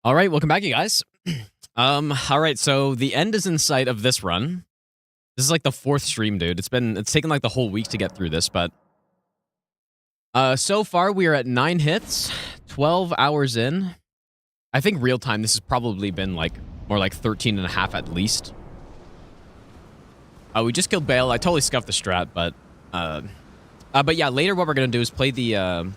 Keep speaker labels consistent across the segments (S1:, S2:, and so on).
S1: All right, welcome back, you guys. All right, so the end is in sight of this run. This is like the 4th stream, dude. It's taken like the whole week to get through this, but so far we are at 9 hits, 12 hours in. I think real time this has probably been like more like 13 and a half at least. We just killed Bale. I totally scuffed the strat, but yeah, later what we're gonna do is play the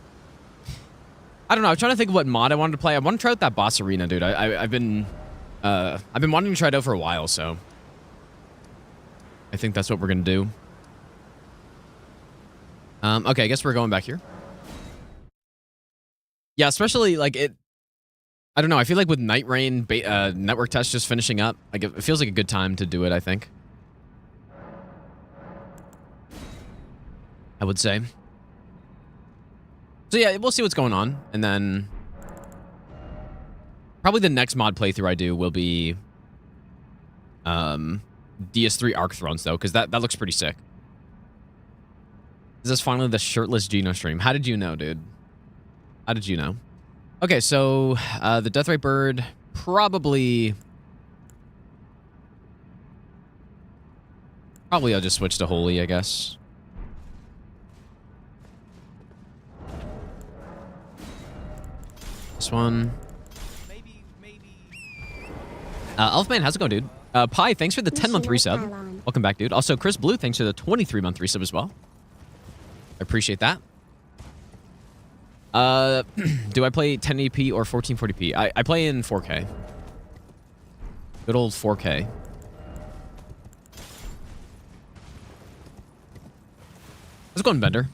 S1: I don't know. I'm trying to think of what mod I wanted to play. I want to try out that boss arena, dude. I've been wanting to try it out for a while, so I think that's what we're gonna do. Okay, I guess we're going back here. Yeah, especially like it. I don't know. I feel like with Night Rain network test just finishing up, like it feels like a good time to do it. I think. I would say. So yeah, we'll see what's going on, and then probably the next mod playthrough I do will be DS3 Arc Thrones, though, because that looks pretty sick. Is this finally the shirtless Geno stream? How did you know, dude? How did you know? Okay, so the Deathrite Bird probably I'll just switch to Holy, I guess. This one. Elfman, how's it going, dude? Pi, thanks for the 10-month resub. Welcome back, dude. Also, Chris Blue, thanks for the 23-month resub as well. I appreciate that. Do I play 1080p or 1440p? I play in 4K. Good old 4K. How's it going, Bender?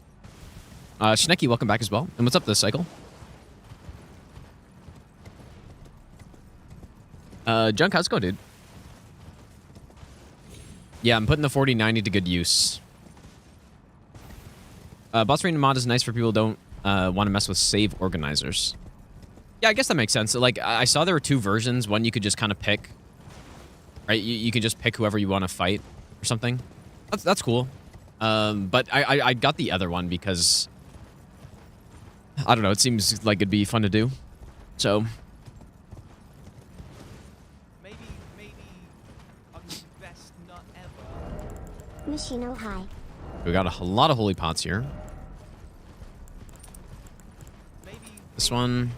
S1: Schnecky, welcome back as well. And what's up this cycle? Junk, how's it going, dude? Yeah, I'm putting the 4090 to good use. Boss Arena mod is nice for people who don't want to mess with save organizers. Yeah, I guess that makes sense. Like, I saw there were 2 versions. One you could just kind of pick. Right? You can just pick whoever you want to fight or something. That's cool. But I got the other one because I don't know, it seems like it'd be fun to do. So
S2: Mishino high.
S1: we got a lot of holy pots here. This one.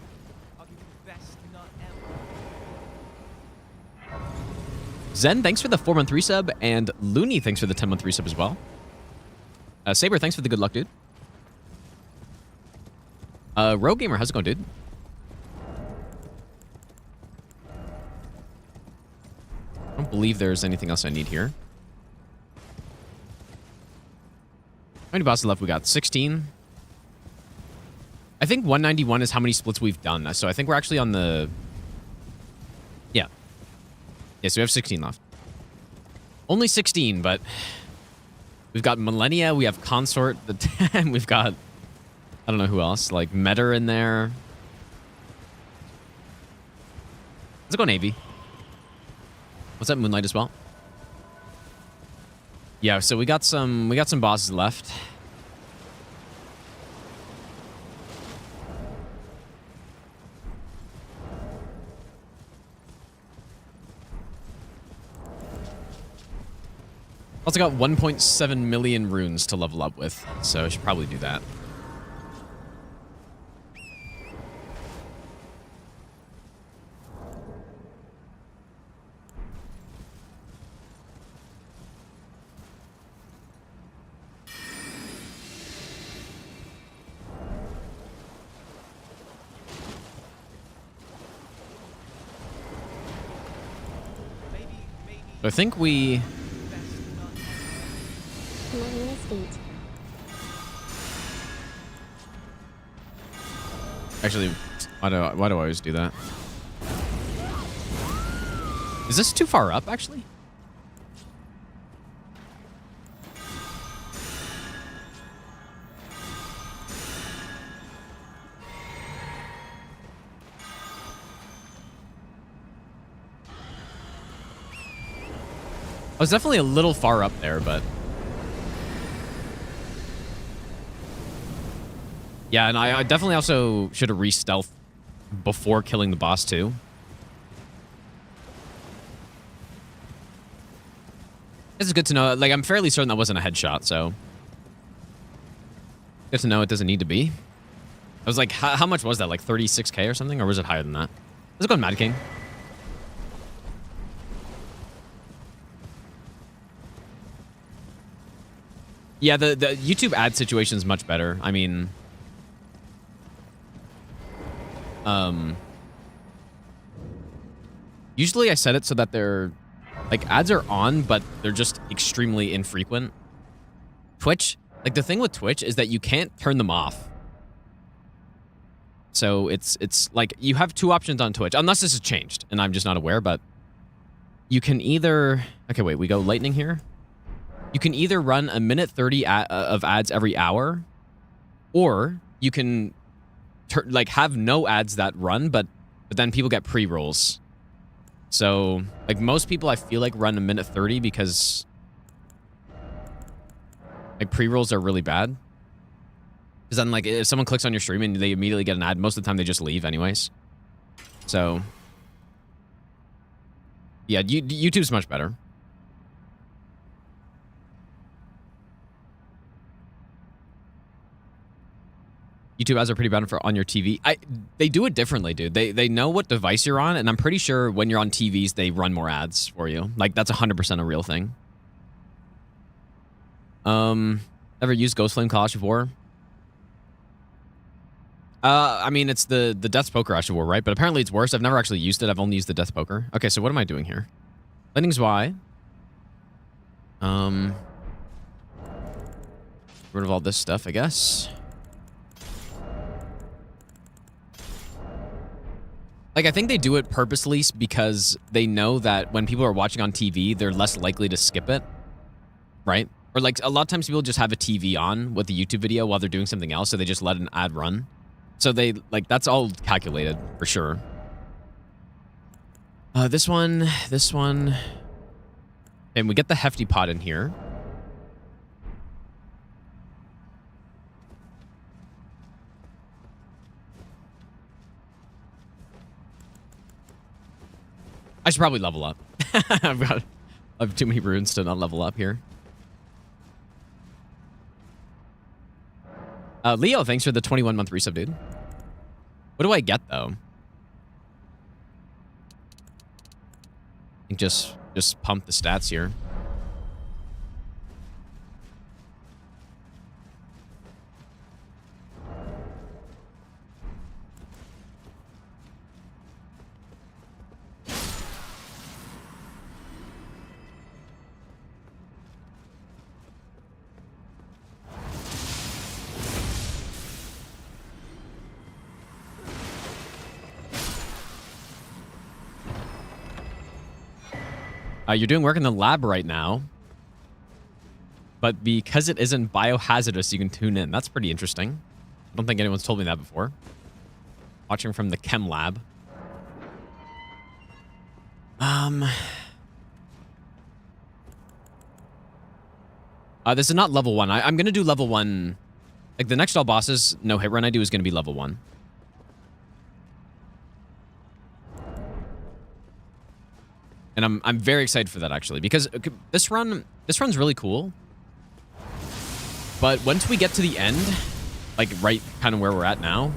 S1: Zen, thanks for the 4-month resub, and Looney, thanks for the 10-month resub as well. Saber, thanks for the good luck, dude. Rogue Gamer, how's it going, dude? I don't believe there's anything else I need here. How many bosses left we got? 16. I think 191 is how many splits we've done. So I think we're actually on the... Yeah. Yeah, so we have 16 left. Only 16, but... We've got Malenia, we have Consort, the 10, we've got... I don't know who else. Like, Metter in there. Let's go Navy. What's up, Moonlight as well? Yeah, so we got some bosses left. Also got 1.7 million runes to level up with, so I should probably do that. I think we... Actually, why do I always do that? Is this too far up, actually? I was definitely a little far up there, but... Yeah, and I definitely also should have re-stealthed before killing the boss, too. This is good to know. Like, I'm fairly certain that wasn't a headshot, so good to know it doesn't need to be. I was like, how much was that? Like 36k or something? Or was it higher than that? Let's go with Mad King. Yeah, the YouTube ad situation is much better. I mean, usually I set it so that they're, like, ads are on, but they're just extremely infrequent. Twitch, like, the thing with Twitch is that you can't turn them off. So it's like, you have two options on Twitch, unless this has changed, and I'm just not aware, but you can either... Okay, wait, we go lightning here. You can either run a minute 30 of ads every hour, or you can like have no ads that run, but then people get pre-rolls. So like most people I feel like run a minute 30 because like pre-rolls are really bad. Because then like if someone clicks on your stream and they immediately get an ad, most of the time they just leave anyways. So yeah, YouTube's much better. YouTube ads are pretty bad for on your TV. They do it differently, dude. They know what device you're on, and I'm pretty sure when you're on TVs, they run more ads for you. Like, that's 100% a real thing. Ever used Ghost Flame Clash of War? I mean, it's the Death's Poker Ash of War, right? But apparently it's worse. I've never actually used it. I've only used the Death Poker. Okay, so what am I doing here? Lightning's Y. Rid of all this stuff, I guess. Like, I think they do it purposely because they know that when people are watching on TV, they're less likely to skip it, right? Or, like, a lot of times people just have a TV on with the YouTube video while they're doing something else, so they just let an ad run. So they, like, that's all calculated, for sure. This one. And we get the Hefty Pot in here. I should probably level up. I have too many runes to not level up here. Leo, thanks for the 21-month resub, dude. What do I get, though? I think just pump the stats here. You're doing work in the lab right now, but because it isn't biohazardous, you can tune in. That's pretty interesting. I don't think anyone's told me that before. Watching from the chem lab. This is not level 1. I'm going to do level 1. Like, the next all bosses, no hit run I do is going to be level 1. And I'm very excited for that, actually, because this run's really cool. But once we get to the end, like right kind of where we're at now,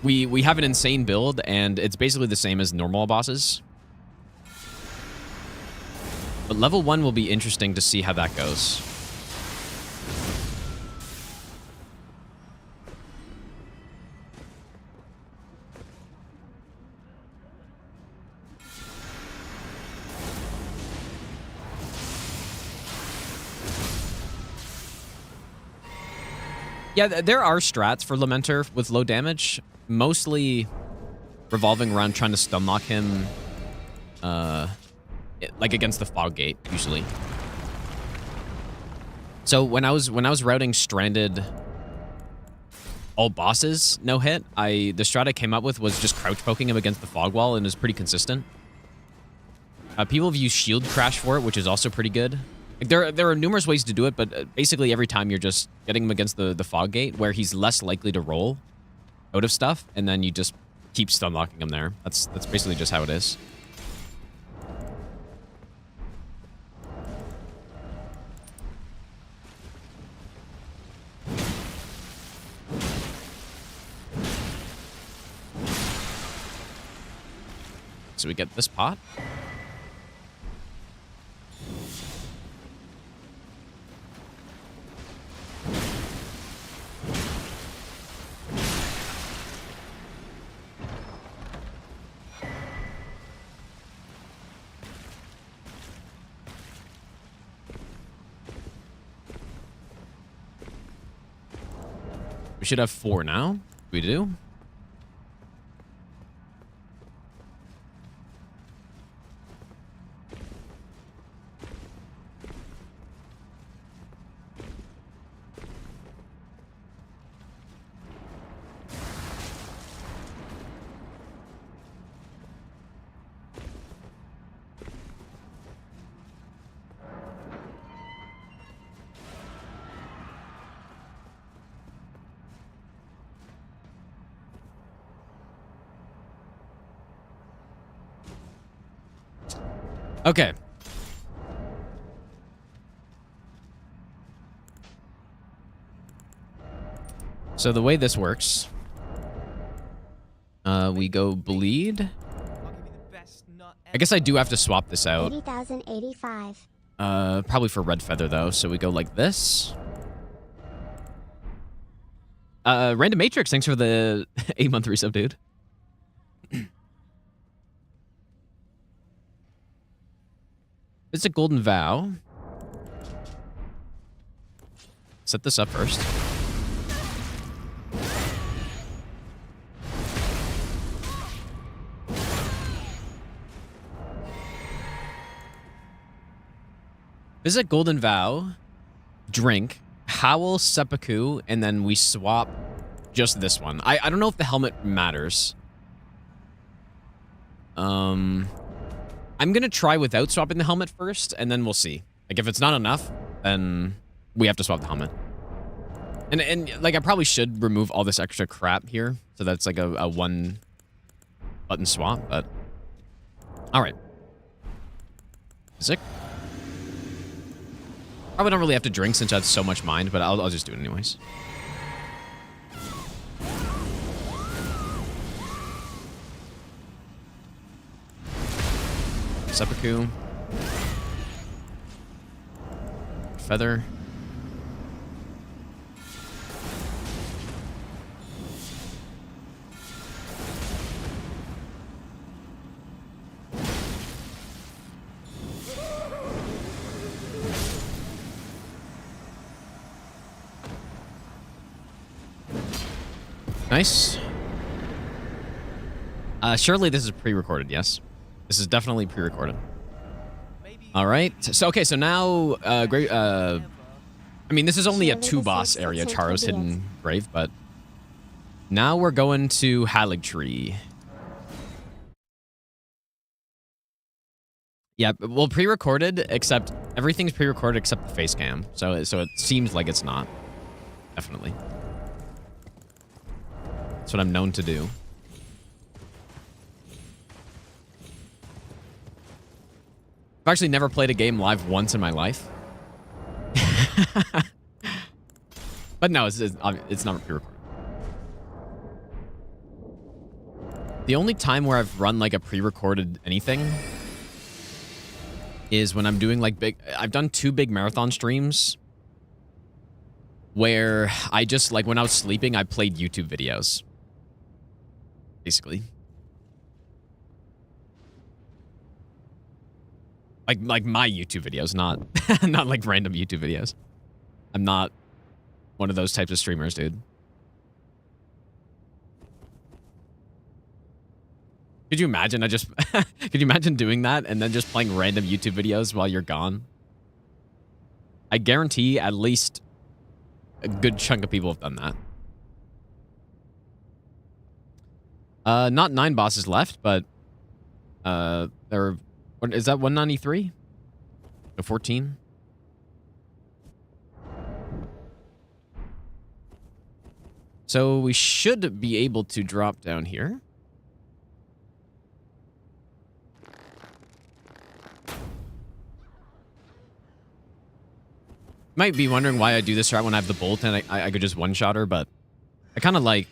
S1: we have an insane build, and it's basically the same as normal bosses. But level 1 will be interesting to see how that goes. Yeah, there are strats for Lamenter with low damage, mostly revolving around trying to stun lock him, like against the fog gate usually. So when I was routing stranded all bosses no hit, the strat I came up with was just crouch poking him against the fog wall, and it was pretty consistent. People have used shield crash for it, which is also pretty good. Like, there are numerous ways to do it, but basically every time you're just getting him against the fog gate where he's less likely to roll out of stuff, and then you just keep stun locking him there. That's basically just how it is. So we get this pot. We should have 4 now. We do. Okay. So the way this works, we go bleed. I guess I do have to swap this out.
S2: 80,085.
S1: Probably for red feather though. So we go like this. Random Matrix, thanks for the 8-month resub, dude. It's a golden vow. Set this up first. This is a golden vow. Drink. Howl, seppuku, and then we swap just this one. I don't know if the helmet matters. I'm gonna try without swapping the helmet first, and then we'll see. Like, if it's not enough, then we have to swap the helmet. And like, I probably should remove all this extra crap here, so that's like a 1 button swap, but... Alright. Sick. Probably don't really have to drink since I had so much mind, but I'll just do it anyways. Seppuku. Feather. Nice. Surely this is pre-recorded, yes? This is definitely pre-recorded. All right. So, okay, so now, great, I mean, this is only a 2-boss area, Charo's Hidden Grave, but now we're going to Haligtree. Yeah, well, pre-recorded, except everything's pre-recorded except the face cam. So it seems like it's not. Definitely. That's what I'm known to do. I've actually never played a game live once in my life. But no, it's not pre-recorded. The only time where I've run like a pre-recorded anything is when I'm doing like I've done 2 big marathon streams where I just, like, when I was sleeping, I played YouTube videos. Basically. Like my YouTube videos, not not like random YouTube videos. I'm not one of those types of streamers, dude. Could you imagine? Could you imagine doing that and then just playing random YouTube videos while you're gone? I guarantee at least a good chunk of people have done that. Not 9 bosses left, but there are, what is that, 193? So 14? So we should be able to drop down here. Might be wondering why I do this route when I have the bolt and I could just one-shot her, but I kind of like...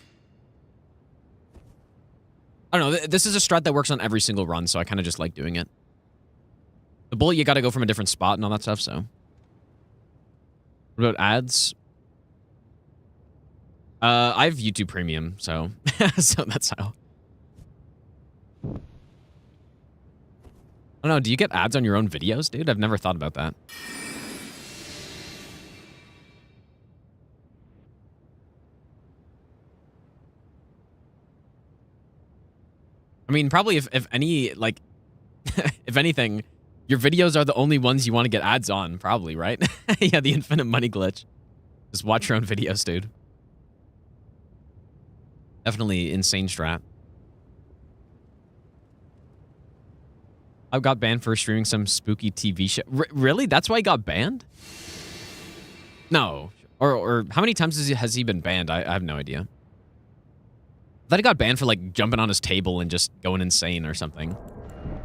S1: I don't know. This is a strat that works on every single run, so I kind of just like doing it. The bullet, you got to go from a different spot and all that stuff, so. What about ads? I have YouTube Premium, so so that's how. I don't know. Do you get ads on your own videos, dude? I've never thought about that. I mean, probably if any, like, if anything, your videos are the only ones you want to get ads on, probably, right? Yeah, the infinite money glitch. Just watch your own videos, dude. Definitely insane strat. I got banned for streaming some spooky TV show. Really? That's why he got banned? No. Or how many times has he been banned? I have no idea. I thought he got banned for, like, jumping on his table and just going insane or something.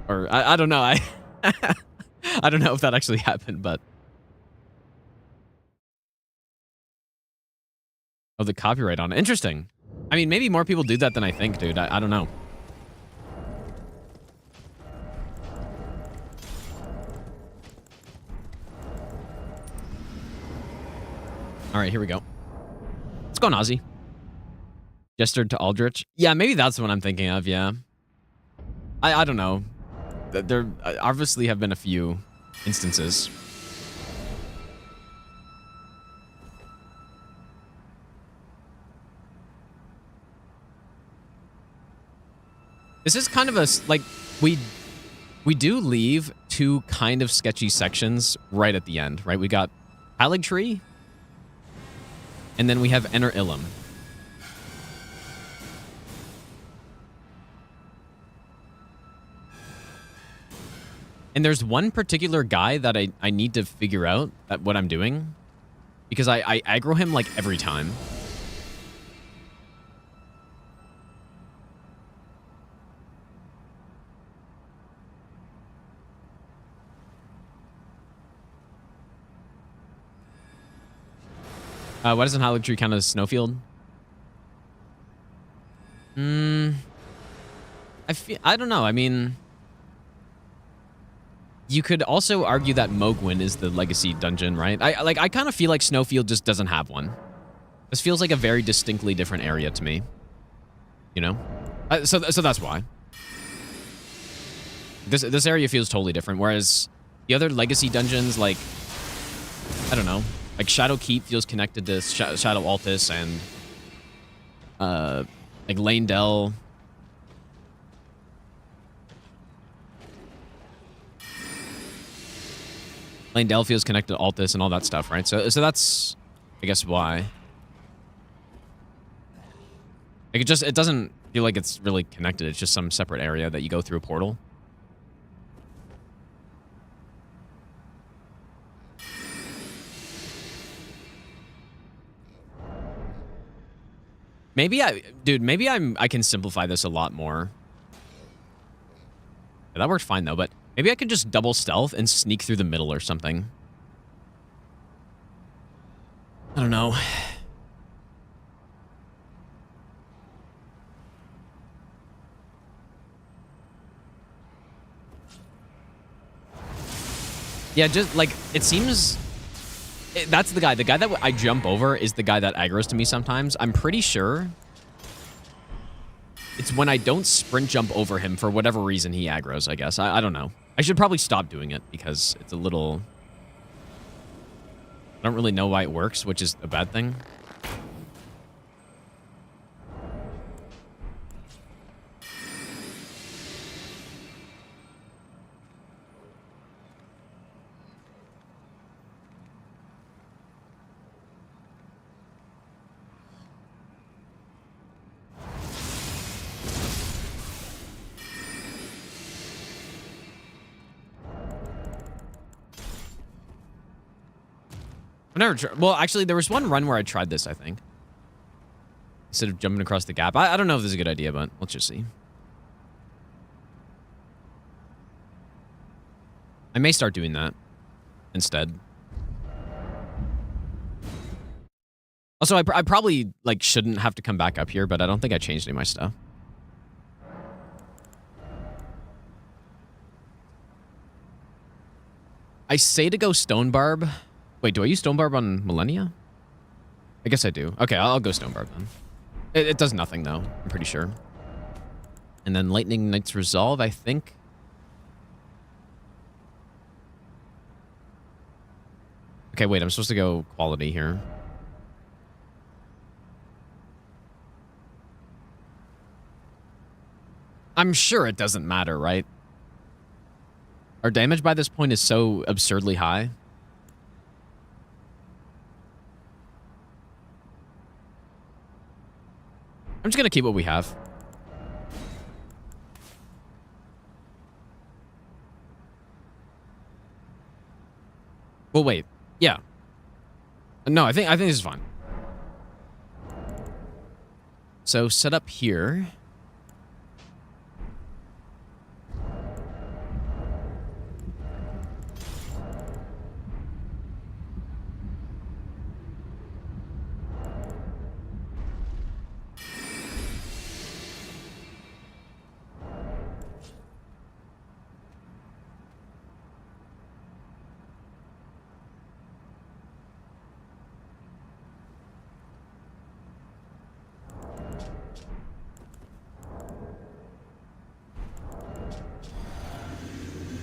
S1: Or, I don't know. I don't know if that actually happened, but... Oh, the copyright on it. Interesting. I mean, maybe more people do that than I think, dude. I don't know. All right, here we go. Let's go, Ozzy. Gestured to Aldrich. Yeah, maybe that's the one I'm thinking of, yeah. I don't know. There obviously have been a few instances. This is kind of a, like, we do leave two kind of sketchy sections right at the end, right? We got Haligtree, and then we have Enter Ilum. And there's one particular guy that I need to figure out that what I'm doing, because I aggro him, like, every time. Why doesn't Haligtree count as Snowfield? I don't know. I mean, you could also argue that Mogwin is the legacy dungeon, right? I kind of feel like Snowfield just doesn't have one. This feels like a very distinctly different area to me. You know? So that's why. This area feels totally different, whereas the other legacy dungeons, like, I don't know, like Shadow Keep feels connected to Shadow Altus and like Lane Dell. Lane Dell feels connected to Altus and all that stuff, right? So that's, I guess, why. Like, it doesn't feel like it's really connected. It's just some separate area that you go through a portal. Maybe I can simplify this a lot more. Yeah, that worked fine though, but maybe I could just double stealth and sneak through the middle or something. I don't know. Yeah, just like it seems. That's the guy. The guy that I jump over is the guy that aggroes to me sometimes. I'm pretty sure it's when I don't sprint jump over him for whatever reason he aggroes, I guess. I don't know. I should probably stop doing it because it's a little... I don't really know why it works, which is a bad thing. Well, actually, there was one run where I tried this, I think. Instead of jumping across the gap. I don't know if this is a good idea, but let's just see. I may start doing that instead. Also, I probably, like, shouldn't have to come back up here, but I don't think I changed any of my stuff. I say to go Stone Barb. Wait, do I use Stone Barb on Malenia? I guess I do. Okay, I'll go Stone Barb then. It does nothing, though. I'm pretty sure. And then Lightning Knight's Resolve, I think. Okay, wait, I'm supposed to go quality here. I'm sure it doesn't matter, right? Our damage by this point is so absurdly high. I'm just going to keep what we have. Well, wait. Yeah. No, I think this is fine. So set up here.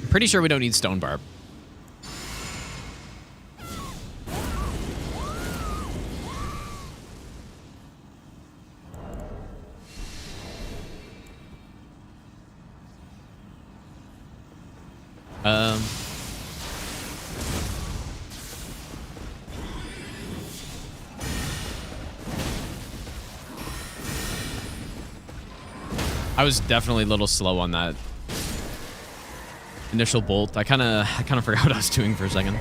S1: Pretty sure we don't need Stone Barb. I was definitely a little slow on that initial bolt. I kind of forgot what I was doing for a second.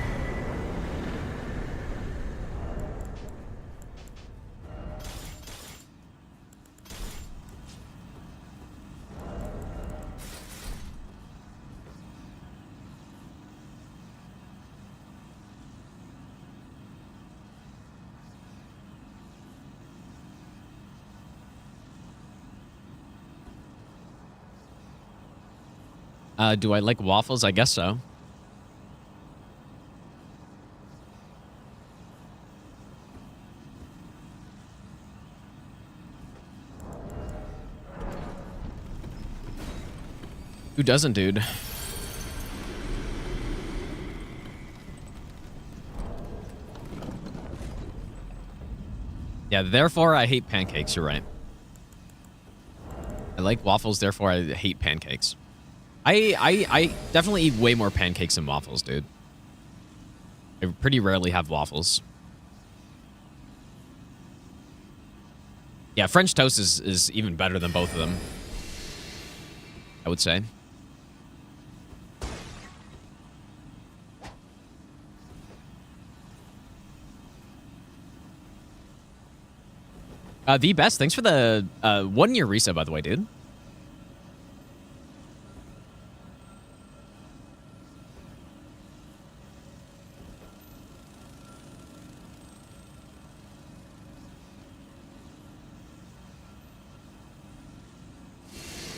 S1: Do I like waffles? I guess so. Who doesn't, dude? Yeah, therefore I hate pancakes. You're right. I like waffles, therefore I hate pancakes. I definitely eat way more pancakes than waffles, dude. I pretty rarely have waffles. Yeah, French toast is even better than both of them, I would say. The best. Thanks for the 1-year resub, by the way, dude.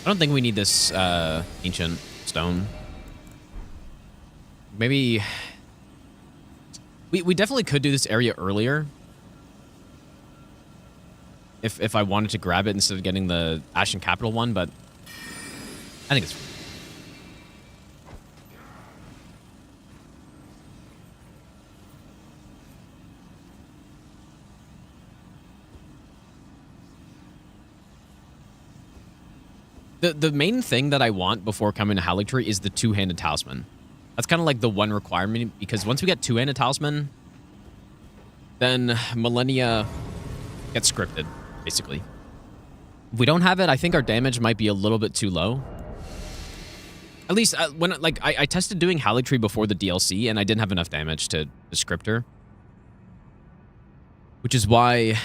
S1: I don't think we need this ancient stone. Maybe we definitely could do this area earlier. If I wanted to grab it instead of getting the Ashen Capital one, but I think it's fine. The main thing that I want before coming to Haligtree is the two-handed talisman. That's kind of like the one requirement, because once we get two-handed talisman, then Malenia gets scripted, basically. If we don't have it, I think our damage might be a little bit too low. At least when I tested doing Haligtree before the DLC, and I didn't have enough damage to script her. Which is why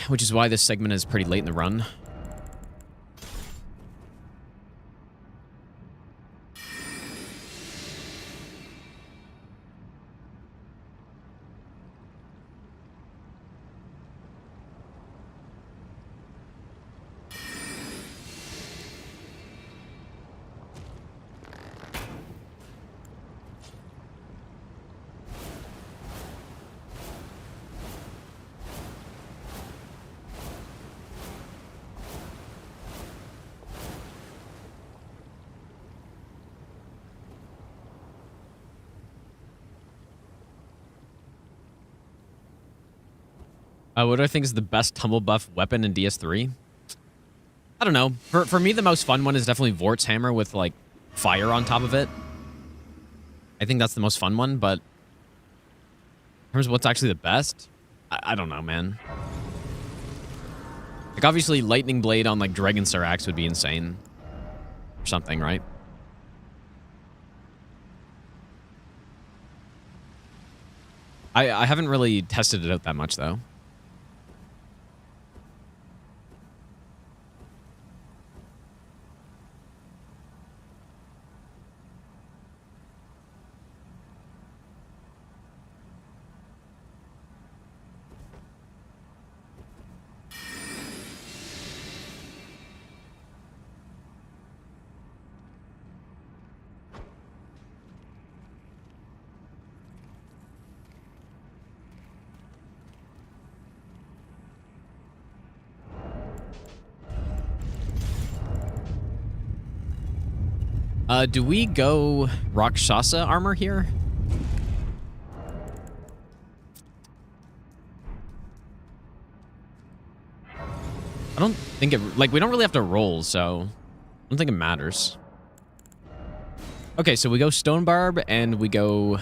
S1: this segment is pretty late in the run. What do I think is the best tumble buff weapon in DS3? I don't know. For me, the most fun one is definitely Vort's hammer with like fire on top of it. I think that's the most fun one, but in terms of what's actually the best, I don't know, man. Like obviously Lightning Blade on like Dragon Sarax would be insane. Or something, right? I haven't really tested it out that much though. Do we go Rakshasa armor here? I don't think it... Like, we don't really have to roll, so... I don't think it matters. Okay, so we go Stone Barb, and we go...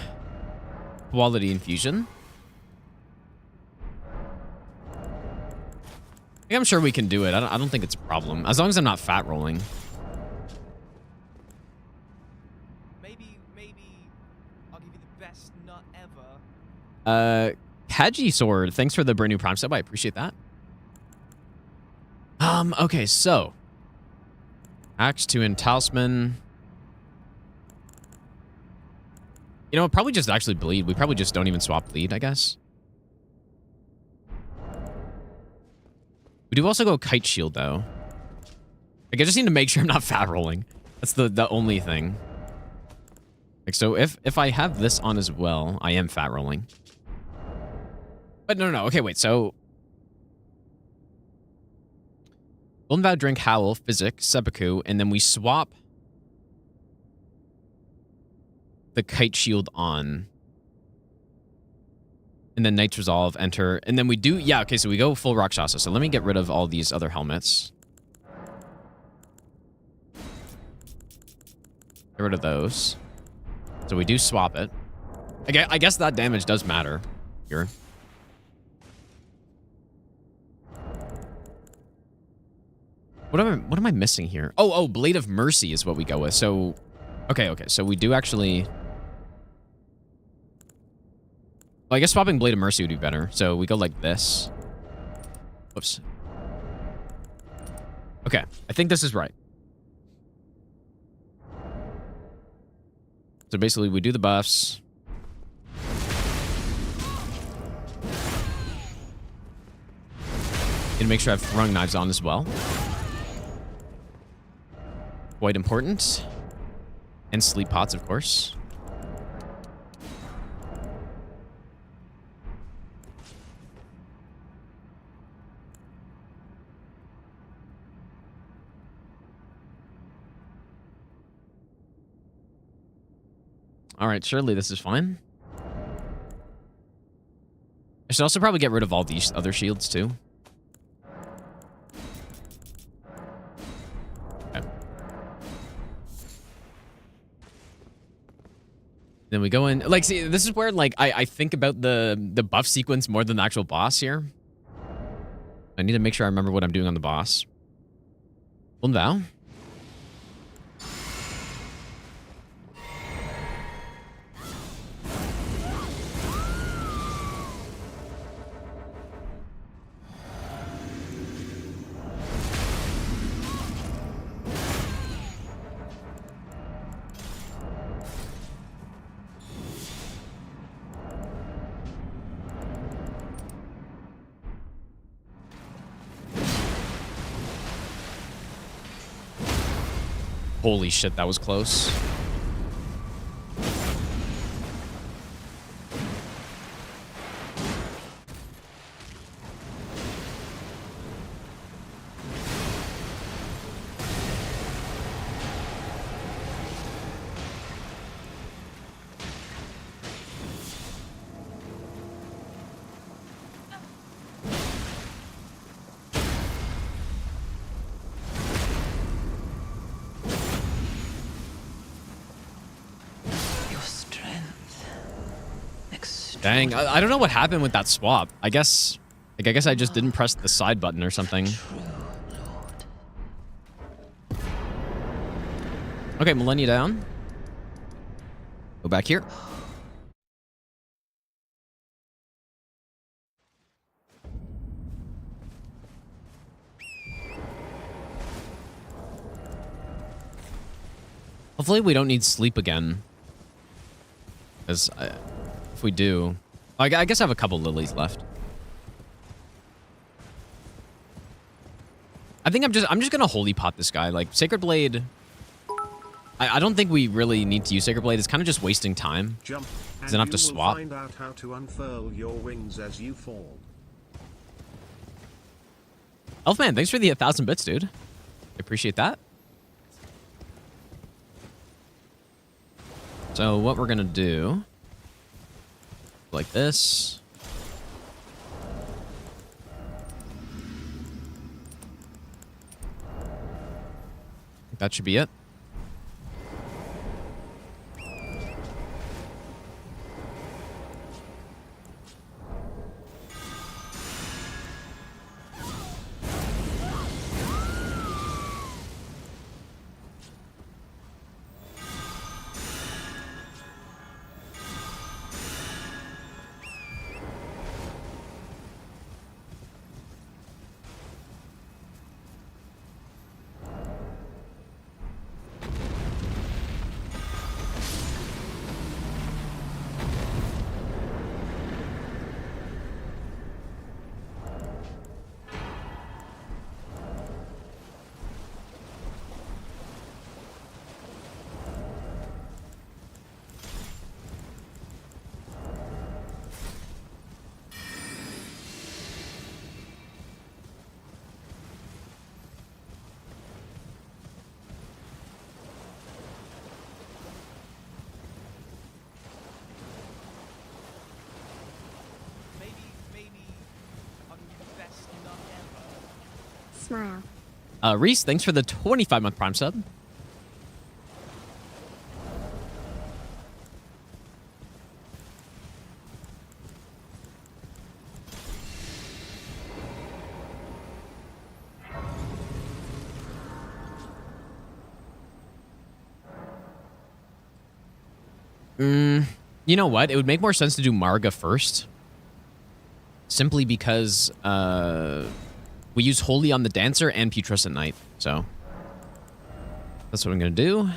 S1: Quality Infusion. I'm sure we can do it. I don't think it's a problem. As long as I'm not fat rolling. Kaji Sword, thanks for the brand new Prime sub. I appreciate that. Okay, so Axe 2 and Talisman. You know, probably just actually bleed. We probably just don't even swap bleed, I guess. We do also go Kite Shield, though. Like, I just need to make sure I'm not fat rolling. That's the only thing. Like, so if I have this on as well, I am fat rolling. But no. Okay, wait, so... Golden Vow, Drink, Howl, Physic, Seppuku, and then we swap the Kite Shield on. And then Knight's Resolve, enter. And then we do... Yeah, okay, so we go full Rakshasa. So let me get rid of all these other helmets. Get rid of those. So we do swap it. I guess that damage does matter here. What am I missing here? Oh, Blade of Mercy is what we go with. So, okay. So we do actually... Well, I guess swapping Blade of Mercy would be better. So we go like this. Whoops. Okay, I think this is right. So basically, we do the buffs. And make sure I have throwing knives on as well. Quite important. And sleep pots, of course. All right, surely this is fine. I should also probably get rid of all these other shields, too. Okay. Then we go in... Like, see, this is where, like, I think about the buff sequence more than the actual boss here. I need to make sure I remember what I'm doing on the boss. Golden Vow. Holy shit, that was close. Dang, I don't know what happened with that swap. I guess I just didn't press the side button or something. Okay, Malenia down. Go back here. Hopefully we don't need sleep again. Because if we do... I guess I have a couple lilies left. I think I'm just gonna holy pot this guy. Like, Sacred Blade... I don't think we really need to use Sacred Blade. It's kind of just wasting time.
S3: Jump,
S1: Because I don't have to swap.
S3: Find out how to unfurl your wings as you fall.
S1: Elfman, thanks for the 1,000 bits, dude. I appreciate that. So what we're gonna do, like this. That should be it.
S2: Smile.
S1: Reese, thanks for the 25-month Prime sub. You know what? It would make more sense to do Marga first. Simply because we use Holy on the Dancer and Petrus at night. So that's what I'm going to do.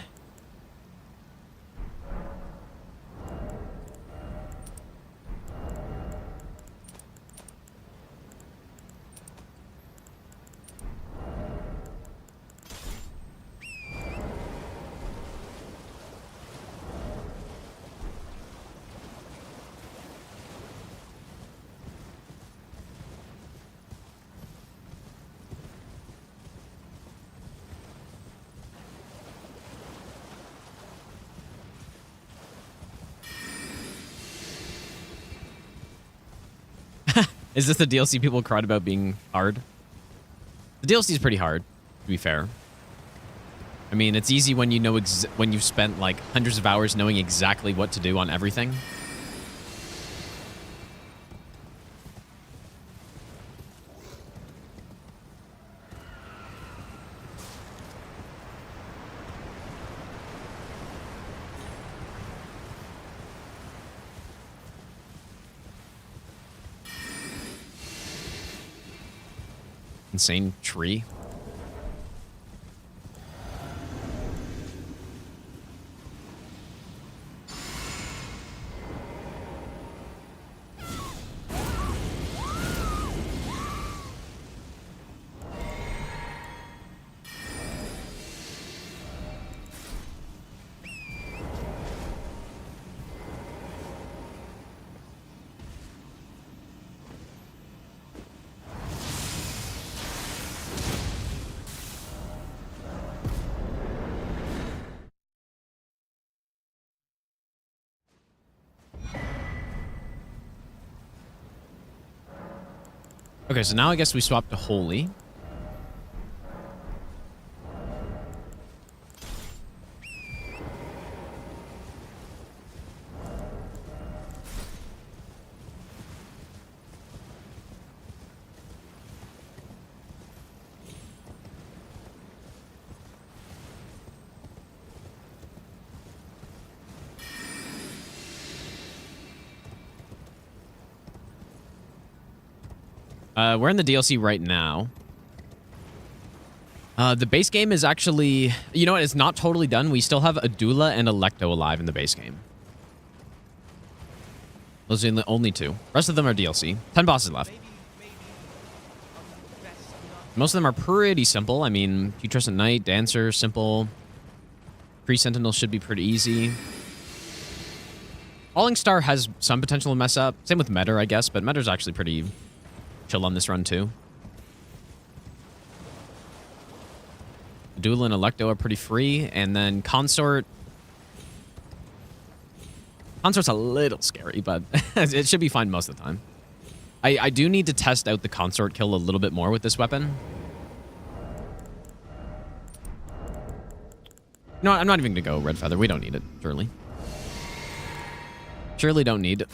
S1: Is this the DLC people cried about being hard? The DLC is pretty hard, to be fair. I mean, it's easy when you know when you've spent like hundreds of hours knowing exactly what to do on everything. Insane tree. Okay, so now I guess we swap to Holy. We're in the DLC right now. The base game is actually... You know what? It's not totally done. We still have Adula and Electo alive in the base game. Those are the only two. Rest of them are DLC. 10 bosses left. Most of them are pretty simple. I mean, Putrescent Knight, Dancer, simple. Pre-Sentinel should be pretty easy. Falling Star has some potential to mess up. Same with Metter, I guess, but Metter's actually pretty chill on this run, too. Adula and Electo are pretty free, and then Consort... Consort's a little scary, but it should be fine most of the time. I do need to test out the Consort kill a little bit more with this weapon. No, I'm not even going to go Red Feather. We don't need it, surely. Surely don't need it.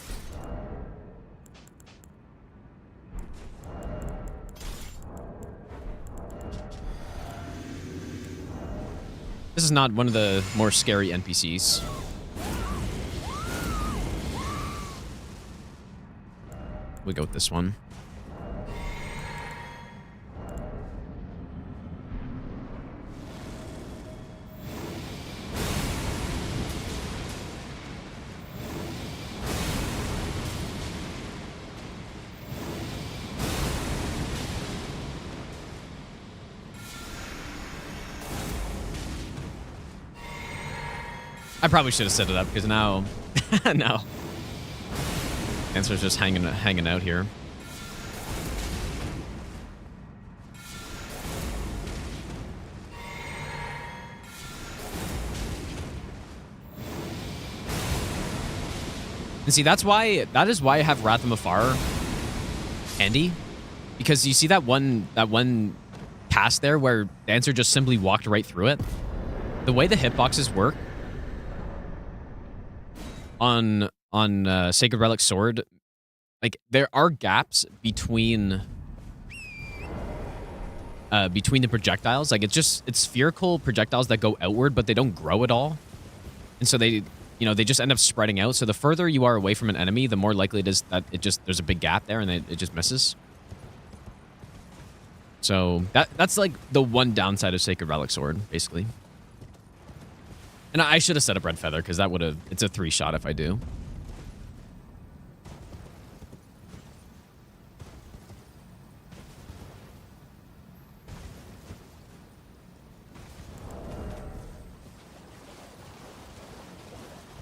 S1: This is not one of the more scary NPCs. We go with this one. I probably should have set it up because now, no. Answer's just hanging out here. And see, that is why I have Wrath of Afar handy, because you see that one pass there where Dancer just simply walked right through it. The way the hitboxes work on Sacred Relic Sword, like there are gaps between the projectiles. Like it's spherical projectiles that go outward, but they don't grow at all, and so they just end up spreading out. So the further you are away from an enemy, the more likely it is that there's a big gap there and it just misses. So that's like the one downside of Sacred Relic Sword, basically. And I should have set up Red Feather, because it's a 3-shot if I do.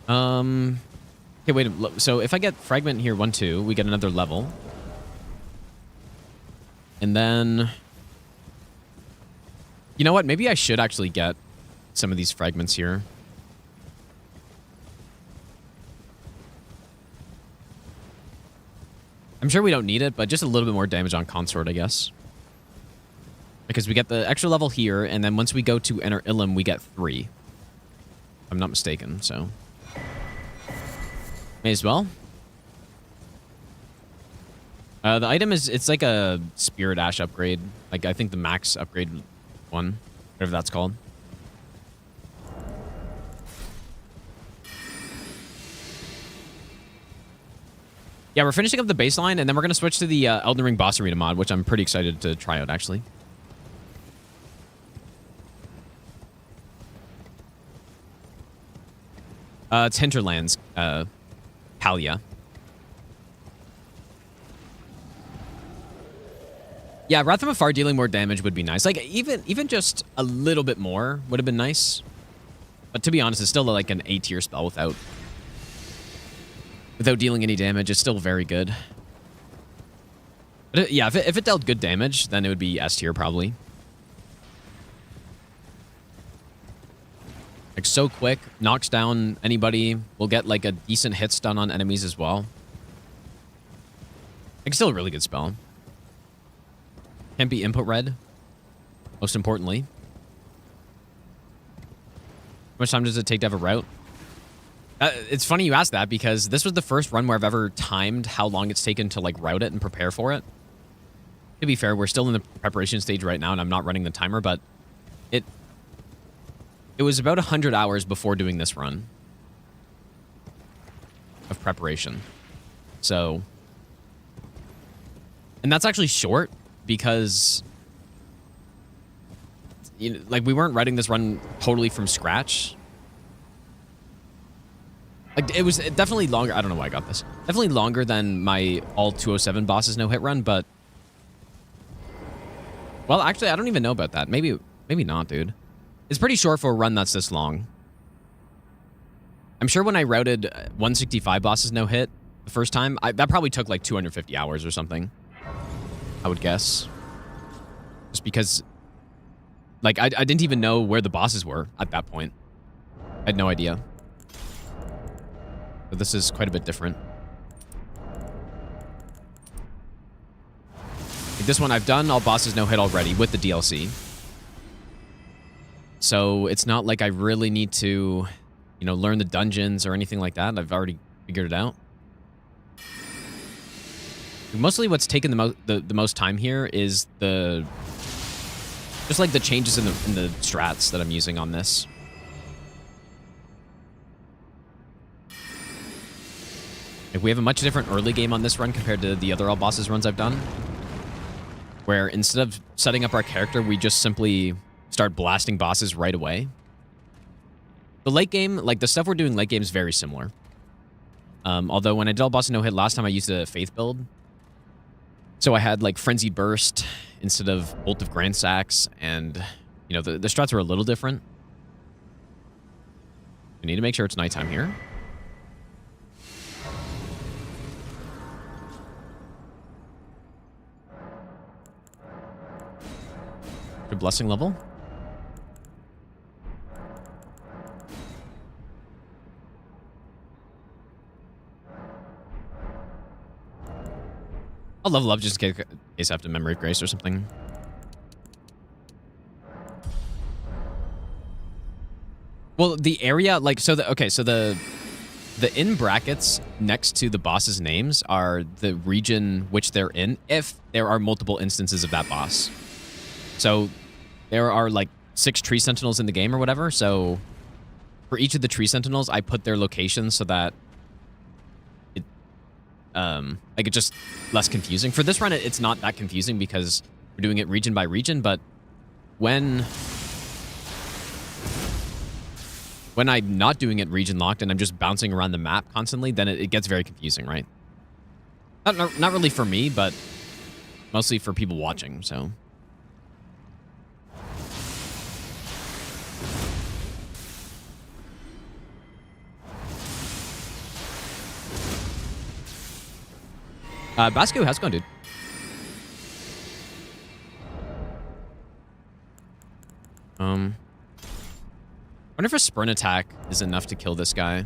S1: Okay, wait. So if I get Fragment here, 1-2, we get another level. And then... You know what? Maybe I should actually get some of these fragments here. I'm sure we don't need it, but just a little bit more damage on Consort, I guess. Because we get the extra level here, and then once we go to Enter Ilum, we get 3. If I'm not mistaken, so... May as well. The item it's like a Spirit Ash upgrade. Like, I think the max upgrade one, whatever that's called. Yeah, we're finishing up the baseline, and then we're going to switch to the Elden Ring Boss Arena mod, which I'm pretty excited to try out, actually. It's Hinterlands, Kalia. Yeah, Wrath of Afar dealing more damage would be nice. Like, even just a little bit more would have been nice. But to be honest, it's still like an A-tier spell without dealing any damage. It's still very good. But yeah, if it dealt good damage, then it would be S tier probably. Like, so quick, knocks down anybody, will get like a decent hit stun on enemies as well. Like, still a really good spell. Can't be input red, most importantly. How much time does it take to have a route? It's funny you ask that, because this was the first run where I've ever timed how long it's taken to like route it and prepare for it. To be fair, we're still in the preparation stage right now, and I'm not running the timer, but it was about 100 hours before doing this run of preparation. So And that's actually short because, you know, like, we weren't writing this run totally from scratch. Like, it was definitely longer. I don't know why I got this. Definitely longer than my all 207 bosses no hit run, but, well, actually, I don't even know about that. Maybe not, dude. It's pretty short for a run that's this long. I'm sure when I routed 165 bosses no hit the first time, that probably took like 250 hours or something, I would guess. Just because, like, I didn't even know where the bosses were at that point. I had no idea. But this is quite a bit different. Like this one, I've done all bosses no hit already with the DLC. So it's not like I really need to, you know, learn the dungeons or anything like that. I've already figured it out. Mostly what's taken the most time here is just like the changes in the strats that I'm using on this. Like, we have a much different early game on this run compared to the other all bosses runs I've done, where instead of setting up our character, we just simply start blasting bosses right away. The late game, like the stuff we're doing late game, is very similar. Although when I did all boss no hit last time, I used a faith build. So I had like Frenzied Burst instead of Bolt of Grand Sacks, and you know, the strats are a little different. We need to make sure it's nighttime here. Good blessing level. I'll level up just in case I have to Memory of Grace or something. Well, the area, like, so the in brackets next to the boss's names are the region which they're in, if there are multiple instances of that boss. So there are like 6 tree sentinels in the game or whatever. So for each of the tree sentinels, I put their locations so that like it's just less confusing. For this run, it's not that confusing because we're doing it region by region, but when I'm not doing it region locked and I'm just bouncing around the map constantly, then it gets very confusing, right? Not really for me, but mostly for people watching, so. Basco, how's it going, dude? Wonder if a sprint attack is enough to kill this guy.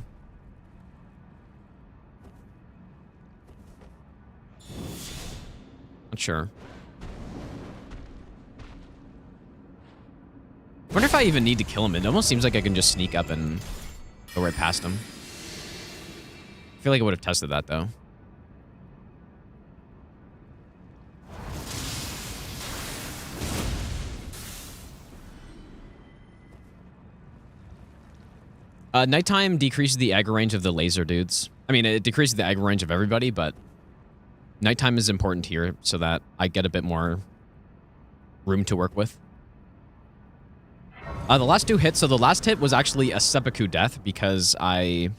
S1: Not sure. Wonder if I even need to kill him. It almost seems like I can just sneak up and go right past him. I feel like I would have tested that, though. Nighttime decreases the aggro range of the laser dudes. I mean, it decreases the aggro range of everybody, but nighttime is important here so that I get a bit more room to work with. The last 2 hits. So the last hit was actually a seppuku death because I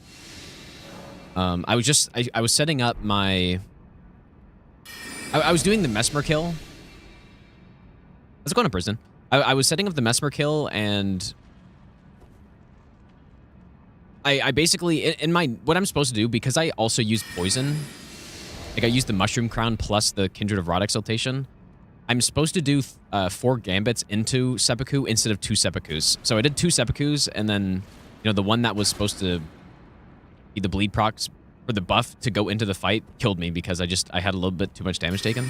S1: was setting up my. I was doing the mesmer kill. Let's go to prison. I was setting up the mesmer kill and. I basically, in my, what I'm supposed to do, because I also use poison, like I use the Mushroom Crown plus the Kindred of Rot Exaltation, I'm supposed to do 4 gambits into seppuku instead of 2 seppukus. So I did 2 seppukus, and then, you know, the one that was supposed to be the bleed procs, or the buff to go into the fight, killed me because I had a little bit too much damage taken.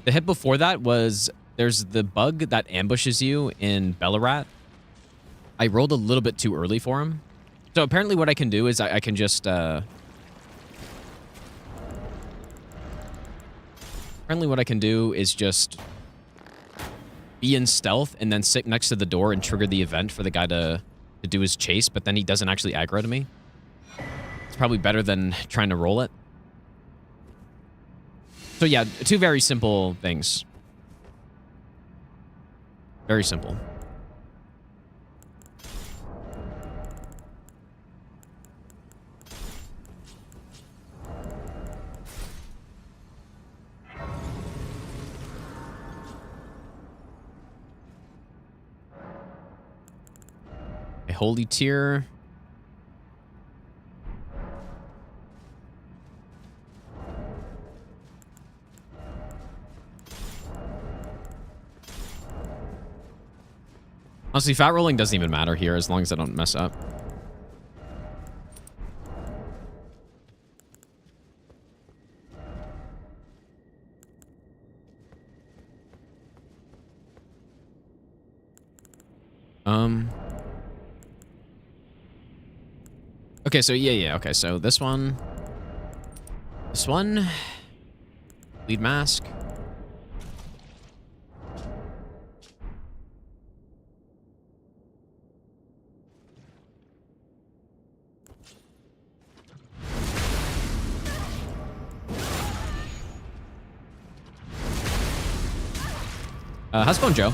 S1: The hit before that was, there's the bug that ambushes you in Bellarat. I rolled a little bit too early for him. So apparently what I can do is I can just... apparently what I can do is just be in stealth and then sit next to the door and trigger the event for the guy to do his chase, but then he doesn't actually aggro to me. It's probably better than trying to roll it. So yeah, two very simple things. Very simple. A holy tier. Honestly, fat rolling doesn't even matter here as long as I don't mess up. Okay, so yeah. Okay, so this one. This one. Lead mask. How's it going, Joe?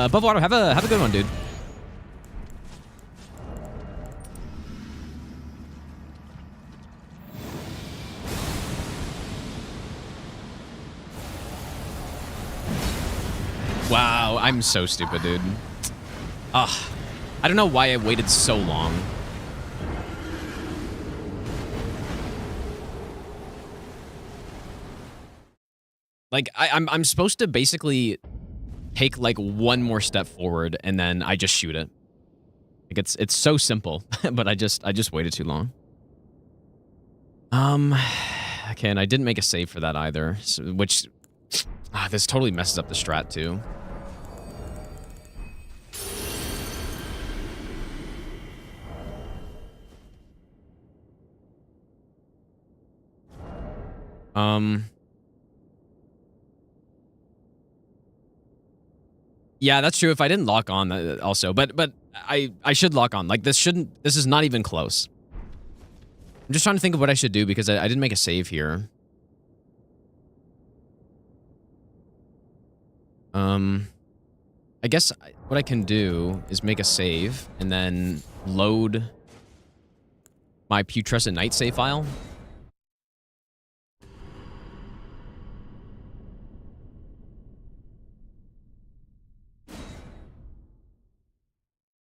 S1: Above water, have a good one, dude. Wow, I'm so stupid, dude. Ugh. I don't know why I waited so long. Like, I'm supposed to basically take like one more step forward and then I just shoot it. Like it's so simple, but I just waited too long. Okay, and I didn't make a save for that either, so, which this totally messes up the strat too. Yeah, that's true. If I didn't lock on also, but I should lock on. Like this is not even close. I'm just trying to think of what I should do because I didn't make a save here. I guess what I can do is make a save and then load my Putrescent Knight save file.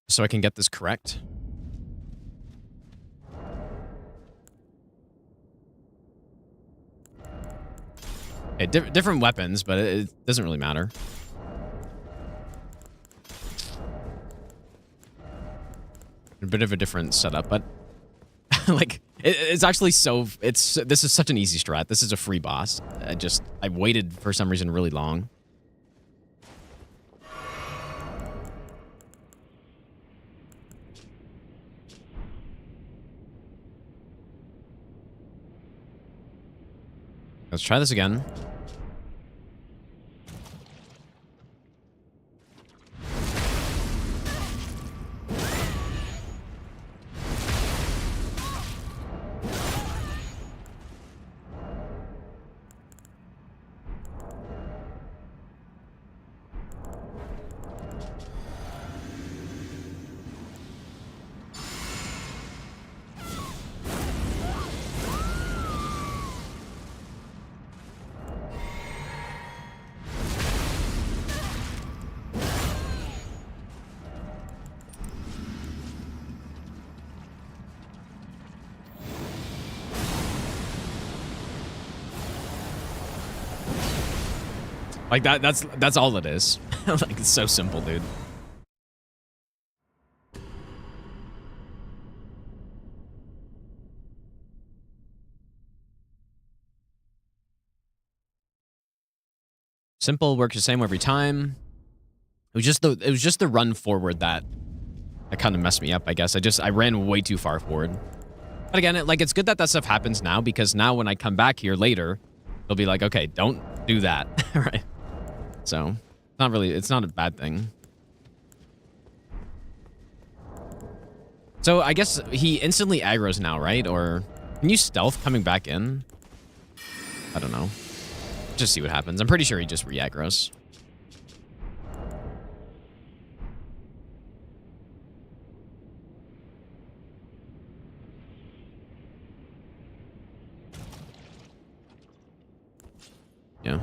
S1: So I can get this correct. Okay, different weapons, but it doesn't really matter. A bit of a different setup, but like it's actually so this is such an easy strat. This is a free boss. I waited for some reason really long. Let's try this again. Like that's all it is. Like it's so simple, dude. Simple, works the same every time. It was just the run forward that kind of messed me up, I guess. I ran way too far forward. But again, it's good that stuff happens now, because now when I come back here later, they'll be like, okay, don't do that. Right? So, it's not a bad thing. So I guess he instantly aggroes now, right? Or can you stealth coming back in? I don't know. Just see what happens. I'm pretty sure he just re-aggroes. Yeah.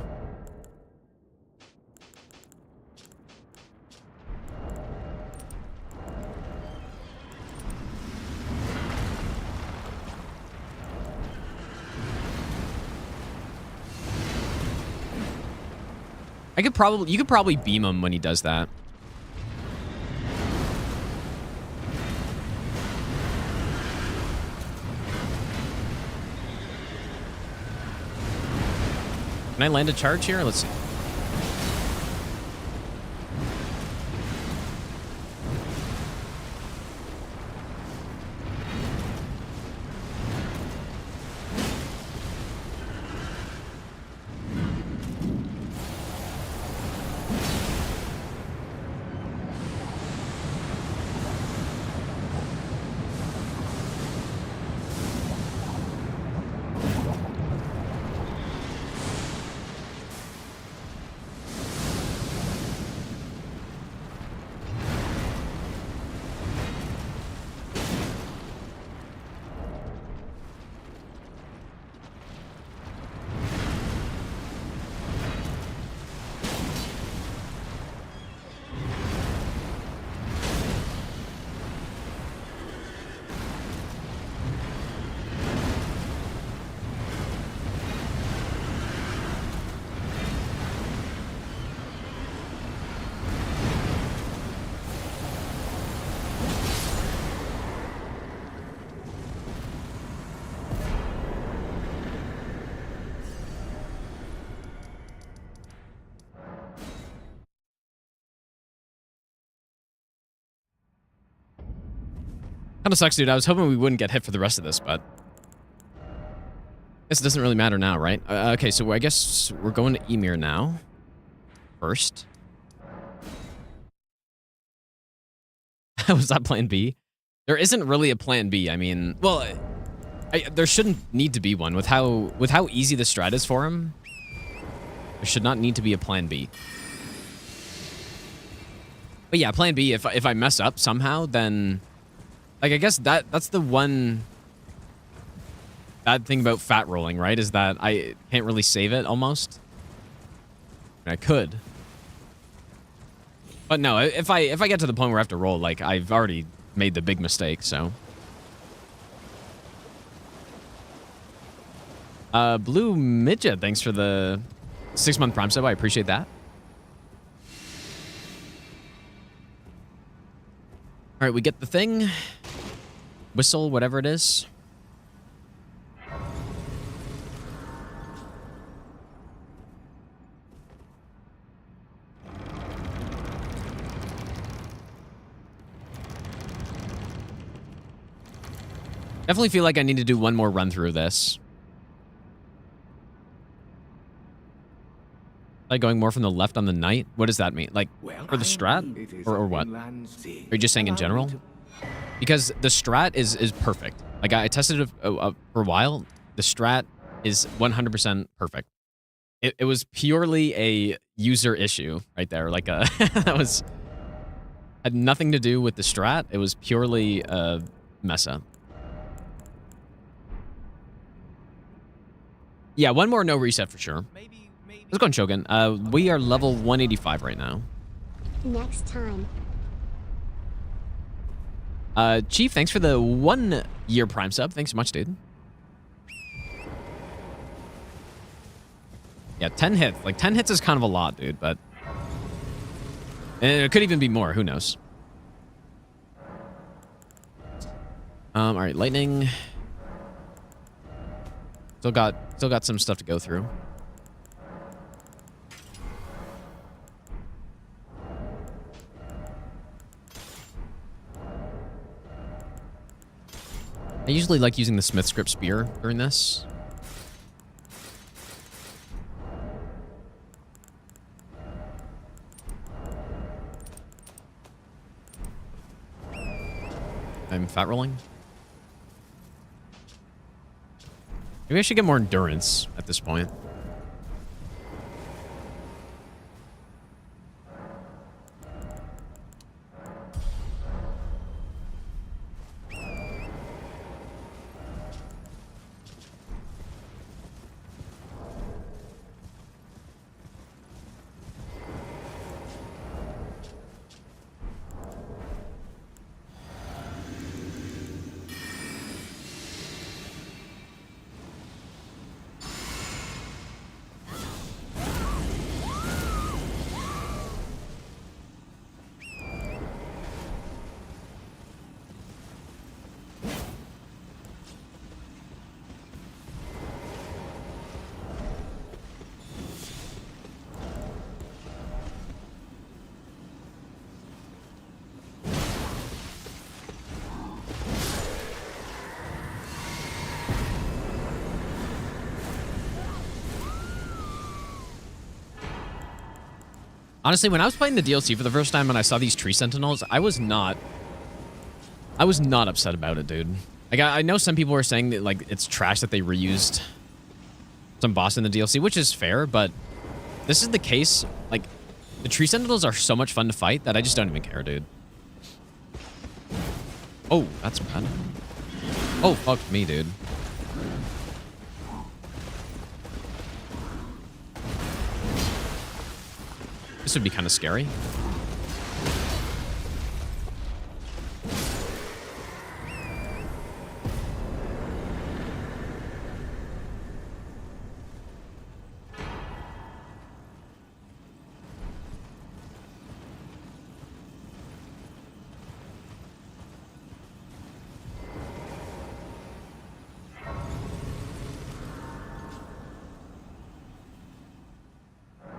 S1: You could probably beam him when he does that. Can I land a charge here? Let's see. Kind of sucks, dude. I was hoping we wouldn't get hit for the rest of this, but I guess it doesn't really matter now, right? Okay, so I guess we're going to Emir now. First. Was that plan B? There isn't really a plan B. I mean, well, there shouldn't need to be one. With how easy the strat is for him, there should not need to be a plan B. But yeah, plan B, if I mess up somehow, then... Like, I guess that's the one bad thing about fat rolling, right? Is that I can't really save it, almost. I could. But no, if I get to the point where I have to roll, like, I've already made the big mistake, so. Blue Midget, thanks for the 6-month Prime sub. I appreciate that. All right, we get the thing. Whistle, whatever it is. Definitely feel like I need to do one more run through this. Like going more from the left on the night? What does that mean? Like, for the strat? Or what? Are you just saying in general? Because the strat is perfect. Like, I tested it for a while. The strat is 100% perfect. It was purely a user issue right there. Like, that had nothing to do with the strat. It was purely a mess up. Yeah, one more no reset for sure. Let's go on Shogun. We are level 185 right now.
S2: Next time.
S1: Chief, thanks for the 1-year Prime sub. Thanks so much, dude. Yeah, 10 hits. Like, 10 hits is kind of a lot, dude, but... And it could even be more. Who knows? All right, lightning. Still got some stuff to go through. I usually like using the Smith Script Spear during this. I'm fat rolling. Maybe I should get more endurance at this point. Honestly, when I was playing the DLC for the first time and I saw these tree sentinels, I was not upset about it, dude. Like, I know some people were saying that, like, it's trash that they reused some boss in the DLC, which is fair, but this is the case. Like, the tree sentinels are so much fun to fight that I just don't even care, dude. Oh, that's bad. Oh, fuck me, dude. This would be kind of scary.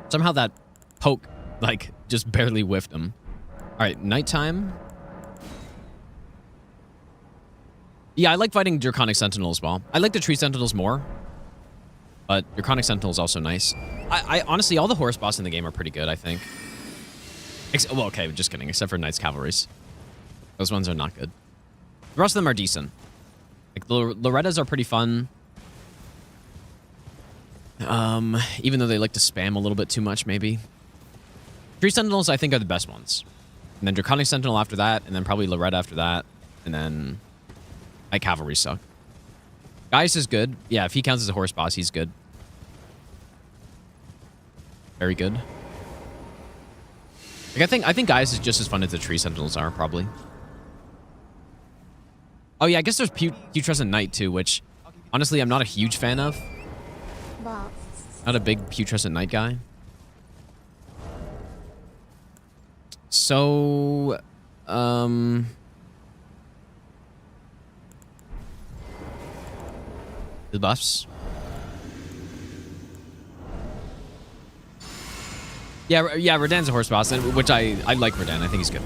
S1: Somehow that poke, like, just barely whiffed him. All right, nighttime. Yeah, I like fighting Draconic Sentinel as well. I like the Tree Sentinels more, but Draconic Sentinel is also nice. I honestly, all the horse boss in the game are pretty good, I think. Well, okay, just kidding, except for Knights Cavalries. Those ones are not good. The rest of them are decent. Like, the Lorettas are pretty fun. Even though they like to spam a little bit too much, maybe. Tree Sentinels, I think, are the best ones. And then Draconic Sentinel after that, and then probably Loretta after that, and then Knight Cavalry suck. Gaius is good. Yeah, if he counts as a horse boss, he's good. Very good. Like, I think Gaius is just as fun as the Tree Sentinels are, probably. Oh yeah, I guess there's Putrescent Knight too, which honestly I'm not a huge fan of.
S2: Boss.
S1: Not a big Putrescent Knight guy. So, the buffs. Yeah, Radan's a horse boss, which I like Radan. I think he's good.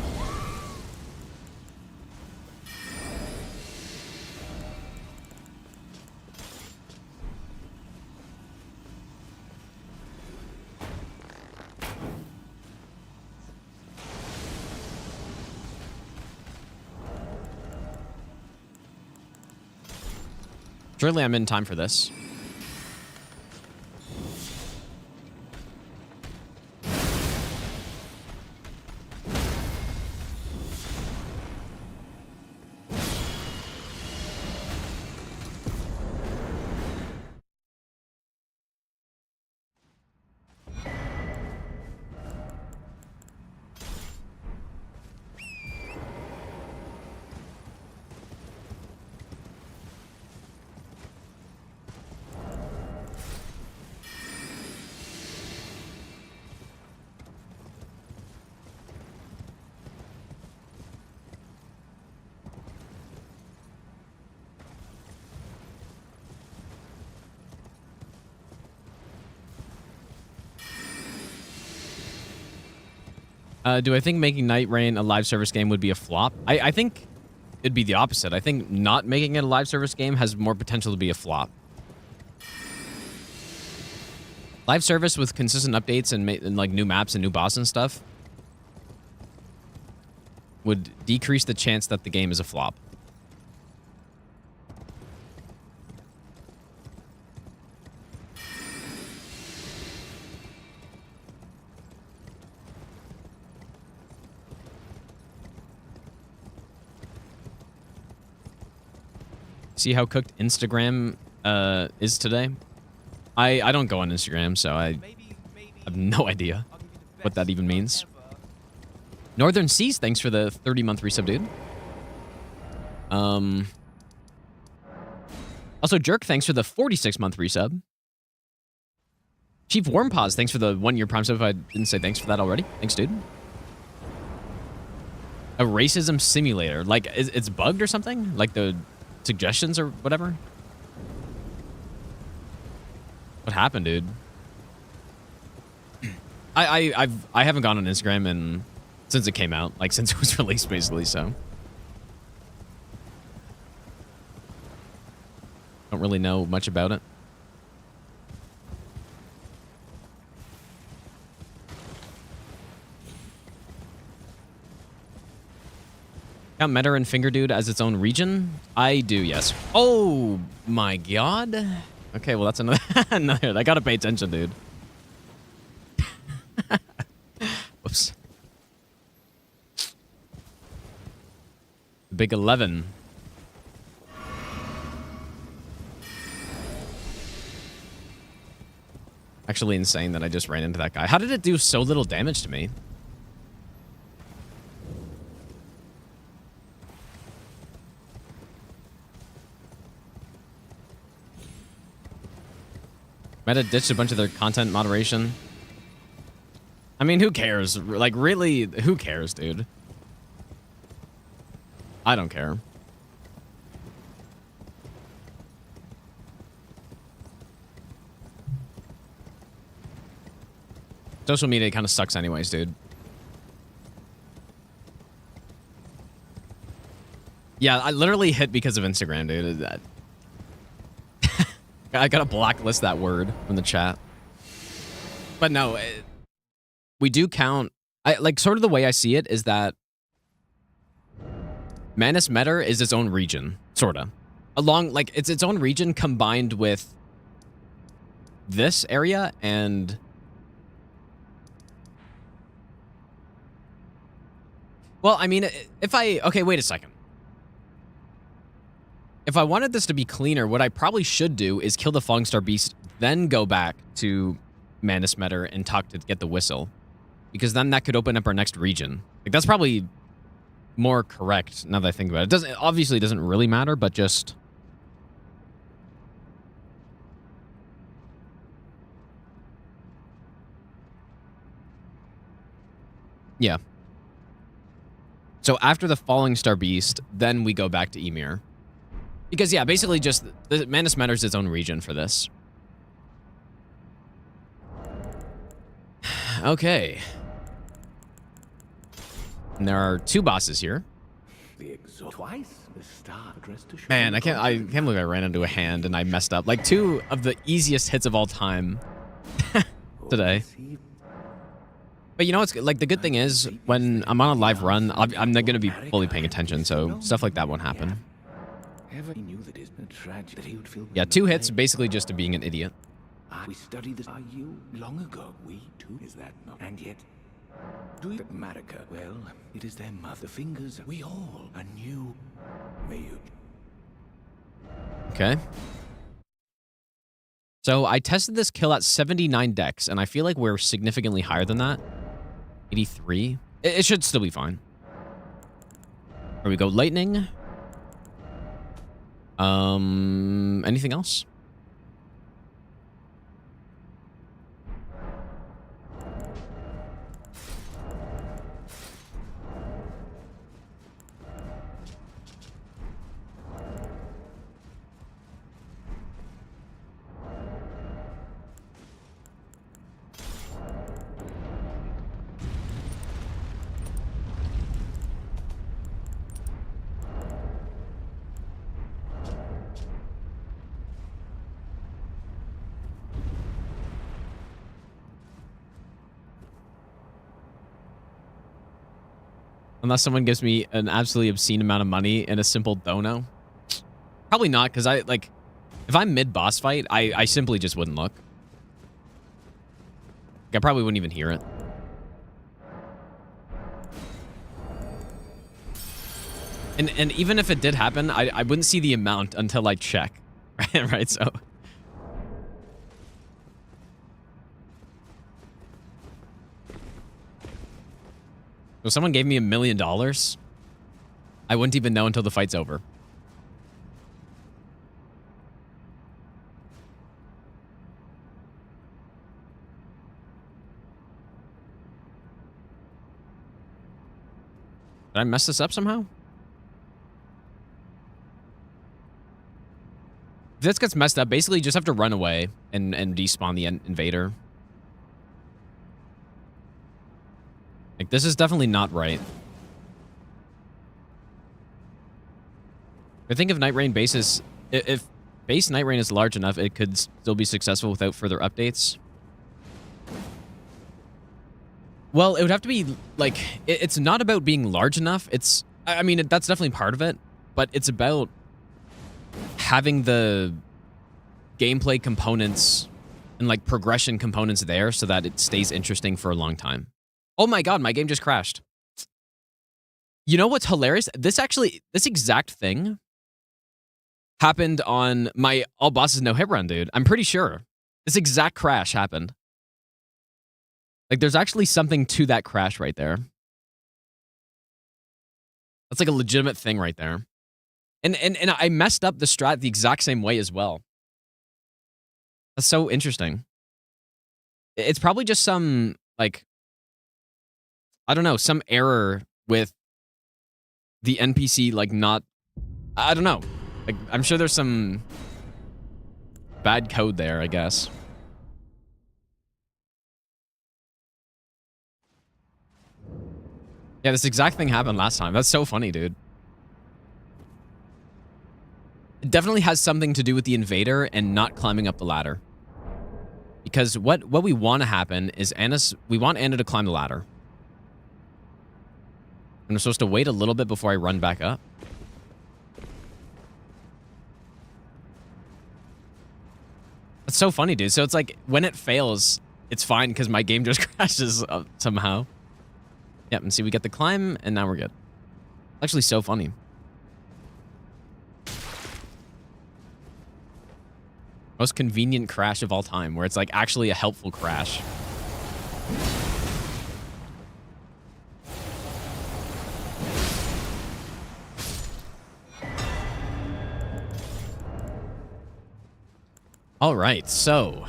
S1: Surely I'm in time for this. Do I think making Night Rain a live service game would be a flop? I think it'd be the opposite. I think not making it a live service game has more potential to be a flop. Live service with consistent updates and like new maps and new bosses and stuff would decrease the chance that the game is a flop. See how cooked Instagram is today? I don't go on Instagram, so I have no idea what that even means. Northern Seas, thanks for the 30-month resub, dude. Also, Jerk, thanks for the 46-month resub. Chief Wormpaws, thanks for the 1-year Prime sub. If I didn't say thanks for that already. Thanks, dude. A racism simulator. Like, it's bugged or something? Like the suggestions or whatever? What happened, dude? I haven't gone on Instagram since it came out, like since it was released, basically. So don't really know much about it. Count Meta and Finger Dude as its own region? I do, yes. Oh my god. Okay, well that's another. I gotta pay attention, dude. Whoops. Big 11. Actually insane that I just ran into that guy. How did it do so little damage to me? Meta ditched a bunch of their content moderation. I mean, who cares? Like, really, who cares, dude? I don't care. Social media kind of sucks anyways, dude. Yeah, I literally hit because of Instagram, dude. I gotta blacklist that word from the chat. But no, we do count. Like, sort of the way I see it is that Manus Meter is its own region, sorta. Like, it's its own region combined with this area and... Well, I mean, okay, wait a second. If I wanted this to be cleaner, what I probably should do is kill the Falling Star Beast, then go back to Manus Meter and talk to get the whistle. Because then that could open up our next region. Like, that's probably more correct now that I think about it. It obviously doesn't really matter, but just... Yeah. So after the Falling Star Beast, then we go back to Ymir. Because, yeah, basically just... The Manus Meter is its own region for this. Okay. And there are 2 bosses here. Man, I can't believe I ran into a hand and I messed up. Like, 2 of the easiest hits of all time today. But you know what's like the good thing is when I'm on a live run, I'm not gonna be fully paying attention, so stuff like that won't happen. Yeah, 2 hits basically just to being an idiot.
S4: We studied this long ago. We too, is that not? And yet, do you Marika? Well, it is their mother fingers. We all are new. May you.
S1: Okay. So I tested this kill at 79 dex, and I feel like we're significantly higher than that. 83. It should still be fine. Here we go. Lightning. Anything else? Unless someone gives me an absolutely obscene amount of money in a simple dono. Probably not, because if I'm mid-boss fight, I simply just wouldn't look. I probably wouldn't even hear it. And even if it did happen, I wouldn't see the amount until I check. Right? So... If someone gave me $1 million, I wouldn't even know until the fight's over. Did I mess this up somehow? If this gets messed up, basically you just have to run away and despawn the invader. Like, this is definitely not right. I think if Night Rain base is... If base Night Rain is large enough, it could still be successful without further updates. Well, it would have to be, like... It's not about being large enough. It's... I mean, that's definitely part of it. But it's about having the gameplay components and, like, progression components there so that it stays interesting for a long time. Oh my god, my game just crashed. You know what's hilarious? This exact thing happened on my all bosses no hit run, dude. I'm pretty sure. This exact crash happened. Like, there's actually something to that crash right there. That's like a legitimate thing right there. And I messed up the strat the exact same way as well. That's so interesting. It's probably just some, like... I don't know, some error with the NPC, like, not... I don't know. Like, I'm sure there's some bad code there, I guess. Yeah, this exact thing happened last time. That's so funny, dude. It definitely has something to do with the invader and not climbing up the ladder. Because what we want to happen is we want Anna to climb the ladder. And I'm supposed to wait a little bit before I run back up. That's so funny, dude. So it's like, when it fails, it's fine because my game just crashes somehow. Yep, and see, we get the climb, and now we're good. Actually, so funny. Most convenient crash of all time, where it's like actually a helpful crash. All right, so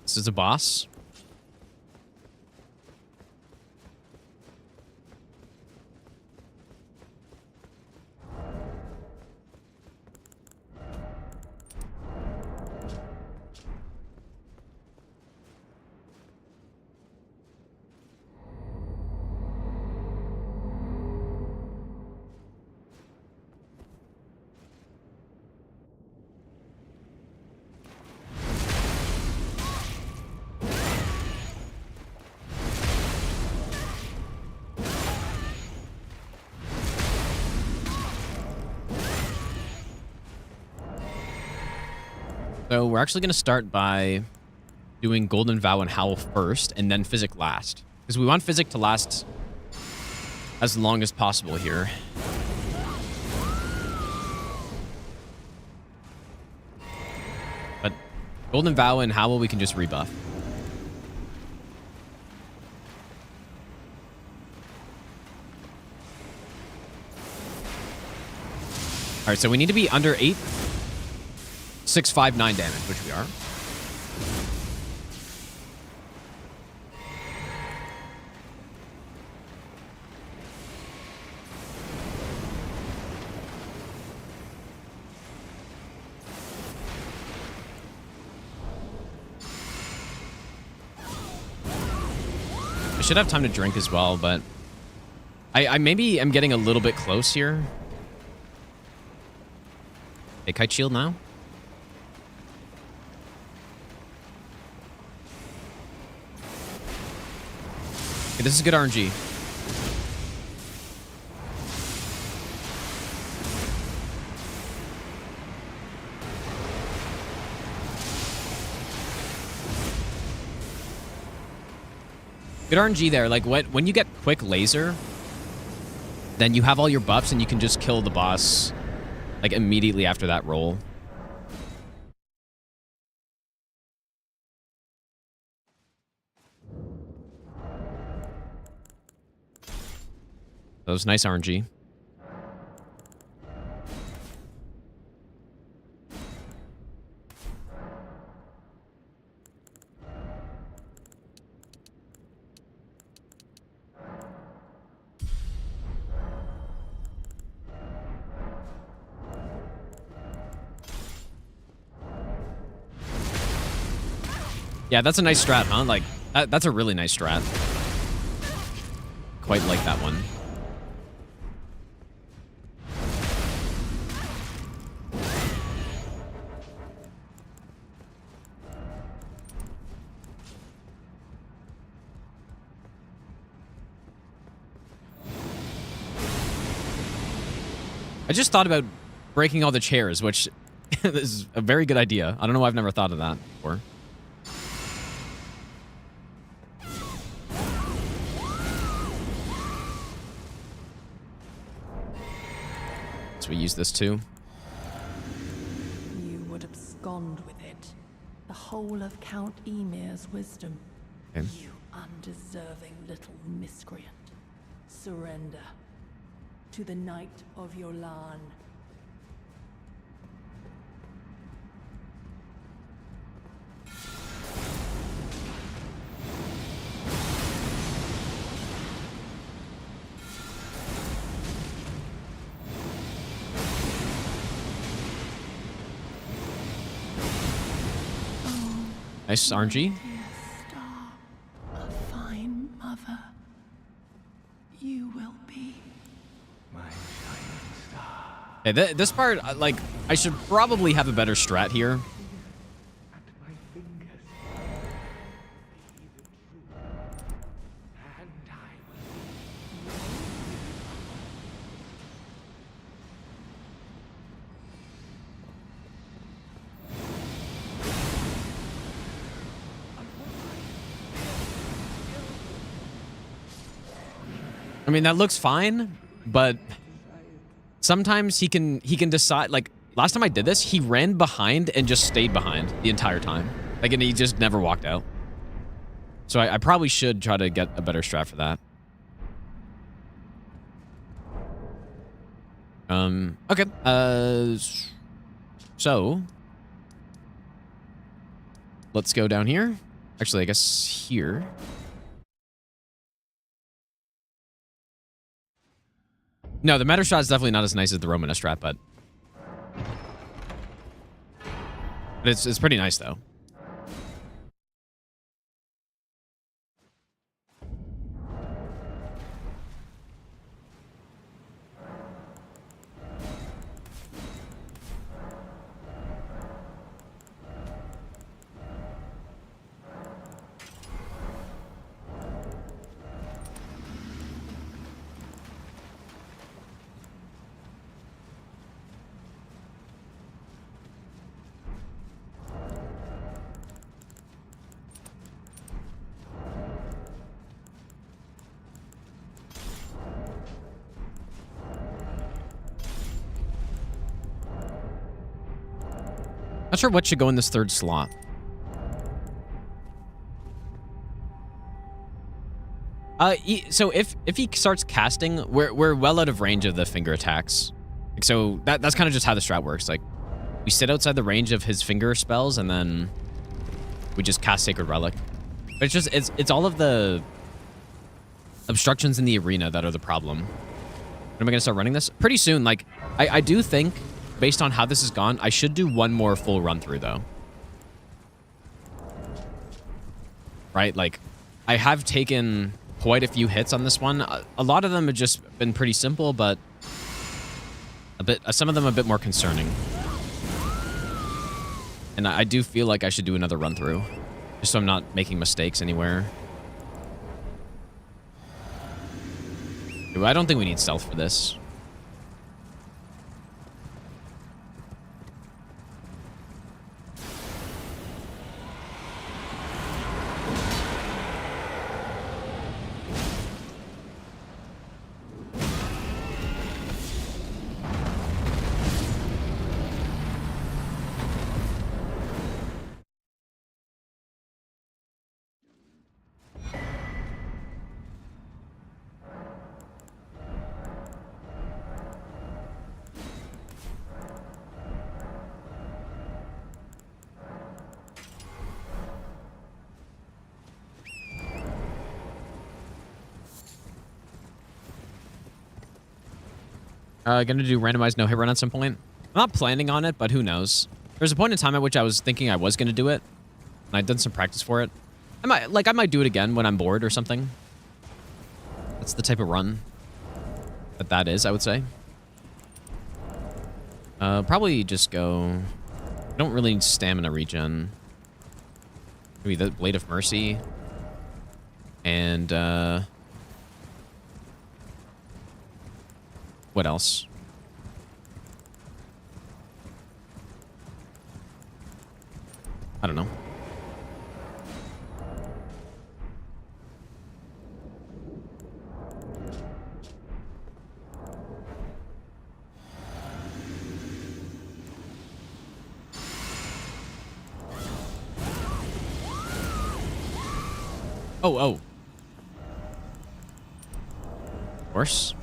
S1: this is a boss. So we're actually going to start by doing Golden Vow and Howl first, and then Physic last. Because we want Physic to last as long as possible here. But Golden Vow and Howl we can just rebuff. Alright, so we need to be under 8. 659 damage, which we are. I should have time to drink as well, but I maybe am getting a little bit close here. Hey, kite shield now. This is good RNG. Good RNG there. Like, when you get quick laser, then you have all your buffs and you can just kill the boss, like, immediately after that roll. That was nice RNG. Yeah, that's a nice strat, huh? Like, that's a really nice strat. Quite like that one. I just thought about breaking all the chairs, which is a very good idea. I don't know why I've never thought of that before. So we use this too.
S5: You would abscond with it. The whole of Count Emir's wisdom.
S1: Okay.
S5: You undeserving little miscreant. Surrender to the Knight of Yolan.
S1: Nice RNG.
S5: Dear star, a fine mother, you will be.
S4: My shining star.
S1: Hey, this part, like, I should probably have a better strat here.
S4: At my fingers. Be the truth. And I will.
S1: I mean, that looks fine, but sometimes he can decide. Like, last time I did this, he ran behind and just stayed behind the entire time. Like, and he just never walked out. So I probably should try to get a better strat for that. Okay. So let's go down here. Actually, I guess here. No, the meta strat is definitely not as nice as the Romana strat, but it's pretty nice though. Not sure what should go in this third slot. So if he starts casting, we're well out of range of the finger attacks. Like, so that's kind of just how the strat works. Like, we sit outside the range of his finger spells, and then we just cast Sacred Relic. But it's all of the obstructions in the arena that are the problem. When am I gonna start running this? Pretty soon. Like, I do think, based on how this has gone, I should do one more full run through though. Right? Like, I have taken quite a few hits on this one. A lot of them have just been pretty simple, but some of them a bit more concerning. And I do feel like I should do another run through, just so I'm not making mistakes anywhere. I don't think we need stealth for this. Gonna do randomized no hit run at some point. I'm not planning on it, but who knows? There's a point in time at which I was thinking I was gonna do it, and I'd done some practice for it. I might do it again when I'm bored or something. That's the type of run that is, I would say. Probably just go. I don't really need stamina regen. Maybe the Blade of Mercy. And what else? I don't know. Oh. Of course.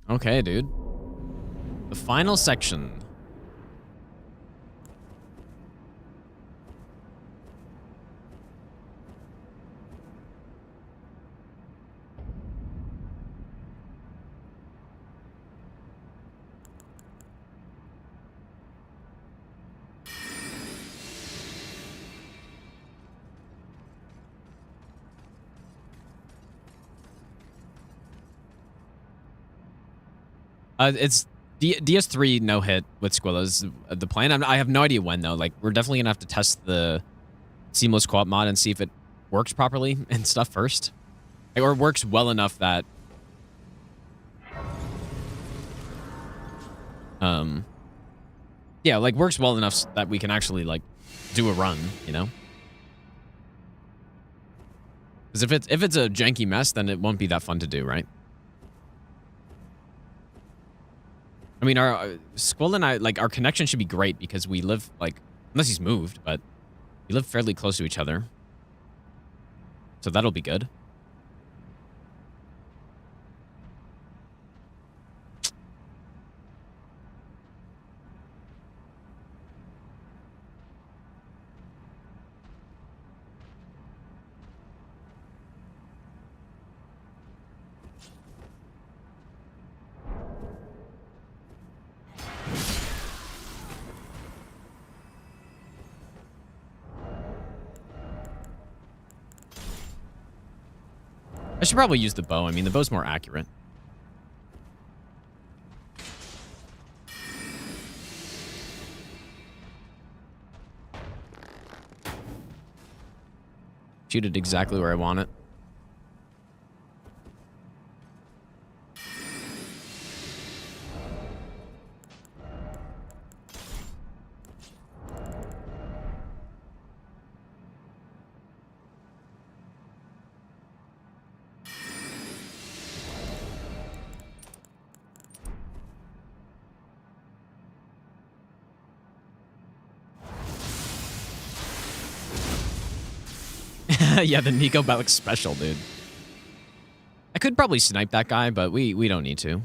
S1: Okay, dude. The final section. It's DS3 no hit with Squillo's the plan. I have no idea when though. Like we're definitely gonna have to test the seamless co-op mod and see if it works properly and stuff first, or works well enough that yeah, like works well enough that we can actually like do a run, you know. Because if it's a janky mess, then it won't be that fun to do, right? I mean, our Squill and I, like, our connection should be great because we live, like, unless he's moved, but we live fairly close to each other. So that'll be good. I should probably use the bow. I mean, the bow's more accurate. Shoot it exactly where I want it. Yeah, the Nico Bellic special, dude. I could probably snipe that guy, but we don't need to.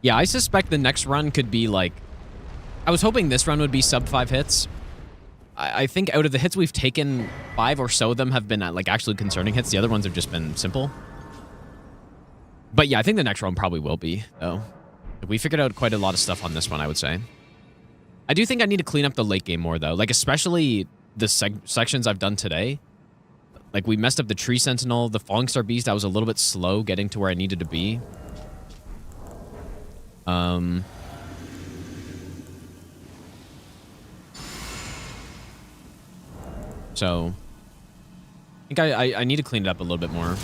S1: Yeah, I suspect the next run could be like... I was hoping this run would be sub 5 hits. I think out of the hits we've taken, 5 or so of them have been like actually concerning hits. The other ones have just been simple. But yeah, I think the next run probably will be, though. We figured out quite a lot of stuff on this one, I would say. I do think I need to clean up the late game more, though. Like, especially the sections I've done today. Like, we messed up the Tree Sentinel, the Falling Star Beast. I was a little bit slow getting to where I needed to be. So, I think I need to clean it up a little bit more.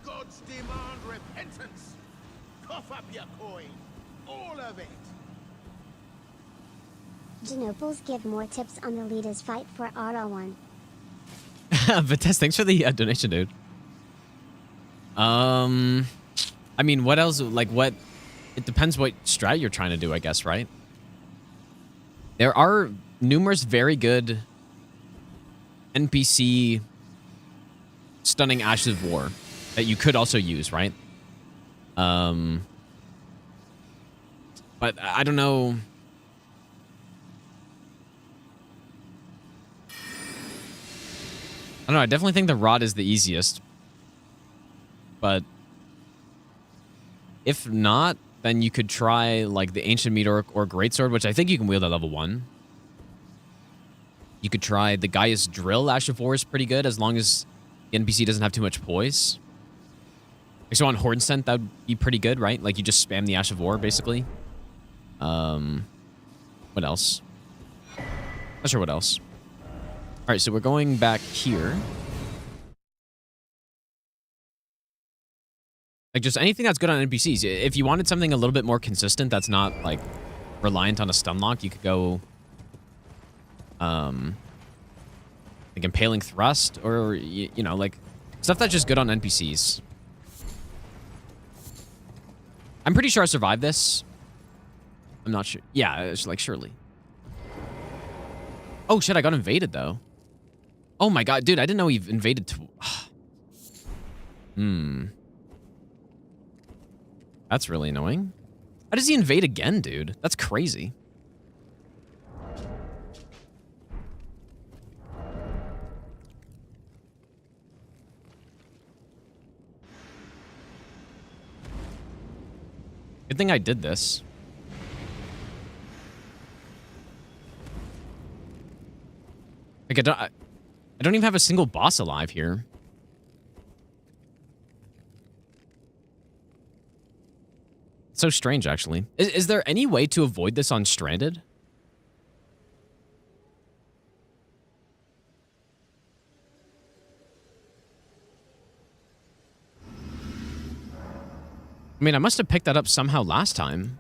S6: Gods demand repentance. Cough up your coin. All of it.
S2: Genoples give more tips on the leaders fight for Auto 1.
S1: Vitesse, thanks for the donation, dude. I mean, what else? Like, what? It depends what strat you're trying to do, I guess, right? There are numerous very good NPC stunning Ashes of War that you could also use, right? But I don't know. I don't know. I definitely think the Rod is the easiest. But if not, then you could try like the Ancient Meteor or Greatsword, which I think you can wield at level 1. You could try the Gaius Drill. Ash of War is pretty good as long as the NPC doesn't have too much poise. So on Horde Scent, that would be pretty good, right? Like you just spam the Ash of War, basically. What else? Not sure what else. All right, so we're going back here. Like just anything that's good on NPCs. If you wanted something a little bit more consistent that's not like reliant on a stun lock, you could go like Impaling Thrust or you know, like stuff that's just good on NPCs. I'm pretty sure I survived this. I'm not sure. Yeah, it's like surely. Oh shit, I got invaded though. Oh my god, dude, I didn't know he invaded to... That's really annoying. How does he invade again, dude? That's crazy. Good thing I did this. Like I don't even have a single boss alive here. It's so strange, actually. Is there any way to avoid this on Stranded? I mean, I must have picked that up somehow last time.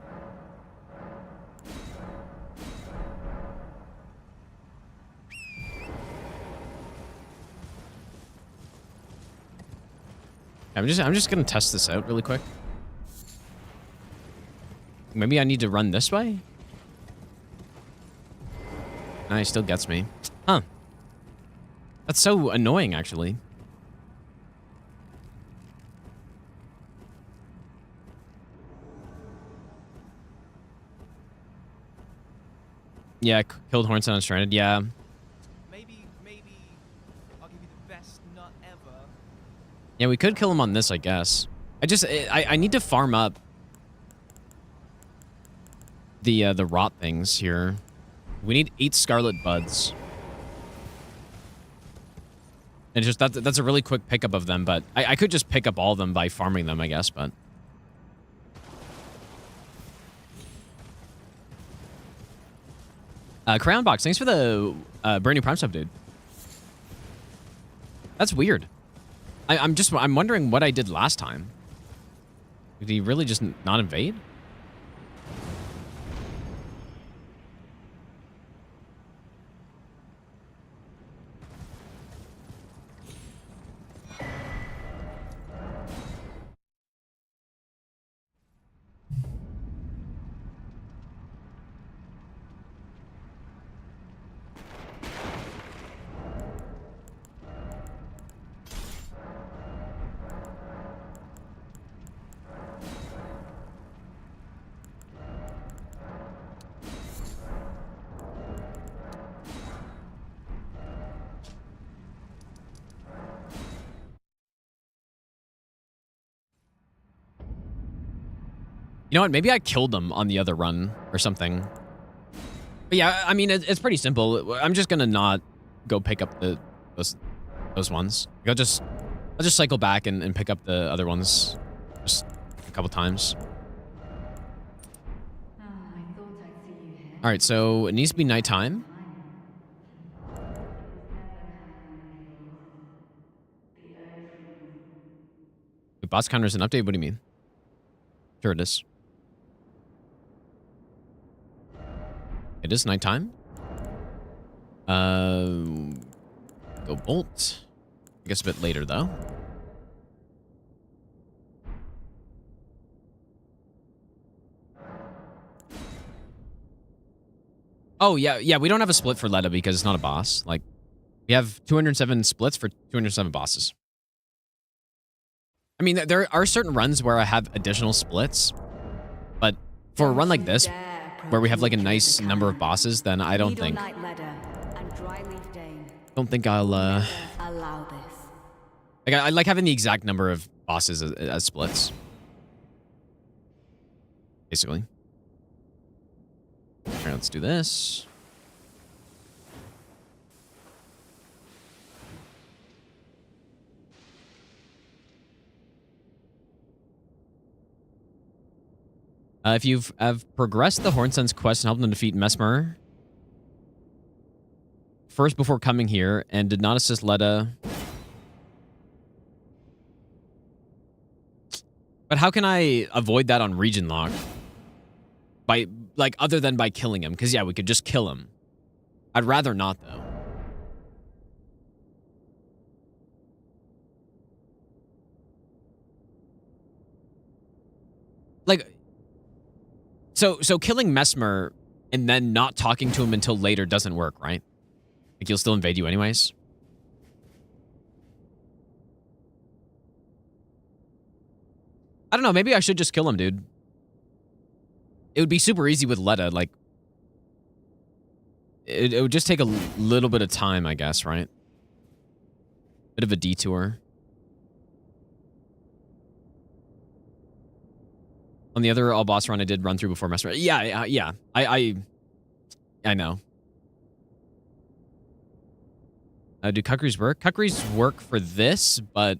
S1: I'm just gonna test this out really quick. Maybe I need to run this way? No, he still gets me. Huh. That's so annoying, actually. Yeah, killed Hornson on Stranded. Yeah.
S7: Maybe I'll give you the best nut ever.
S1: Yeah, we could kill him on this, I guess. I need to farm up the rot things here. We need 8 scarlet buds. And just that's a really quick pickup of them, but I could just pick up all of them by farming them, I guess, but Crown Box, thanks for the brand new Prime sub, dude. That's weird. I'm wondering what I did last time. Did he really just not invade? You know what? Maybe I killed them on the other run or something. But yeah, I mean, it's pretty simple. I'm just gonna not go pick up those ones. I'll just cycle back and pick up the other ones just a couple times. All right, so it needs to be nighttime. The boss counter is an update? What do you mean? Sure it is. It is nighttime. Go bolt. I guess a bit later though. Oh yeah, we don't have a split for Letta because it's not a boss. Like, we have 207 splits for 207 bosses. I mean, there are certain runs where I have additional splits, but for a run like this, where we have like a nice number of bosses, then I don't think I'll
S5: allow this.
S1: like I like having the exact number of bosses as splits, basically. All right, let's do this. If you've progressed the Hornson's quest and helped them defeat Mesmer first before coming here and did not assist Letta. But how can I avoid that on Regionlocked? By, like, other than by killing him? Because, yeah, we could just kill him. I'd rather not, though. Like, so killing Mesmer and then not talking to him until later doesn't work, right? Like, he'll still invade you anyways. I don't know. Maybe I should just kill him, dude. It would be super easy with Letta. Like, it would just take a little bit of time, I guess, right? Bit of a detour. On the other all-boss run, I did run through before Mesmer. Yeah. I know. Do Kukri's work? Kukri's work for this, but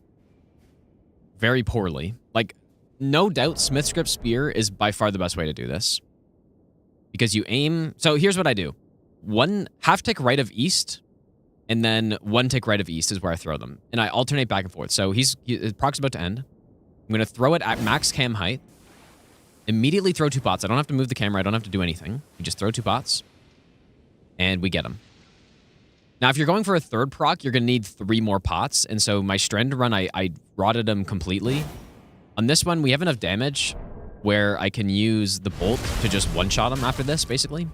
S1: very poorly. Like, no doubt Smith Script Spear is by far the best way to do this. Because you aim... So here's what I do. 1 half tick right of east, and then 1 tick right of east is where I throw them. And I alternate back and forth. So his proc's about to end. I'm going to throw it at max cam height. Immediately throw 2 pots. I don't have to move the camera. I don't have to do anything. We just throw 2 pots. And we get them. Now, if you're going for a 3rd proc, you're going to need 3 more pots. And so my Strand run, I rotted them completely. On this one, we have enough damage where I can use the bolt to just one-shot him after this, basically.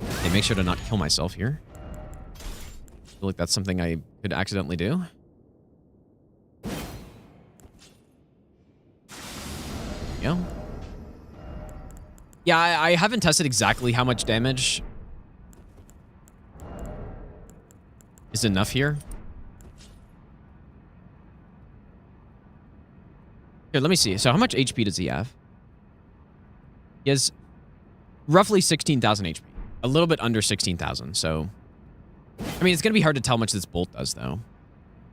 S1: Okay, make sure to not kill myself here. I feel like that's something I could accidentally do. There we go. Yeah, I haven't tested exactly how much damage is enough here. Here, let me see. So how much HP does he have? He has roughly 16,000 HP. A little bit under 16,000, so... I mean, it's going to be hard to tell how much this bolt does, though.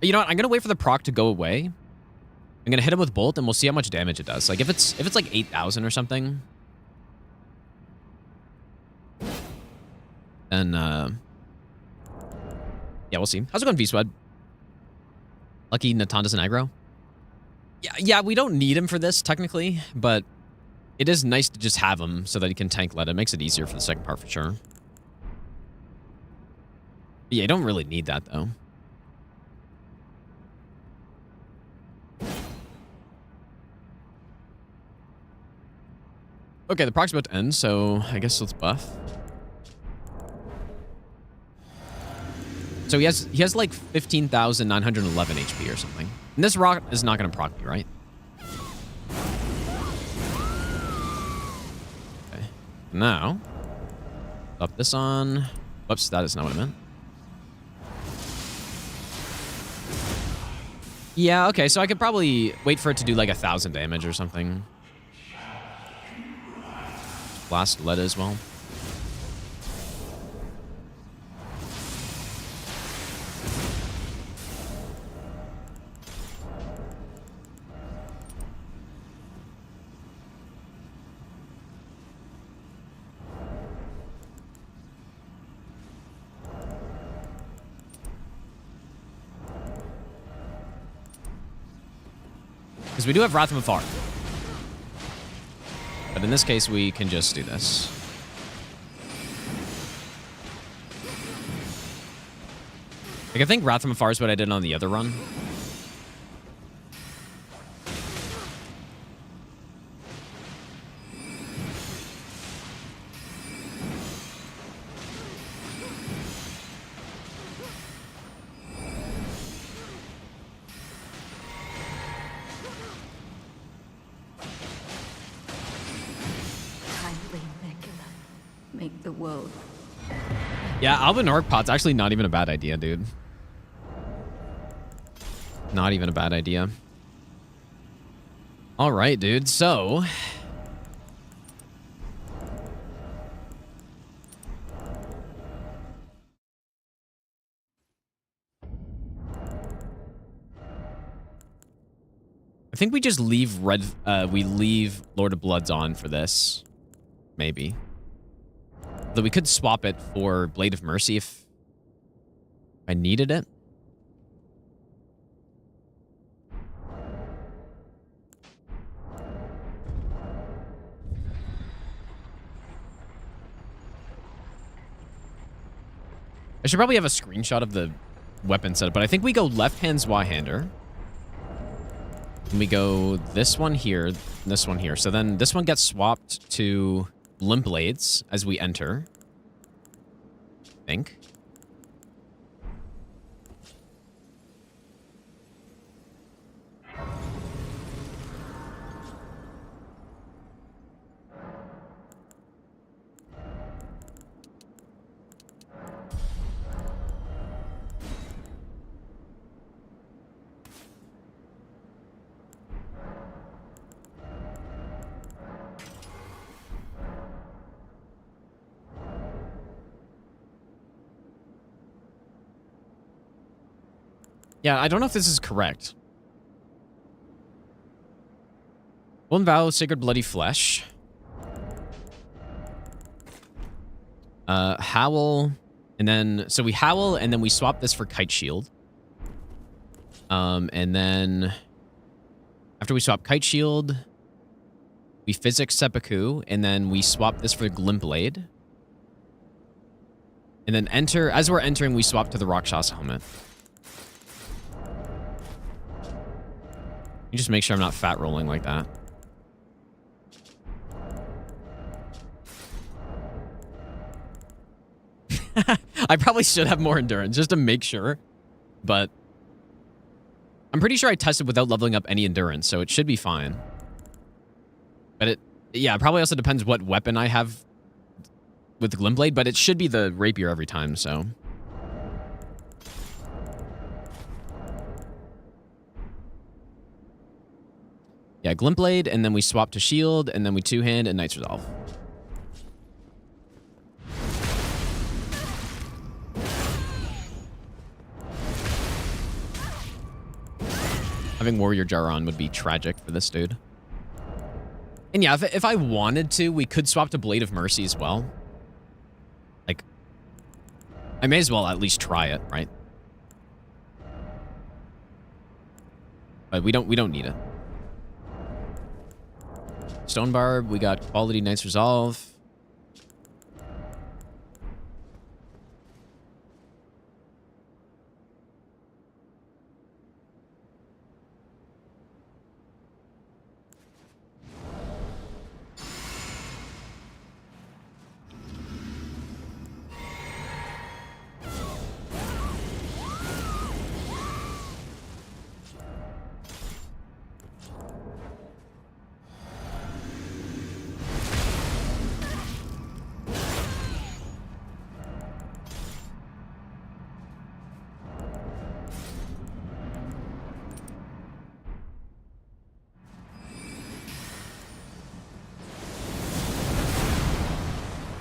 S1: But you know what? I'm going to wait for the proc to go away. I'm going to hit him with bolt, and we'll see how much damage it does. Like, if it's like 8,000 or something... then, yeah, we'll see. How's it going, V-Swed? Lucky Natan doesn't aggro? Yeah, we don't need him for this, technically, but it is nice to just have him so that he can tank lead. It makes it easier for the second part, for sure. But yeah, you don't really need that, though. Okay, the proc's about to end, so I guess let's buff. So he has like 15,911 HP or something. And this rock is not going to proc me, right? Okay. Now, up this on. Whoops, that is not what I meant. Yeah, okay, so I could probably wait for it to do like 1,000 damage or something. Blast lead as well. Because we do have Wrath from Afar. But in this case, we can just do this. Like, I think Wrath from Afar is what I did on the other run.
S5: Make the world.
S1: Yeah, Alvin Orc Pot's actually not even a bad idea, dude. Not even a bad idea. All right, dude. So... I think we just leave we leave Lord of Bloods on for this. Maybe. Though we could swap it for Blade of Mercy if I needed it. I should probably have a screenshot of the weapon setup, but I think we go left-hand Zweihander. And we go this one here, and this one here. So then this one gets swapped to Limp Blades as we enter. I think. Yeah, I don't know if this is correct. One vow, sacred bloody flesh. Howl, and then so we howl, and then we swap this for kite shield. And then after we swap kite shield, we physics seppuku, and then we swap this for glint blade. And then enter, as we're entering, we swap to the Rakshasa helmet. You just make sure I'm not fat rolling like that. I probably should have more endurance just to make sure, but I'm pretty sure I tested without leveling up any endurance, so it should be fine. But Yeah, it probably also depends what weapon I have with the Glintblade, but it should be the rapier every time, so. Yeah, Glintblade, and then we swap to shield, and then we two-hand and Knight's Resolve. Having Warrior Jar on would be tragic for this dude. And yeah, if I wanted to, we could swap to Blade of Mercy as well. Like, I may as well at least try it, right? But we don't need it. Stone Barb, we got quality Knight's Resolve.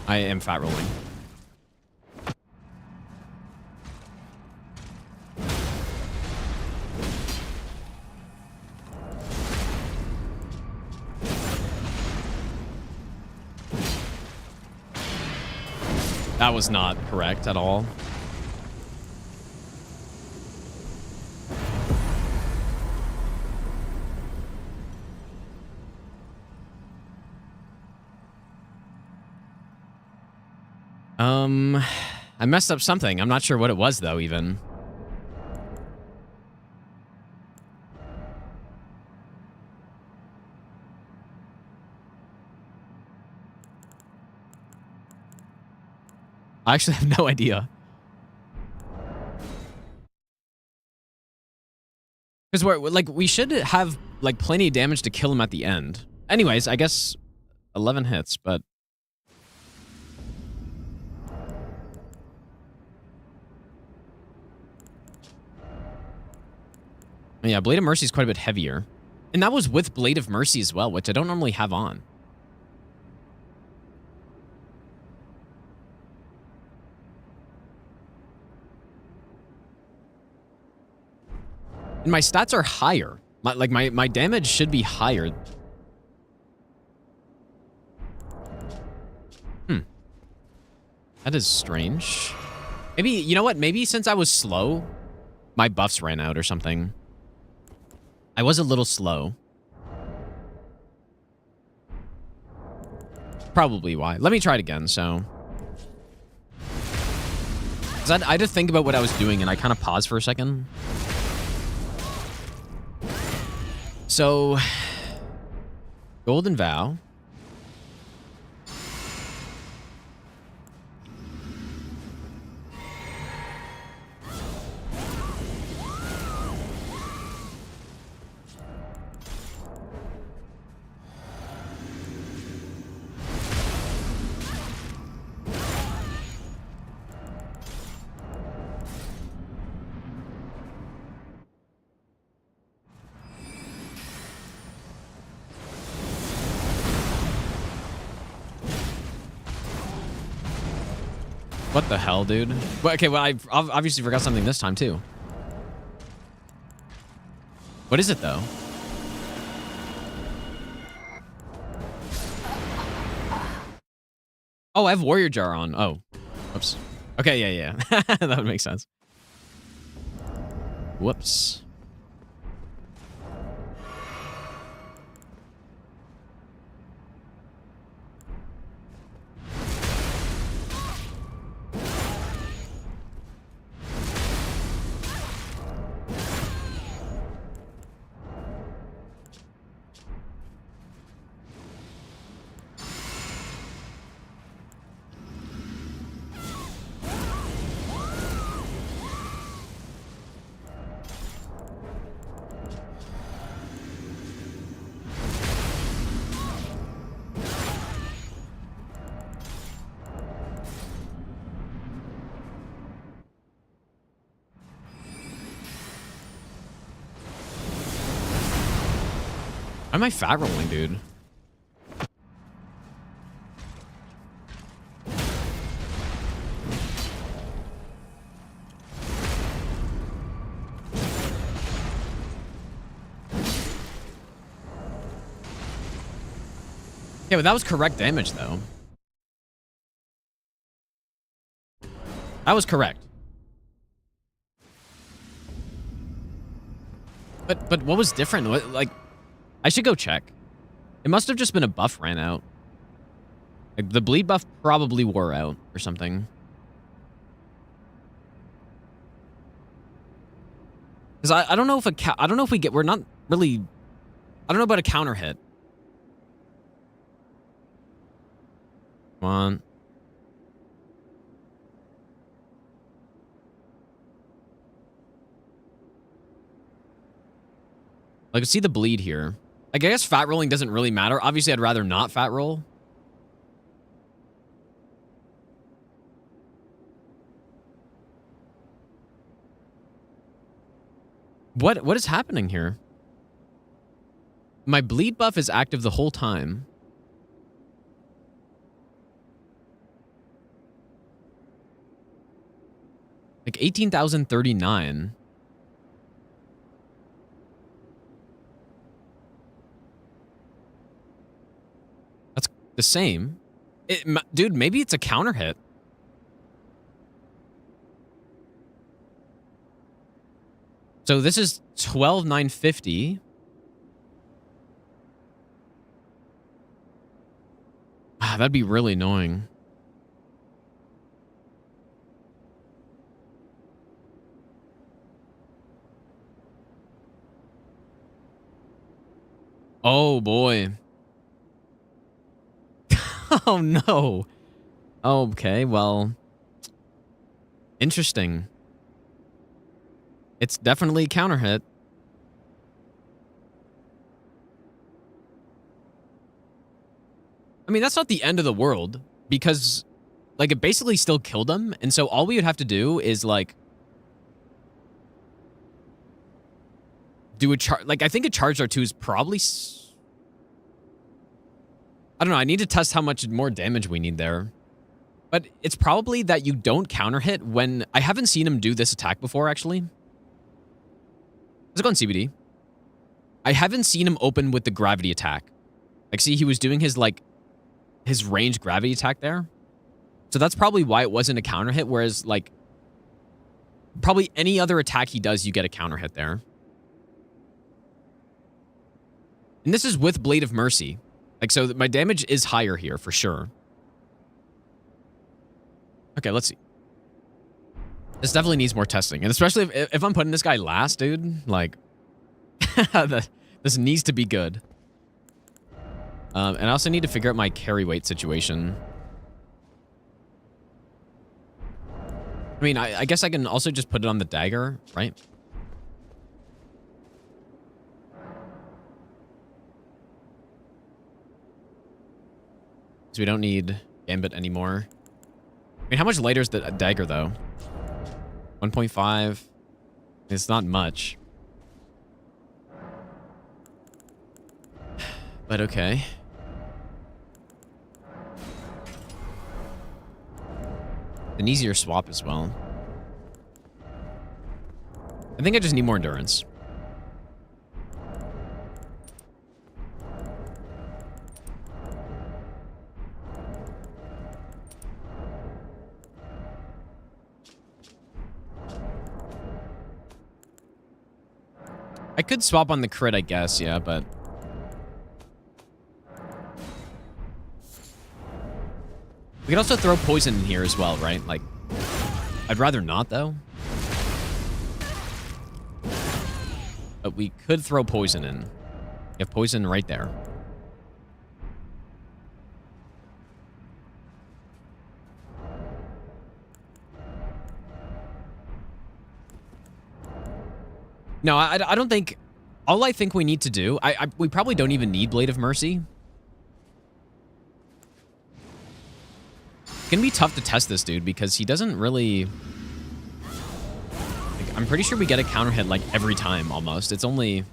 S1: I am fat rolling. That was not correct at all. I messed up something. I'm not sure what it was, though, even. I actually have no idea. Because we should have, like, plenty of damage to kill him at the end. Anyways, I guess 11 hits, but... Yeah, Blade of Mercy is quite a bit heavier. And that was with Blade of Mercy as well, which I don't normally have on. And my stats are higher. My damage should be higher. That is strange. Maybe, you know what? Maybe since I was slow, my buffs ran out or something. I was a little slow. Probably why. Let me try it again, so. Because I had to think about what I was doing, and I kind of paused for a second. So, Golden Vow. What the hell, dude? Well, okay, well, I obviously forgot something this time, too. What is it, though? Oh, I have Warrior Jar on. Oh. Whoops. Okay, yeah. That would make sense. Whoops. am I fat rolling, dude? Yeah, but that was correct damage, though. That was correct. But what was different? What, like, I should go check. It must have just been a buff ran out. Like, the bleed buff probably wore out or something. Because I don't know if I don't know if we're not really, I don't know about a counter hit. Come on. Like, see the bleed here. Like, I guess fat rolling doesn't really matter. Obviously, I'd rather not fat roll. What is happening here? My bleed buff is active the whole time. Like 18,039. That's the same. Dude, maybe it's a counter hit. So this is 12,950. Ah, that'd be really annoying. Oh, boy. Oh, no. Okay, well. Interesting. It's definitely a counter hit. I mean, that's not the end of the world. Because, like, it basically still killed him. And so all we would have to do is, like, do a charge. Like, I think a charge R2 is probably... I don't know. I need to test how much more damage we need there. But it's probably that you don't counter hit when... I haven't seen him do this attack before, actually. Let's go on CBD. I haven't seen him open with the gravity attack. Like, see, he was doing his, like, his ranged gravity attack there. So that's probably why it wasn't a counter hit, whereas, like, probably any other attack he does, you get a counter hit there. And this is with Blade of Mercy. Like, so my damage is higher here, for sure. Okay, let's see. This definitely needs more testing. And especially if I'm putting this guy last, dude, like, this needs to be good. And I also need to figure out my carry weight situation. I mean, I guess I can also just put it on the dagger, right? So we don't need Gambit anymore. I mean, how much lighter is the dagger, though? 1.5. It's not much. But okay. An easier swap as well. I think I just need more endurance. I could swap on the crit, I guess, yeah, but... We could also throw poison in here as well, right? Like, I'd rather not, though. But we could throw poison in. You have poison right there. No, I don't think... All I think we need to do... we probably don't even need Blade of Mercy. It's gonna be tough to test this dude because he doesn't really... Like, I'm pretty sure we get a counter hit like every time, almost. It's only...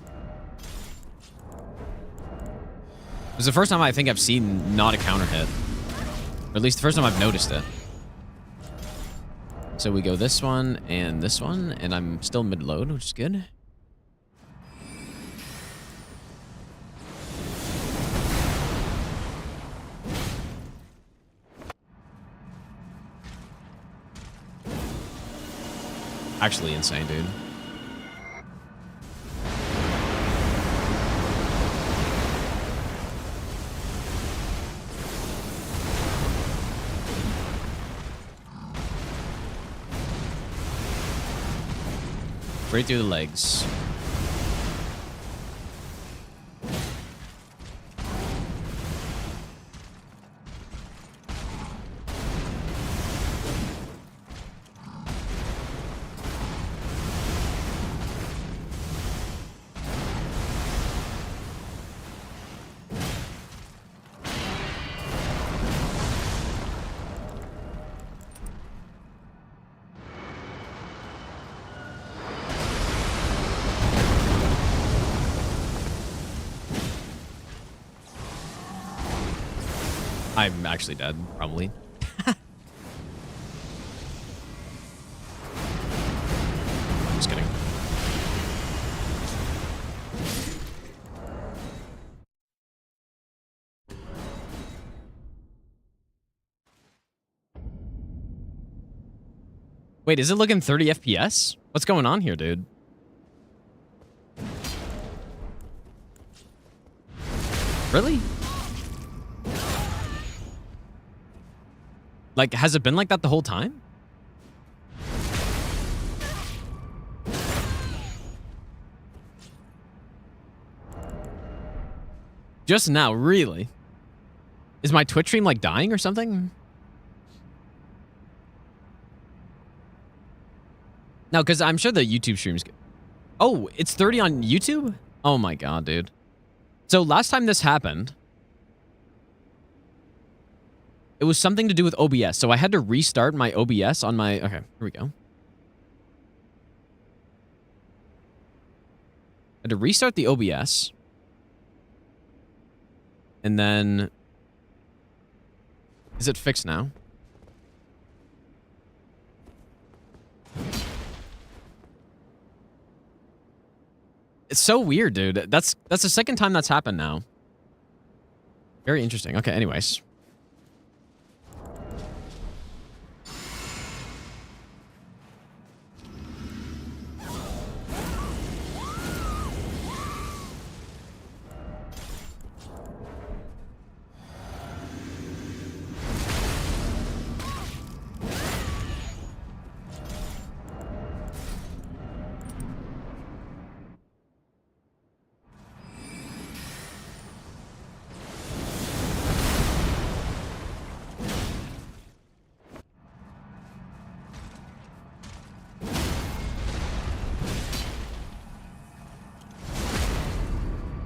S1: It was the first time I think I've seen not a counter hit. Or at least the first time I've noticed it. So we go this one, and I'm still mid-load, which is good. Actually insane, dude. Right through the legs. I'm actually dead, probably. Just kidding. Wait, is it looking 30 FPS? What's going on here, dude? Really? Like, has it been like that the whole time? Just now, really? Is my Twitch stream, like, dying or something? No, because I'm sure the YouTube stream's good. Oh, it's 30 on YouTube? Oh my god, dude. So last time this happened, it was something to do with OBS. So I had to restart my OBS on my... Okay, here we go. I had to restart the OBS. And then... Is it fixed now? It's so weird, dude. That's the second time that's happened now. Very interesting. Okay, anyways.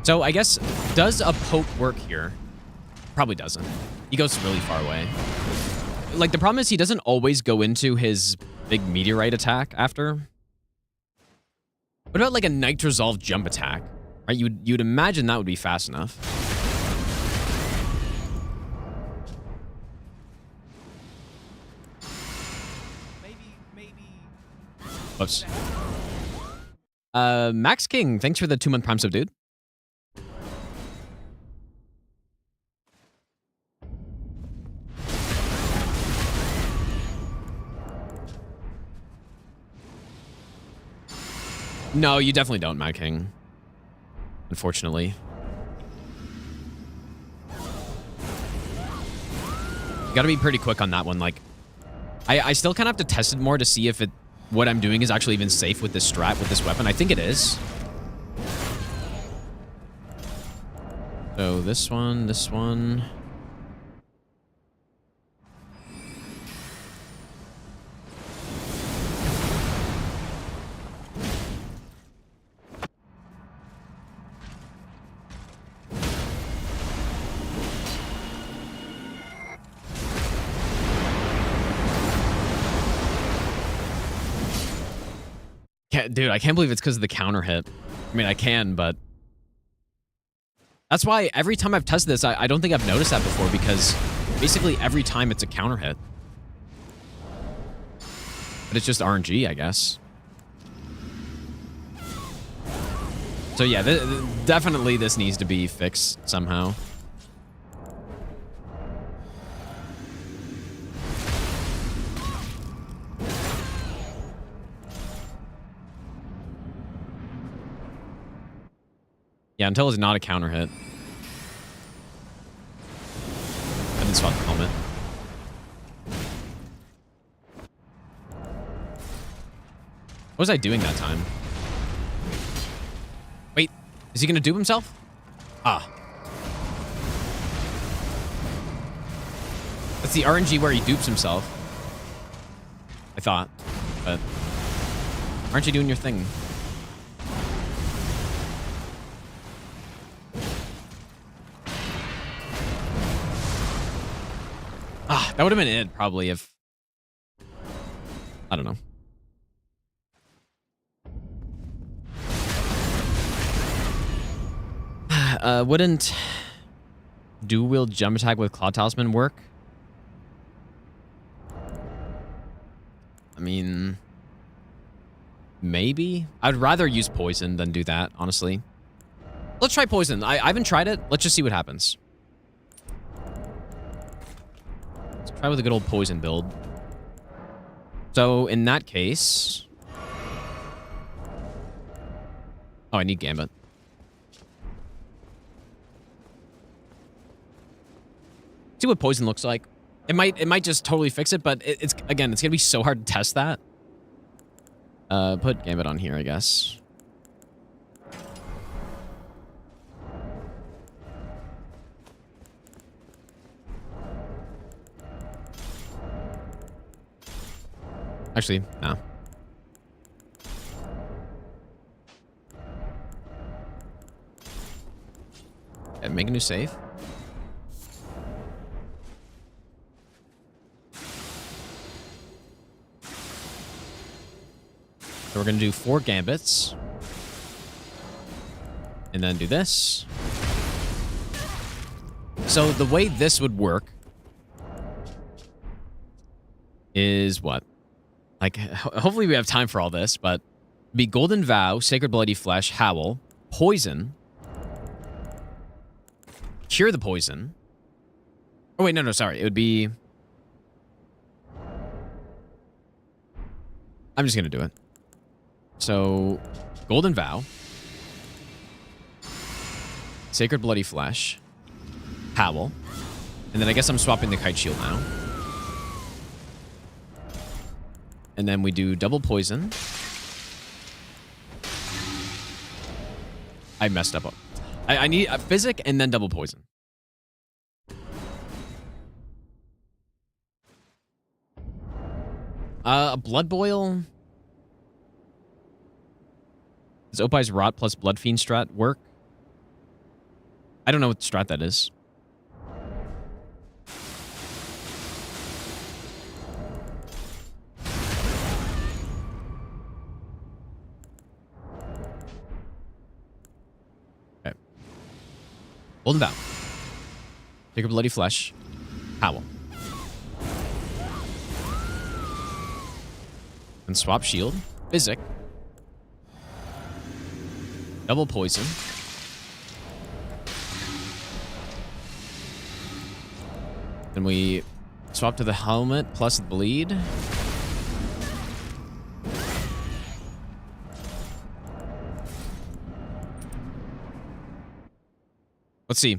S1: So I guess, does a poke work here? Probably doesn't. He goes really far away. Like, the problem is he doesn't always go into his big meteorite attack after. What about like a Night Resolve jump attack? Right? You'd imagine that would be fast enough.
S7: Maybe.
S1: Whoops. Max King, thanks for the 2-month Prime sub, dude. No, you definitely don't, Mad King. Unfortunately. You gotta be pretty quick on that one. Like, I still kind of have to test it more to see if what I'm doing is actually even safe with this strat, with this weapon. I think it is. So this one. Dude, I can't believe it's because of the counter hit. I mean, I can, but... That's why every time I've tested this, I don't think I've noticed that before, because basically every time it's a counter hit. But it's just RNG, I guess. So yeah, definitely this needs to be fixed somehow. Yeah, until it's not a counter hit. I didn't swap the helmet. What was I doing that time? Wait, is he gonna dupe himself? Ah. That's the RNG where he dupes himself. I thought, but aren't you doing your thing? Ah, that would have been it, probably, if... I don't know. Wouldn't dual-wield jump attack with Claw Talisman work? I mean... maybe? I'd rather use poison than do that, honestly. Let's try poison. I haven't tried it. Let's just see what happens. Let's try with a good old poison build. So, in that case... oh, I need Gambit. See what poison looks like. It might just totally fix it, but it's again, it's gonna be so hard to test that. Put Gambit on here, I guess. Actually, no. Okay, make a new save. So we're going to do 4 Gambits. And then do this. So the way this would work is what? Like, hopefully we have time for all this, but be Golden Vow, Sacred Bloody Flesh, Howl, Poison, Cure the Poison. Oh, wait, no, sorry. It would be... I'm just going to do it. So, Golden Vow, Sacred Bloody Flesh, Howl, and then I guess I'm swapping the Kite Shield now. And then we do double poison. I messed up. I need a Physic and then double poison. A Blood Boil. Does Opai's Rot plus Blood Fiend strat work? I don't know what strat that is. Okay. Golden Vow. Take a Bloody Flesh. Howl. And swap shield. Physic. Double poison. Then we swap to the helmet plus bleed. Let's see.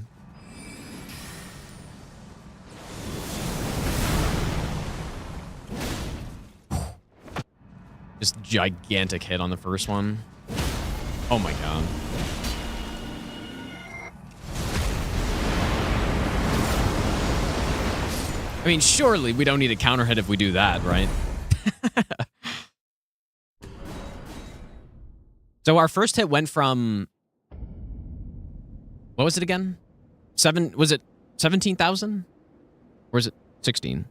S1: Just gigantic hit on the first one. Oh my god. I mean, surely we don't need a counter hit if we do that, right? So our first hit went from... what was it again? Was it 17,000? Or is it 16?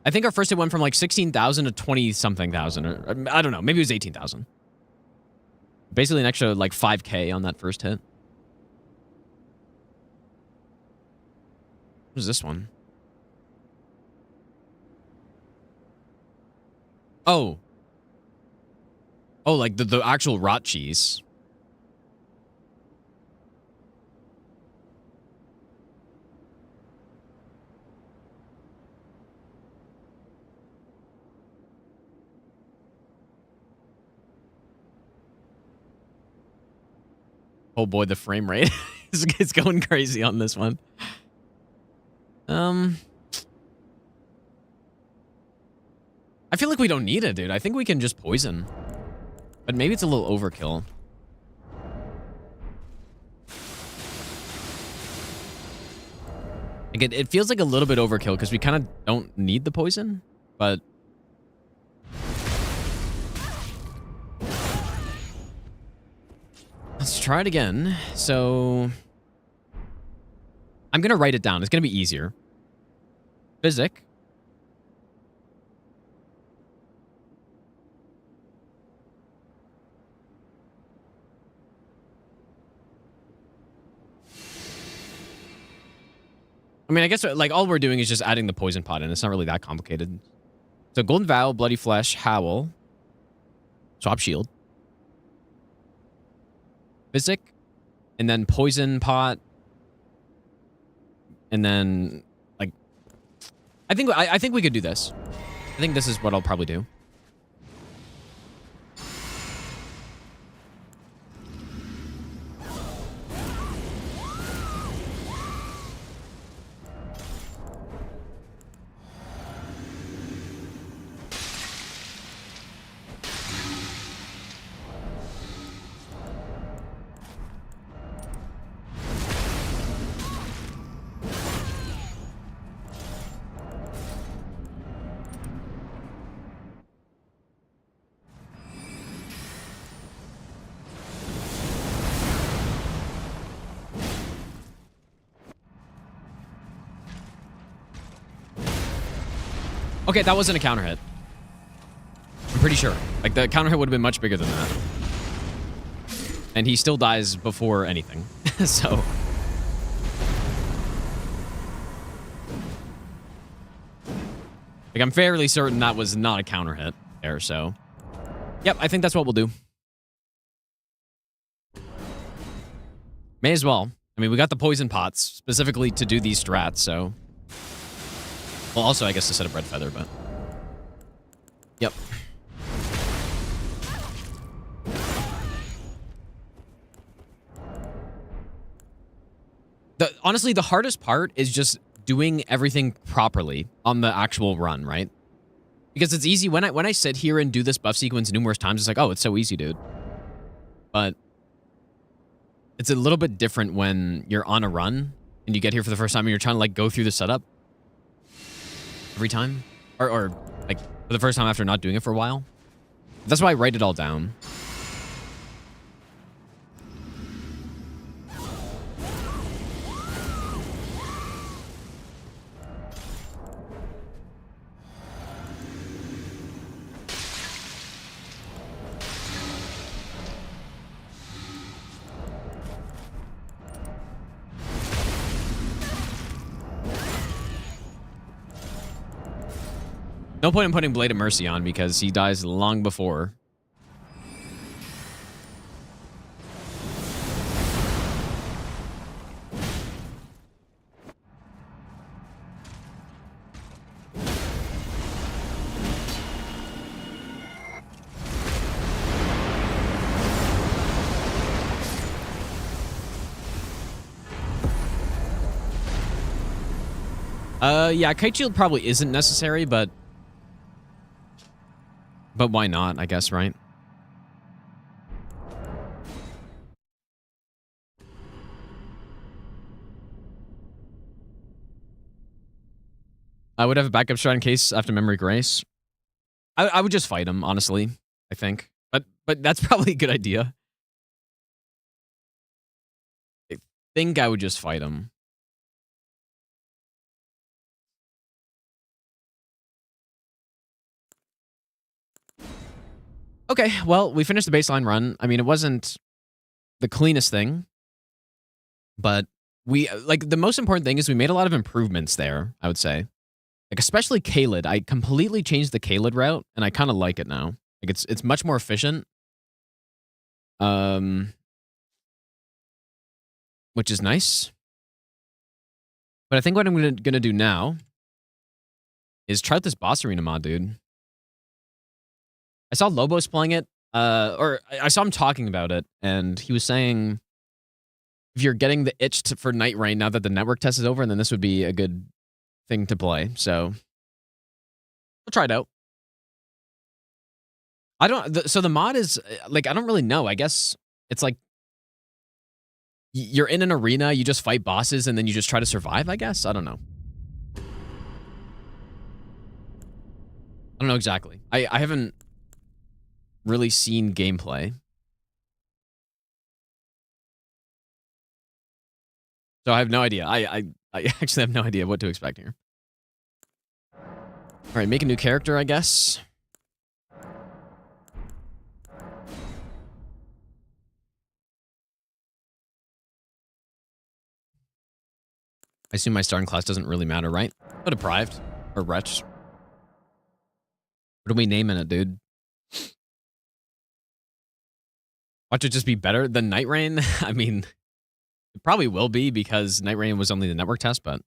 S1: I think our first hit went from like 16,000 to 20-something thousand. Or I don't know. Maybe it was 18,000. Basically an extra like 5K on that first hit. What's this one? Oh. Oh, like the actual rot cheese. Oh boy, the frame rate is going crazy on this one. I feel like we don't need it, dude. I think we can just poison. But maybe it's a little overkill. Like it feels like a little bit overkill because we kind of don't need the poison, but let's try it again. So I'm going to write it down. It's going to be easier. Physic. I mean, I guess like all we're doing is just adding the poison pot in. It's not really that complicated. So Golden Vow, Bloody Flesh, Howl. Swap Shield. Physic. And then Poison Pot. And then, like, I think we could do this. I think this is what I'll probably do. Okay, that wasn't a counter hit. I'm pretty sure. Like, the counter hit would have been much bigger than that. And he still dies before anything. So. Like, I'm fairly certain that was not a counter hit there, so. Yep, I think that's what we'll do. May as well. I mean, we got the poison pots specifically to do these strats, so. Well, also, I guess to set up Red Feather, but... Yep. Honestly, the hardest part is just doing everything properly on the actual run, right? Because it's easy. When I sit here and do this buff sequence numerous times, it's like, oh, it's so easy, dude. But it's a little bit different when you're on a run and you get here for the first time and you're trying to, like, go through the setup. Every time? Or like, for the first time after not doing it for a while? That's why I write it all down. No point in putting Blade of Mercy on because he dies long before. Yeah, Kite Shield probably isn't necessary, but why not, I guess, right? I would have a backup strat in case after Memory Grace. I would just fight him, honestly, I think. But that's probably a good idea. I think I would just fight him. Okay, well, we finished the baseline run. I mean, it wasn't the cleanest thing, but we like the most important thing is we made a lot of improvements there, I would say. Like especially Kaled. I completely changed the Kaled route and I kind of like it now. Like it's much more efficient. Which is nice. But I think what I'm gonna do now is try out this boss arena mod, dude. I saw Lobos playing it, or I saw him talking about it, and he was saying if you're getting the itch for Night Rain now that the network test is over, then this would be a good thing to play. So we'll try it out. So the mod is like I don't really know. I guess it's like you're in an arena, you just fight bosses, and then you just try to survive. I guess I don't know. I don't know exactly. I haven't really seen gameplay. So I have no idea. I actually have no idea what to expect here. All right, make a new character, I guess. I assume my starting class doesn't really matter, right? But deprived or wretch. What are we naming it, dude? Watch it just be better than Night Rain? I mean, it probably will be because Night Rain was only the network test, but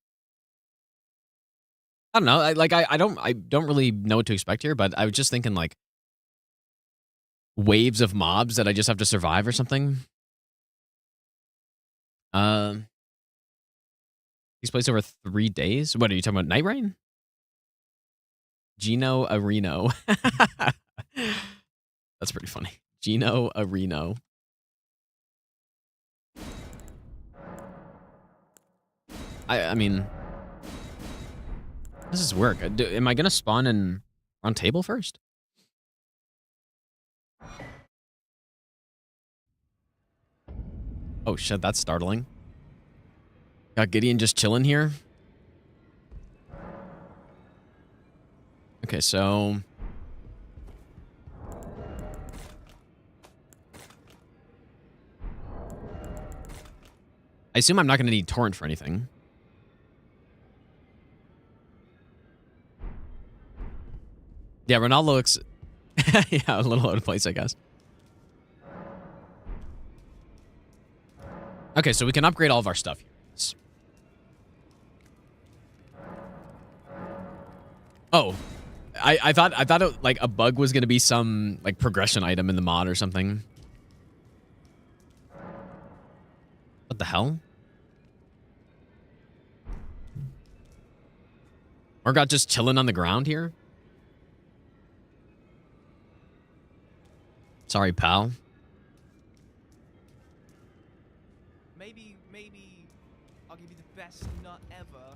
S1: I don't know. I don't really know what to expect here, but I was just thinking like waves of mobs that I just have to survive or something. These plays over 3 days. What are you talking about? Night Rain? Gino Areno. That's pretty funny. Gino Areno. I mean, how does this work? Am I gonna spawn in on table first? Oh shit, that's startling. Got Gideon just chilling here. Okay, so I assume I'm not going to need torrent for anything. Yeah, Ronaldo looks yeah, a little out of place, I guess. Okay, so we can upgrade all of our stuff here. Oh, I thought it, like a bug was gonna be some like progression item in the mod or something. What the hell? Morgoth just chilling on the ground here? Sorry, pal.
S7: Maybe I'll give you the best nut ever.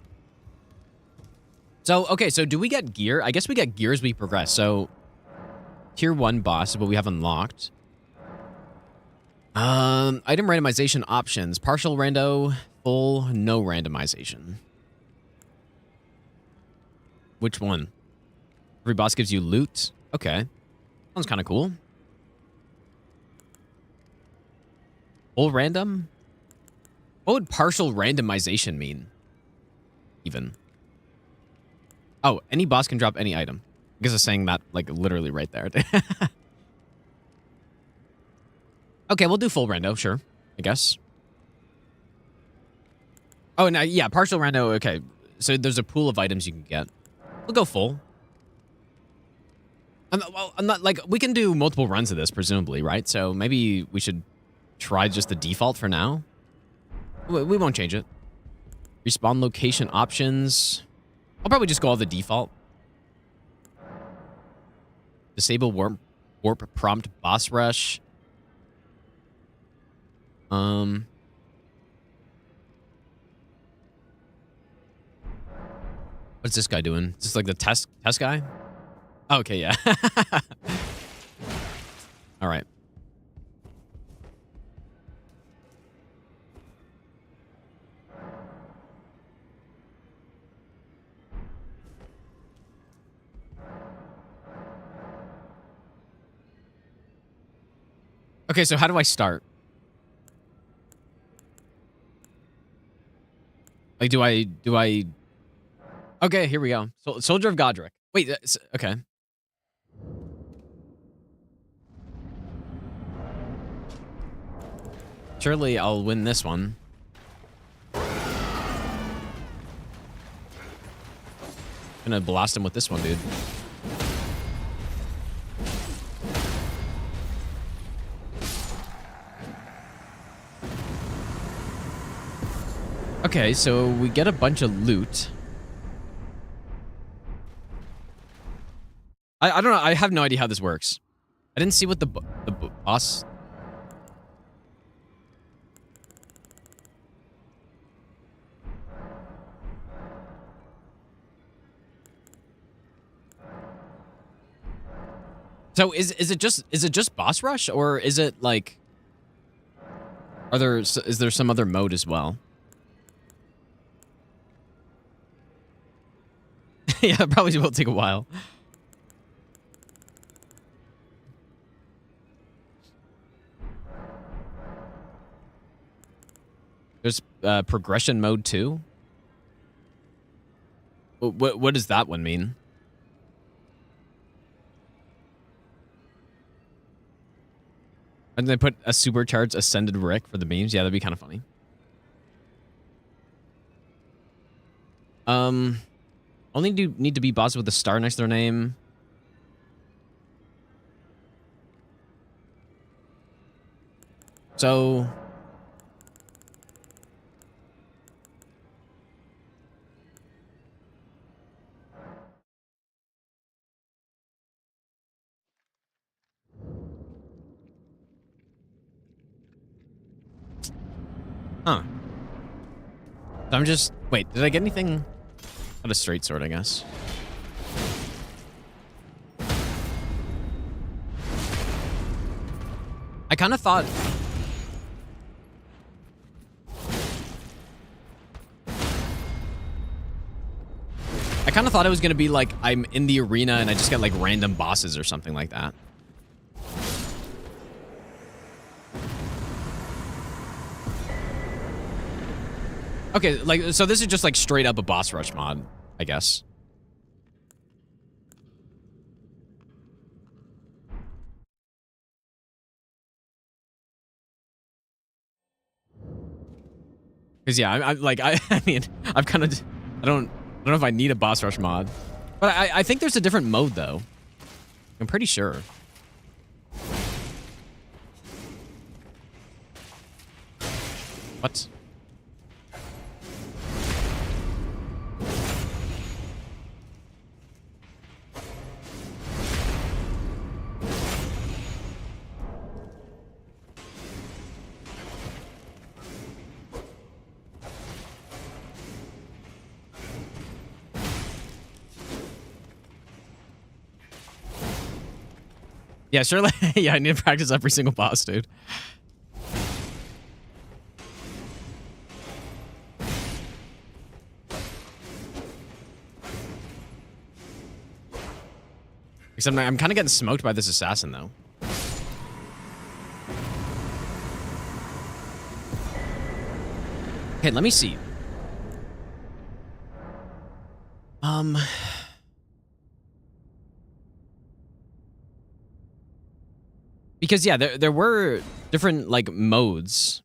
S1: So, okay, so do we get gear? I guess we get gear as we progress. So, tier 1 boss is what we have unlocked. Item randomization options. Partial rando, full, no randomization. Which one? Every boss gives you loot. Okay. Sounds kind of cool. Full random? What would partial randomization mean? Even. Oh, any boss can drop any item. I guess it's saying that, like, literally right there. Okay, we'll do full rando, sure. I guess. Oh, no, yeah, partial rando, okay. So there's a pool of items you can get. We'll go full. I'm not, like, we can do multiple runs of this, presumably, right? So maybe we should try just the default for now. We won't change it. Respawn location options. I'll probably just go all the default. Disable warp prompt boss rush. What's this guy doing? Is this like the test guy? Oh, okay, yeah. All right. Okay, so how do I start? Like, do I? Okay, here we go. So, Soldier of Godric. Wait, okay. Surely I'll win this one. Gonna blast him with this one, dude. Okay, so we get a bunch of loot. I don't know. I have no idea how this works. I didn't see what the boss. So is it just boss rush, or is it like is there some other mode as well? Yeah, it probably will take a while. There's progression mode too. What does that one mean? And they put a supercharged ascended Rick for the memes. Yeah, that'd be kind of funny. Only need to be boss with a star next to their name. So huh. So I'm just wait, did I get anything? Not a straight sword, I guess. I kind of thought it was going to be like I'm in the arena and I just get like random bosses or something like that. Okay, like so this is just like straight up a boss rush mod, I guess. Because yeah, I like I mean I've kind of I don't know if I need a boss rush mod, but I think there's a different mode though. I'm pretty sure. What? Yeah, surely. Yeah, I need to practice every single boss, dude. Except I'm kind of getting smoked by this assassin, though. Okay, let me see. Because yeah, there were different like modes.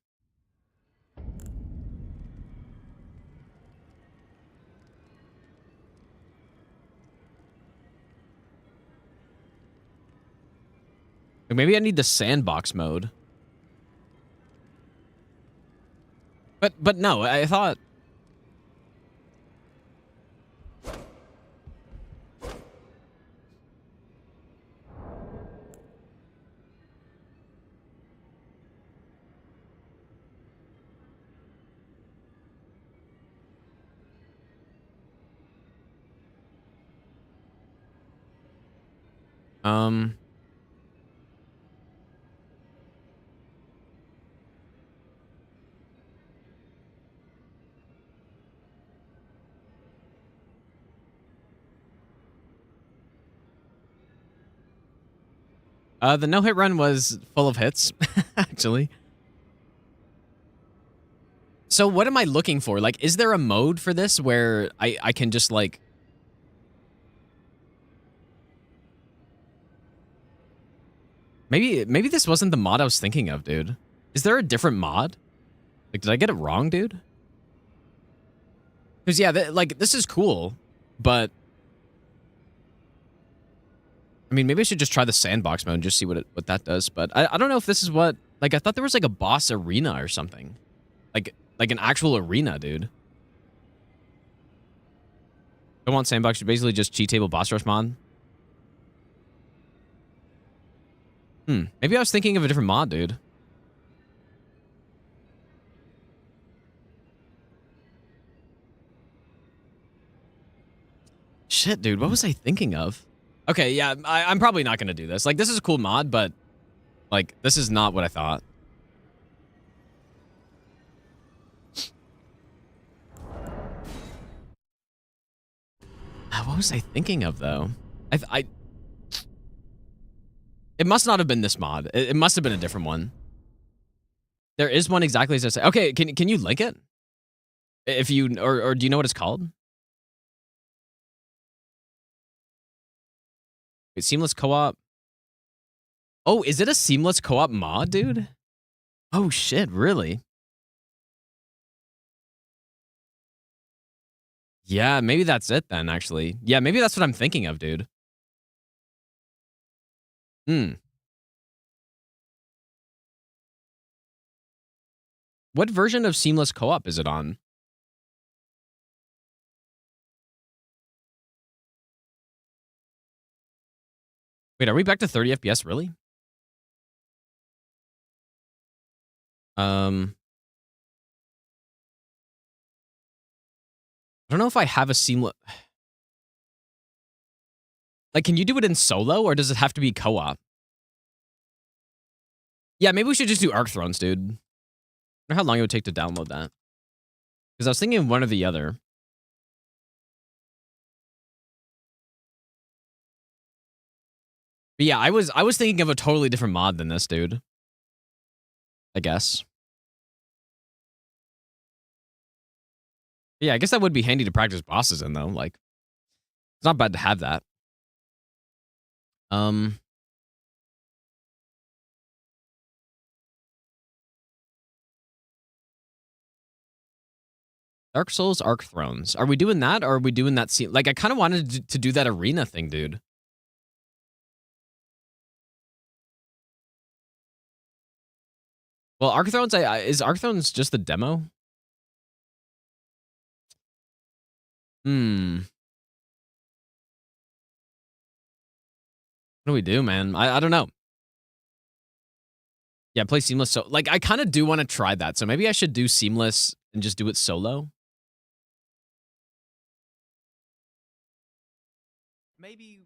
S1: Like, maybe I need the sandbox mode. But no, I thought. The no-hit run was full of hits, actually. So what am I looking for? Like, is there a mode for this where I can just like... Maybe this wasn't the mod I was thinking of, dude. Is there a different mod? Like, did I get it wrong, dude? Because, yeah, like, this is cool, but... I mean, maybe I should just try the sandbox mode and just see what that does. But I don't know if this is what... Like, I thought there was, like, a boss arena or something. Like an actual arena, dude. I want sandbox. You basically just cheat table boss rush mod. Maybe I was thinking of a different mod, dude. Shit, dude. What was I thinking of? Okay, yeah, I'm probably not going to do this. Like, this is a cool mod, but, like, this is not what I thought. What was I thinking of, though? It must not have been this mod. It must have been a different one. There is one exactly as I say. Okay, can you link it? If you, or do you know what it's called? Wait, seamless co-op. Oh, is it a seamless co-op mod, dude? Oh, shit, really? Yeah, maybe that's it then, actually. Yeah, maybe that's what I'm thinking of, dude. What version of seamless co-op is it on? Wait, are we back to 30 FPS, really? I don't know if I have a seamless... Like, can you do it in solo, or does it have to be co-op? Yeah, maybe we should just do Arc Thrones, dude. I wonder how long it would take to download that. Because I was thinking of one or the other. But yeah, I was thinking of a totally different mod than this, dude. I guess. Yeah, I guess that would be handy to practice bosses in, though. Like, it's not bad to have that. Dark Souls, Arc Thrones. Are we doing that, or are we doing that scene? Like, I kind of wanted to do that arena thing, dude. Well, Arc Thrones, is Arc Thrones just the demo? What do we do, man? I don't know. Yeah, play Seamless. So, like, I kind of do want to try that. So maybe I should do Seamless and just do it solo.
S7: Maybe.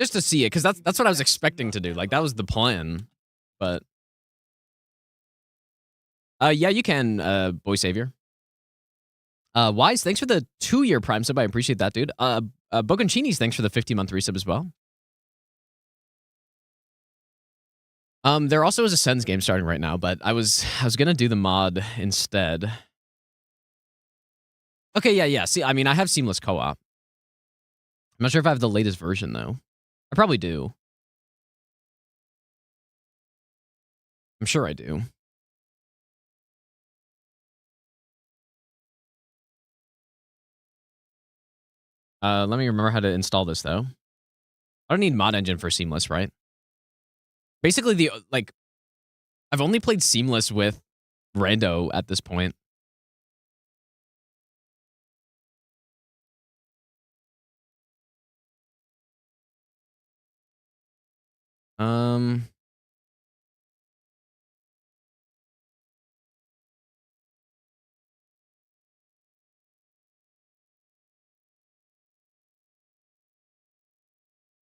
S1: Just to see it, because that's what I was expecting to do. Like, that was the plan. But yeah, you can, boy savior. Wise, thanks for the 2-year Prime sub. I appreciate that, dude. Boconchinis, thanks for the 50-month resub as well. There also is a Sens game starting right now, but I was gonna do the mod instead. Okay, yeah. See, I mean, I have seamless co-op. I'm not sure if I have the latest version though. I probably do. I'm sure I do. Let me remember how to install this though. I don't need mod engine for seamless, right? Basically, I've only played seamless with Rando at this point.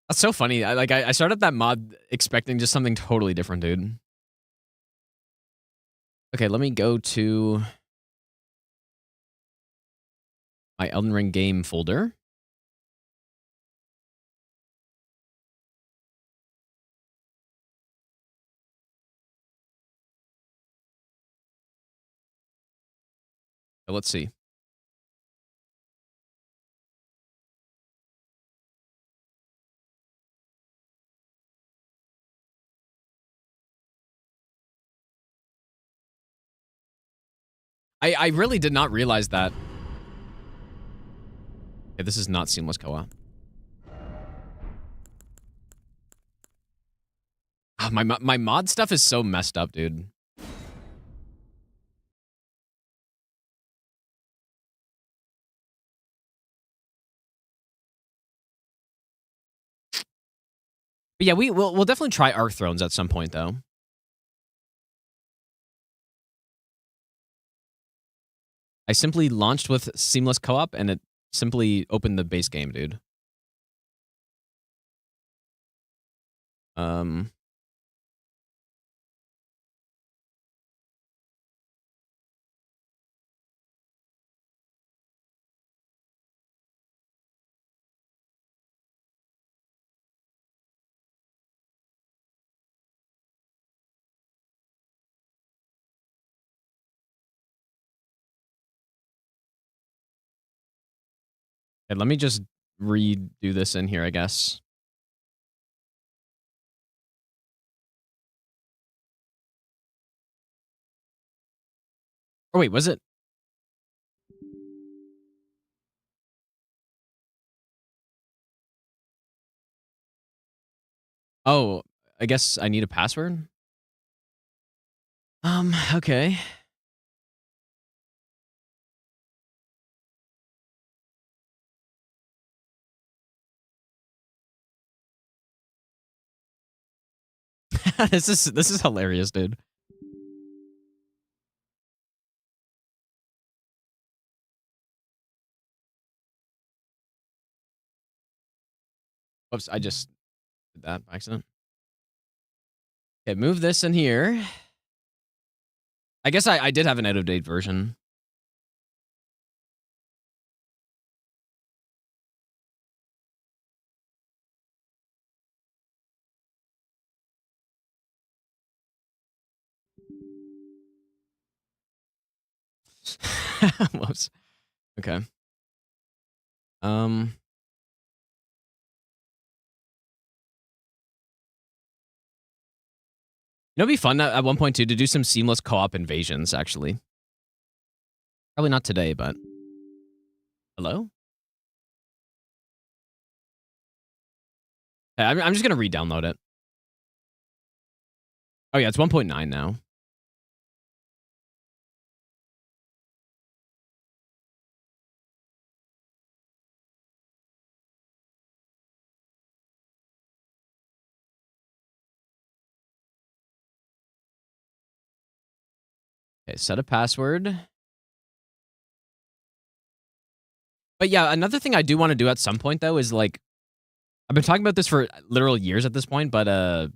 S1: That's so funny. I started that mod expecting just something totally different, dude. Okay, let me go to my Elden Ring game folder. So let's see. I really did not realize that. Okay, this is not seamless co-op. Oh, my mod stuff is so messed up, dude. But yeah, we'll definitely try Arc Thrones at some point, though. I simply launched with seamless co-op, and it simply opened the base game, dude. Okay, let me just redo this in here, I guess. Oh, wait, was it? Oh, I guess I need a password? Okay. This is hilarious, dude. Oops, I just did that by accident. Okay, move this in here. I guess I did have an out-of-date version. Whoops. Okay. You know, it'd be fun at one point too to do some seamless co-op invasions. Actually, probably not today, but hello. Hey, I'm just gonna re-download it. Oh yeah, it's 1.9 now. Okay, set a password. But yeah, another thing I do want to do at some point though is like, I've been talking about this for literal years at this point, but a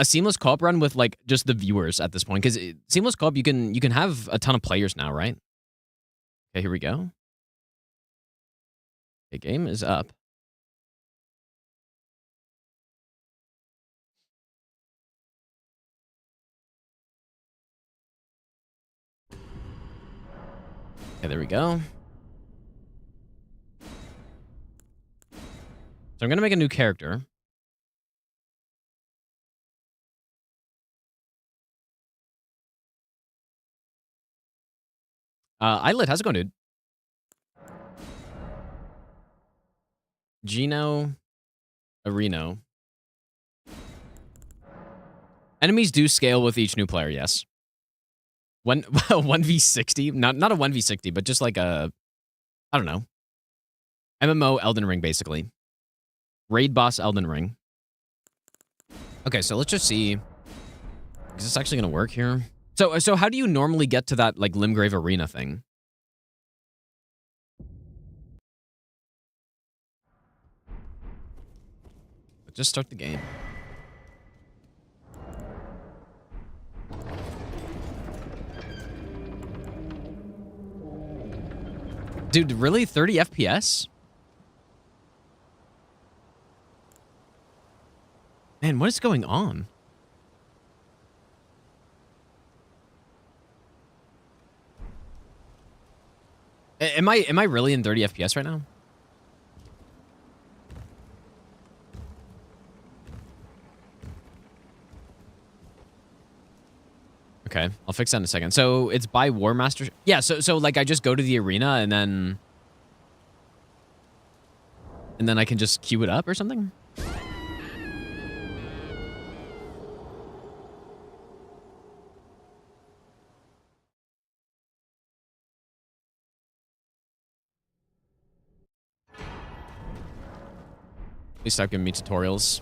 S1: seamless co-op run with like just the viewers at this point, because seamless co-op you can have a ton of players now, right? Okay, here we go. Okay, game is up. Okay, there we go. So I'm gonna make a new character. Islet, how's it going, dude? Gino, Areno. Enemies do scale with each new player, yes. 1v60, not a 1v60, but just like a, I don't know, MMO Elden Ring, basically. Raid boss Elden Ring. Okay, so let's just see. Is this actually gonna work here? So how do you normally get to that like Limgrave Arena thing? Just start the game. Dude, really? 30 FPS? Man, what is going on? Am I really in 30 FPS right now? Okay, I'll fix that in a second. So it's by War Master. Yeah, so like I just go to the arena and then I can just queue it up or something? Please stop giving me tutorials.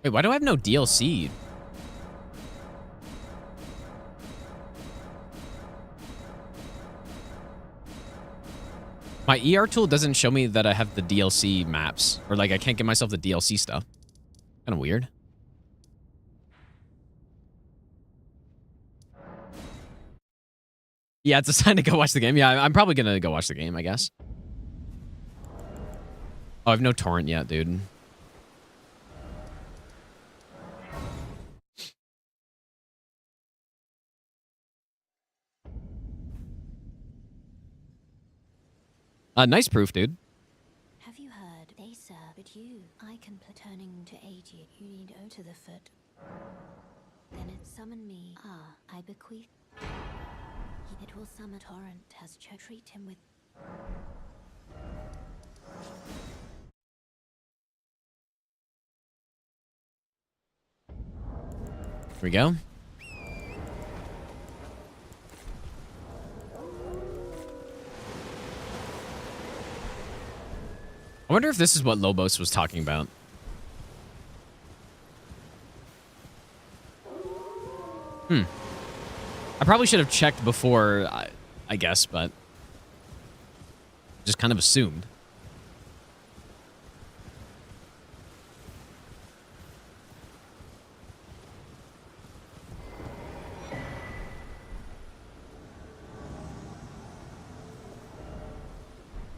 S1: Wait, why do I have no DLC? My ER tool doesn't show me that I have the DLC maps. Or, like, I can't get myself the DLC stuff. Kind of weird. Yeah, it's a sign to go watch the game. Yeah, I'm probably going to go watch the game, I guess. Oh, I have no torrent yet, dude. Nice proof, dude.
S8: Have you heard? They serve but you. I can turning to 80. You need O to the foot. Then it summon me. Ah, I bequeath. It will summon torrent has treat him with.
S1: Here we go. I wonder if this is what Lobos was talking about. I probably should have checked before, I guess, but just kind of assumed.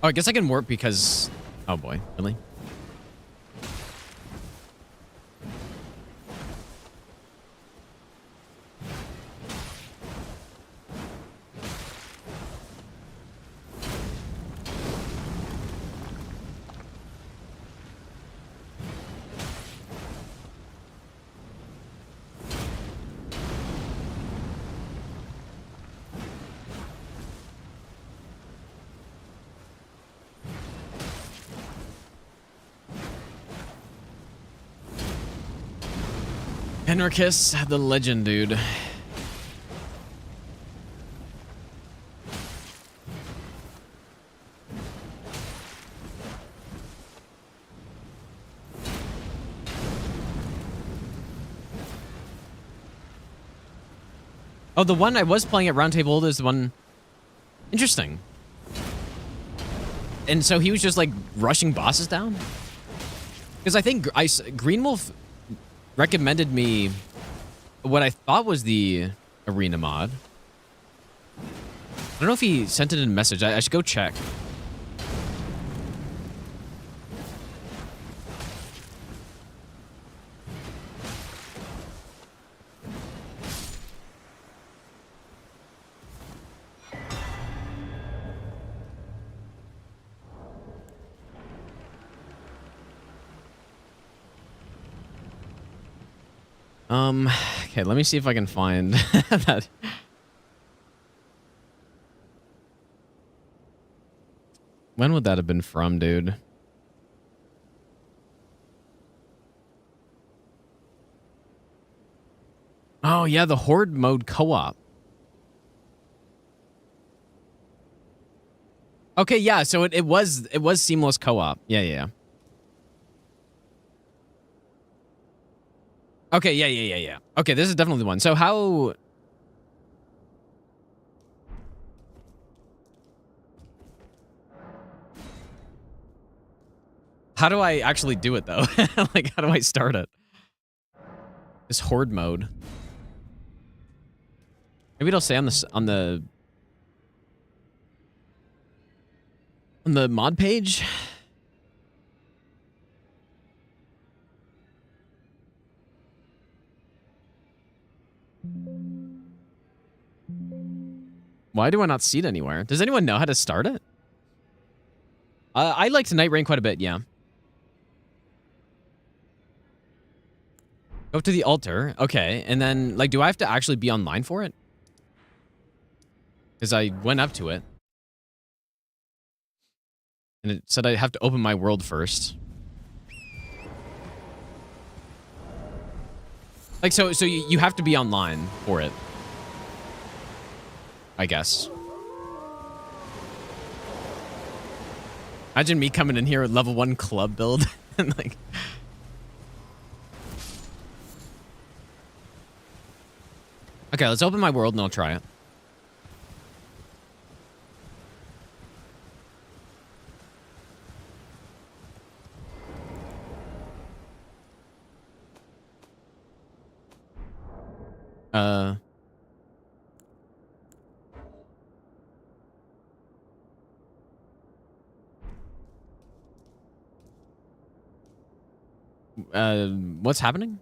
S1: Oh, I guess I can warp because... Oh boy, really? Henricus, the legend, dude. Oh, the one I was playing at Roundtable is the one... Interesting. And so he was just, like, rushing bosses down? Because I think Green Wolf recommended me what I thought was the arena mod. I don't know if he sent it in a message. I should go check. Okay, let me see if I can find that. When would that have been from, dude? Oh, yeah, the Horde mode co-op. Okay, yeah, so it was seamless co-op. Yeah. Okay, yeah. Okay, this is definitely the one. So how do I actually do it though? Like, how do I start it? This Horde mode. Maybe it'll say on the On the mod page? Why do I not see it anywhere? Does anyone know how to start it? I liked Night Rain quite a bit, yeah. Go to the altar. Okay, and then, like, do I have to actually be online for it? Because I went up to it. And it said I have to open my world first. Like, so you have to be online for it. I guess. Imagine me coming in here with level 1 club build and like... Okay, let's open my world and I'll try it. What's happening?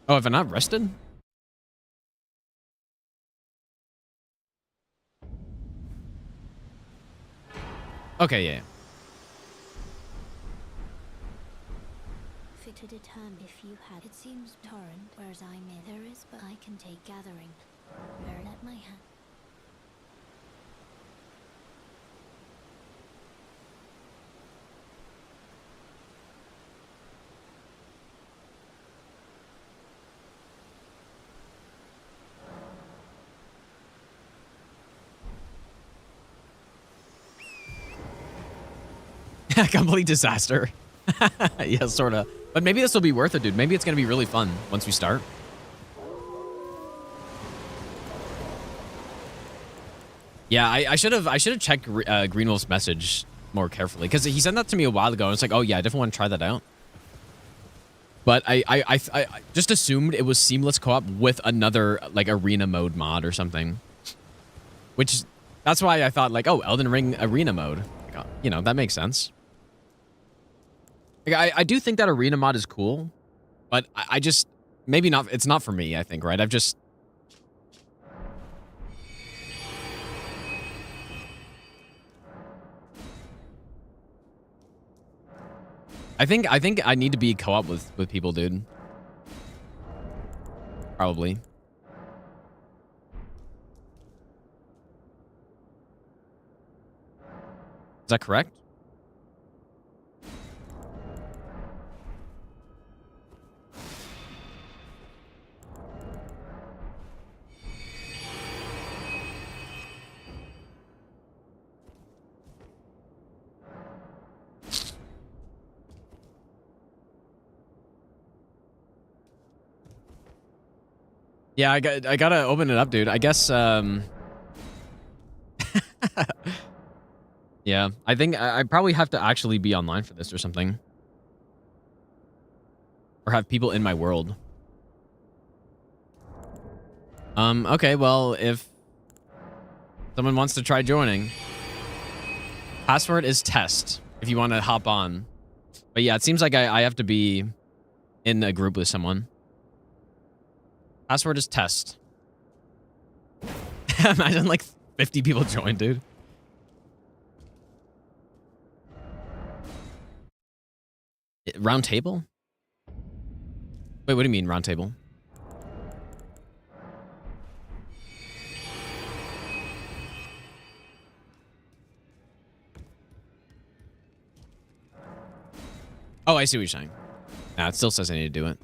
S1: Oh, have I not rested? Okay, yeah.
S8: Fit to determine if you had. It seems torrent, whereas I may. There is, but I can take gathering. Where let my hand.
S1: Complete disaster. Yeah, sort of. But maybe this will be worth it, dude. Maybe it's going to be really fun once we start. Yeah, I should have checked Greenwolf's message more carefully because he sent that to me a while ago and it's like, oh yeah, I definitely want to try that out. But I just assumed it was seamless co-op with another like arena mode mod or something. Which that's why I thought like, oh, Elden Ring arena mode. Like, you know, that makes sense. Like, I do think that arena mod is cool, but I just maybe not. It's not for me. I think, right? I think I need to be co-op with people, dude. Probably. Is that correct? Yeah, I gotta open it up, dude. I guess, yeah, I think I probably have to actually be online for this or something. Or have people in my world. Okay, well, if someone wants to try joining, password is test if you want to hop on. But yeah, it seems like I have to be in a group with someone. Password is test. Imagine like 50 people join, dude. Round table? Wait, what do you mean round table? Oh, I see what you're saying. Nah, it still says I need to do it.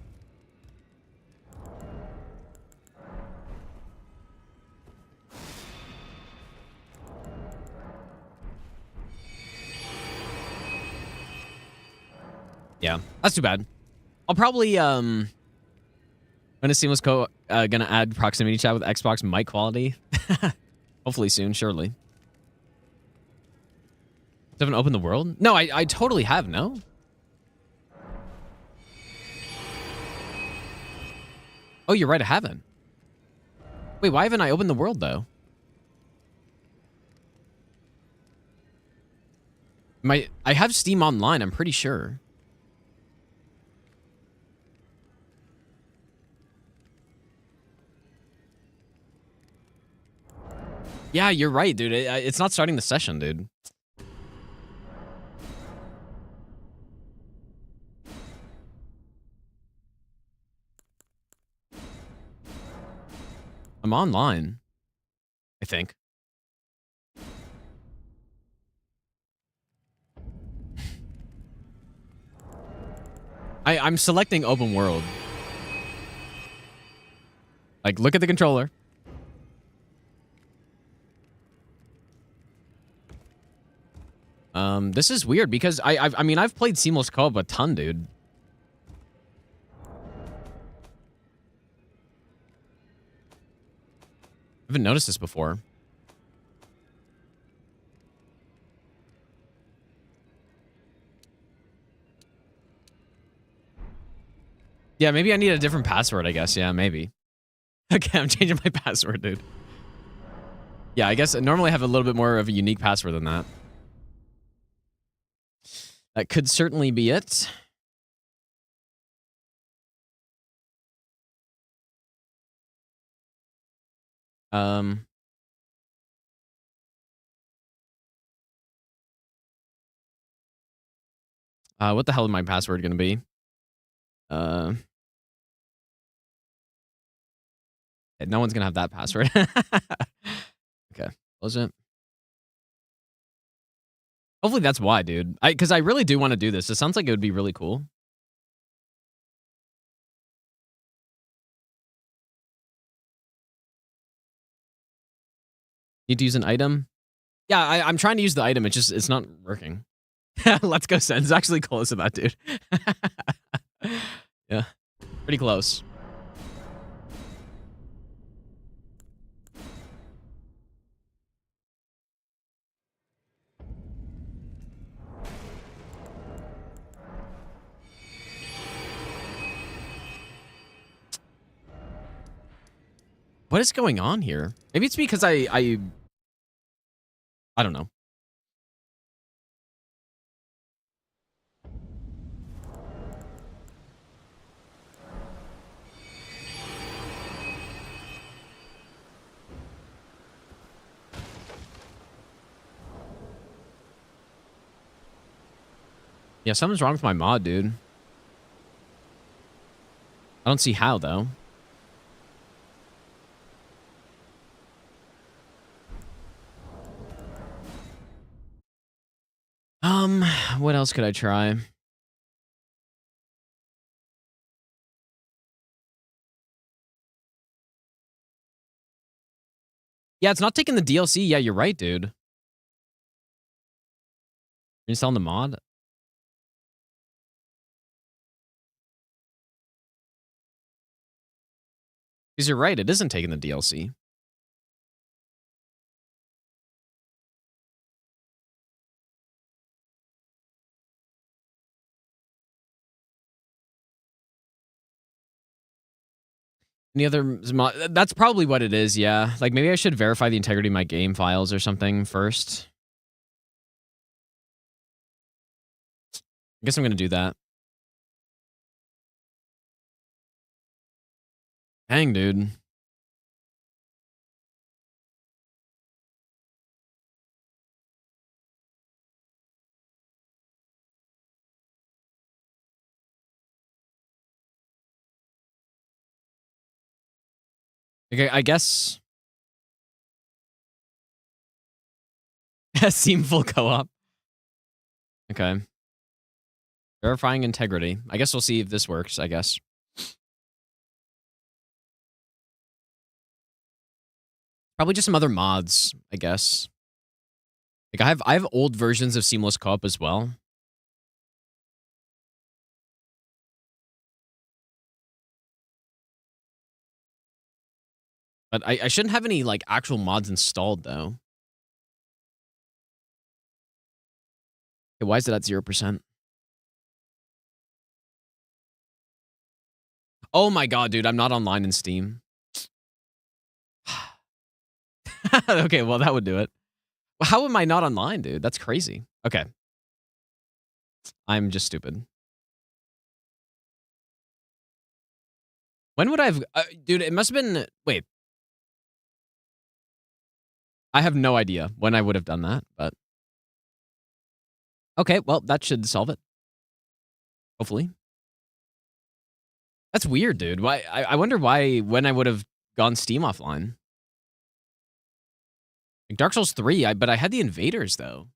S1: Yeah, that's too bad. I'll probably when is Seamless Co gonna add proximity chat with Xbox mic quality? Hopefully soon, surely. Haven't opened the world? No, I totally have, no? Oh, you're right, I haven't. Wait, why haven't I opened the world, though? I have Steam Online, I'm pretty sure. Yeah, you're right, dude. It's not starting the session, dude. I'm online, I think. I'm selecting open world. Like, look at the controller. This is weird because I mean, I've played Seamless Co-op a ton, dude. I haven't noticed this before. Yeah, maybe I need a different password, I guess. Yeah, maybe. Okay, I'm changing my password, dude. Yeah, I guess I normally have a little bit more of a unique password than that. That could certainly be it. What the hell is my password gonna be? No one's gonna have that password. Okay, close it. Hopefully that's why, dude. Because I really do want to do this. It sounds like it would be really cool. Need to use an item? Yeah, I'm trying to use the item. It's not working. Let's go, Sen. It's actually close to that, dude. Yeah, pretty close. What is going on here? Maybe it's because I don't know. Yeah, something's wrong with my mod, dude. I don't see how, though. What else could I try? Yeah, it's not taking the DLC. Yeah, you're right, dude. Are you selling the mod? Because you're right, it isn't taking the DLC. Any other mod? That's probably what it is, yeah. Like, maybe I should verify the integrity of my game files or something first. I guess I'm going to do that. Dang, dude. Okay, I guess... Seam full co-op. Okay. Verifying integrity. I guess we'll see if this works, I guess. Probably just some other mods, I guess. Like, I have old versions of Seamless Co-op as well. But I shouldn't have any, like, actual mods installed, though. Okay, why is it at 0%? Oh my god, dude, I'm not online in Steam. Okay, well, that would do it. How am I not online, dude? That's crazy. Okay. I'm just stupid. When would I have... dude, it must have been... Wait. I have no idea when I would have done that, but... Okay, well, that should solve it. Hopefully. That's weird, dude. Why? I wonder why, when I would have gone Steam offline. Like Dark Souls 3, but I had the invaders, though.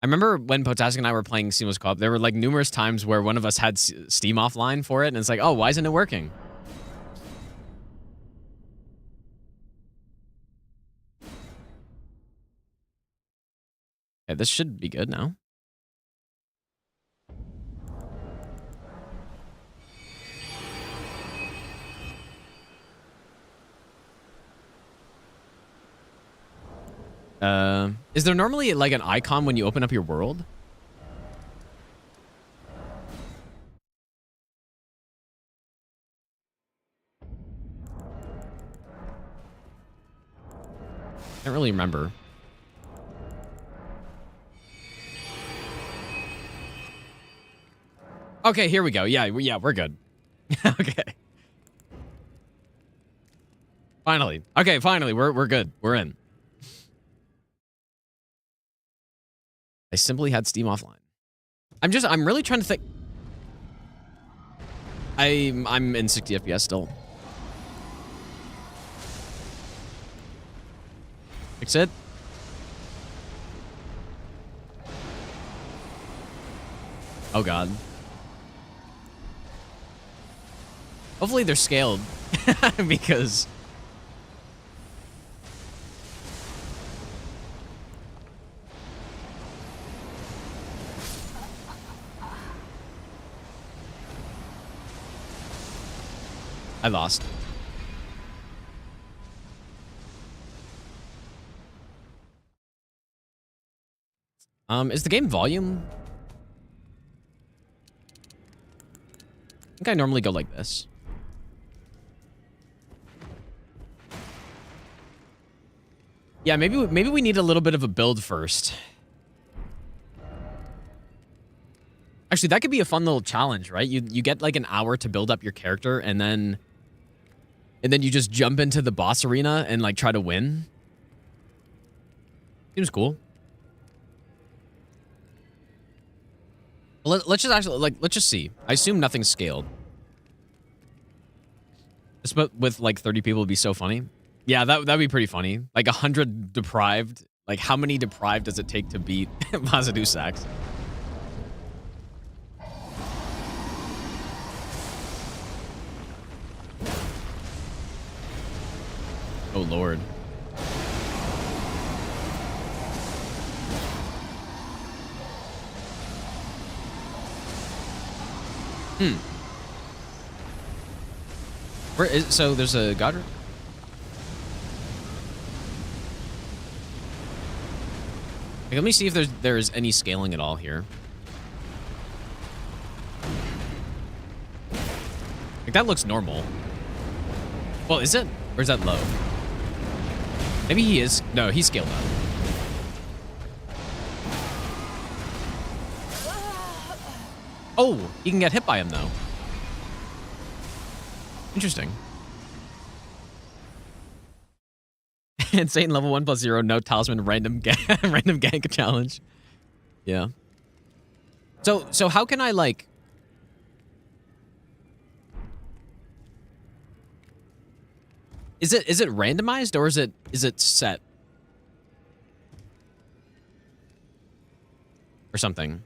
S1: I remember when Potastic and I were playing Seamless Co-op, there were like numerous times where one of us had Steam offline for it, and it's like, oh, why isn't it working? Okay, this should be good now. Is there normally like an icon when you open up your world? I don't really remember. Okay, here we go. Yeah, we're good. Okay. Finally. Okay, finally, we're good. We're in. I simply had Steam offline. I'm really trying to think. I'm in 60 FPS still. Fix it. Oh god. Hopefully they're scaled because I lost. Is the game volume? I think I normally go like this. Yeah, maybe we need a little bit of a build first. Actually, that could be a fun little challenge, right? You get like an hour to build up your character, and then you just jump into the boss arena and like try to win. Seems cool. Let's just actually let's just see. I assume nothing's scaled. This with like 30 people would be so funny. Yeah, that'd be pretty funny. Like 100 deprived. Like how many deprived does it take to beat Vazadu Sax? Oh lord. Where is so there's a Godric? Like, let me see if there's any scaling at all here. Like that looks normal. Well, is it? Or is that low? Maybe he is. No, he's scaled up. Oh, he can get hit by him though. Interesting. Insane level 1+0, no talisman, random gank challenge. Yeah. So how can I like... Is it randomized or is it set? Or something.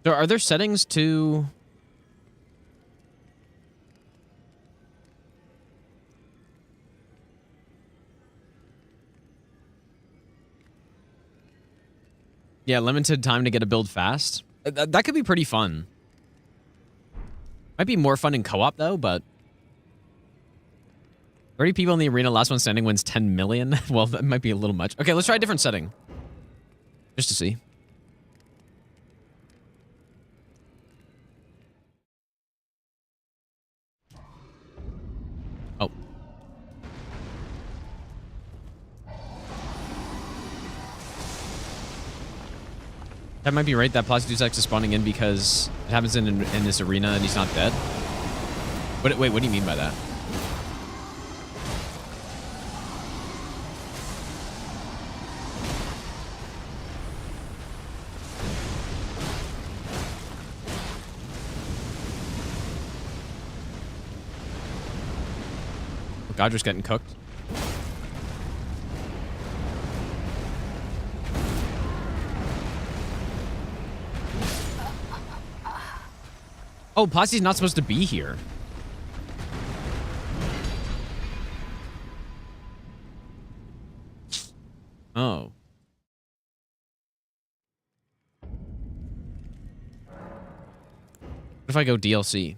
S1: So are there settings to... Yeah, limited time to get a build fast. That could be pretty fun. Might be more fun in co-op though, but 30 people in the arena, last one standing wins 10 million. Well, that might be a little much. Okay, let's try a different setting. Just to see. Oh. That might be right. That Placidusax is spawning in because it happens in this arena and he's not dead. Wait, what do you mean by that? Godrick's getting cooked. Oh, Posse's not supposed to be here. Oh. What if I go DLC?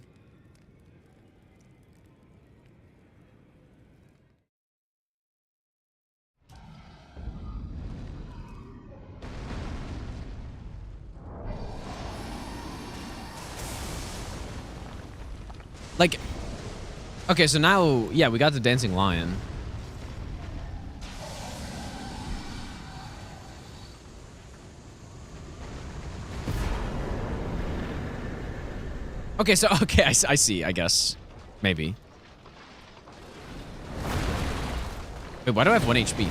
S1: Like, okay, so now, yeah, we got the dancing lion. Okay, so, okay, I see, I guess. Maybe. Wait, why do I have 1 HP?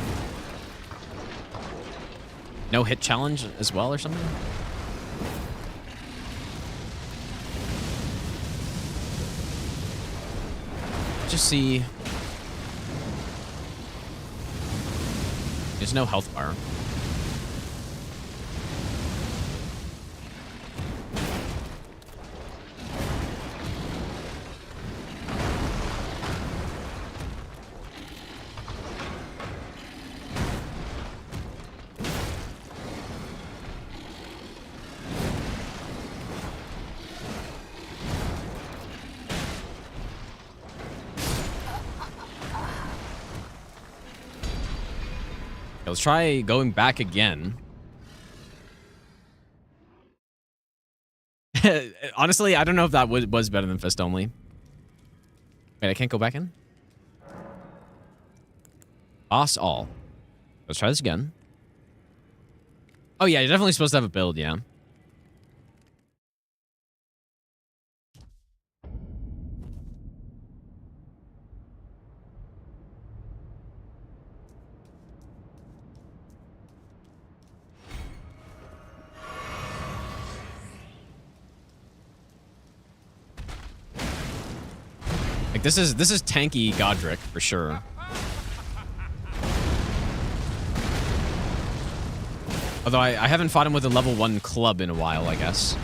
S1: No hit challenge as well or something? Just see. There's no health bar. Let's try going back again. Honestly, I don't know if that was better than Fist Only. Wait, I can't go back in? Boss all. Let's try this again. Oh yeah, you're definitely supposed to have a build, yeah. Like this is tanky Godrick for sure. Although I haven't fought him with a level 1 club in a while, I guess.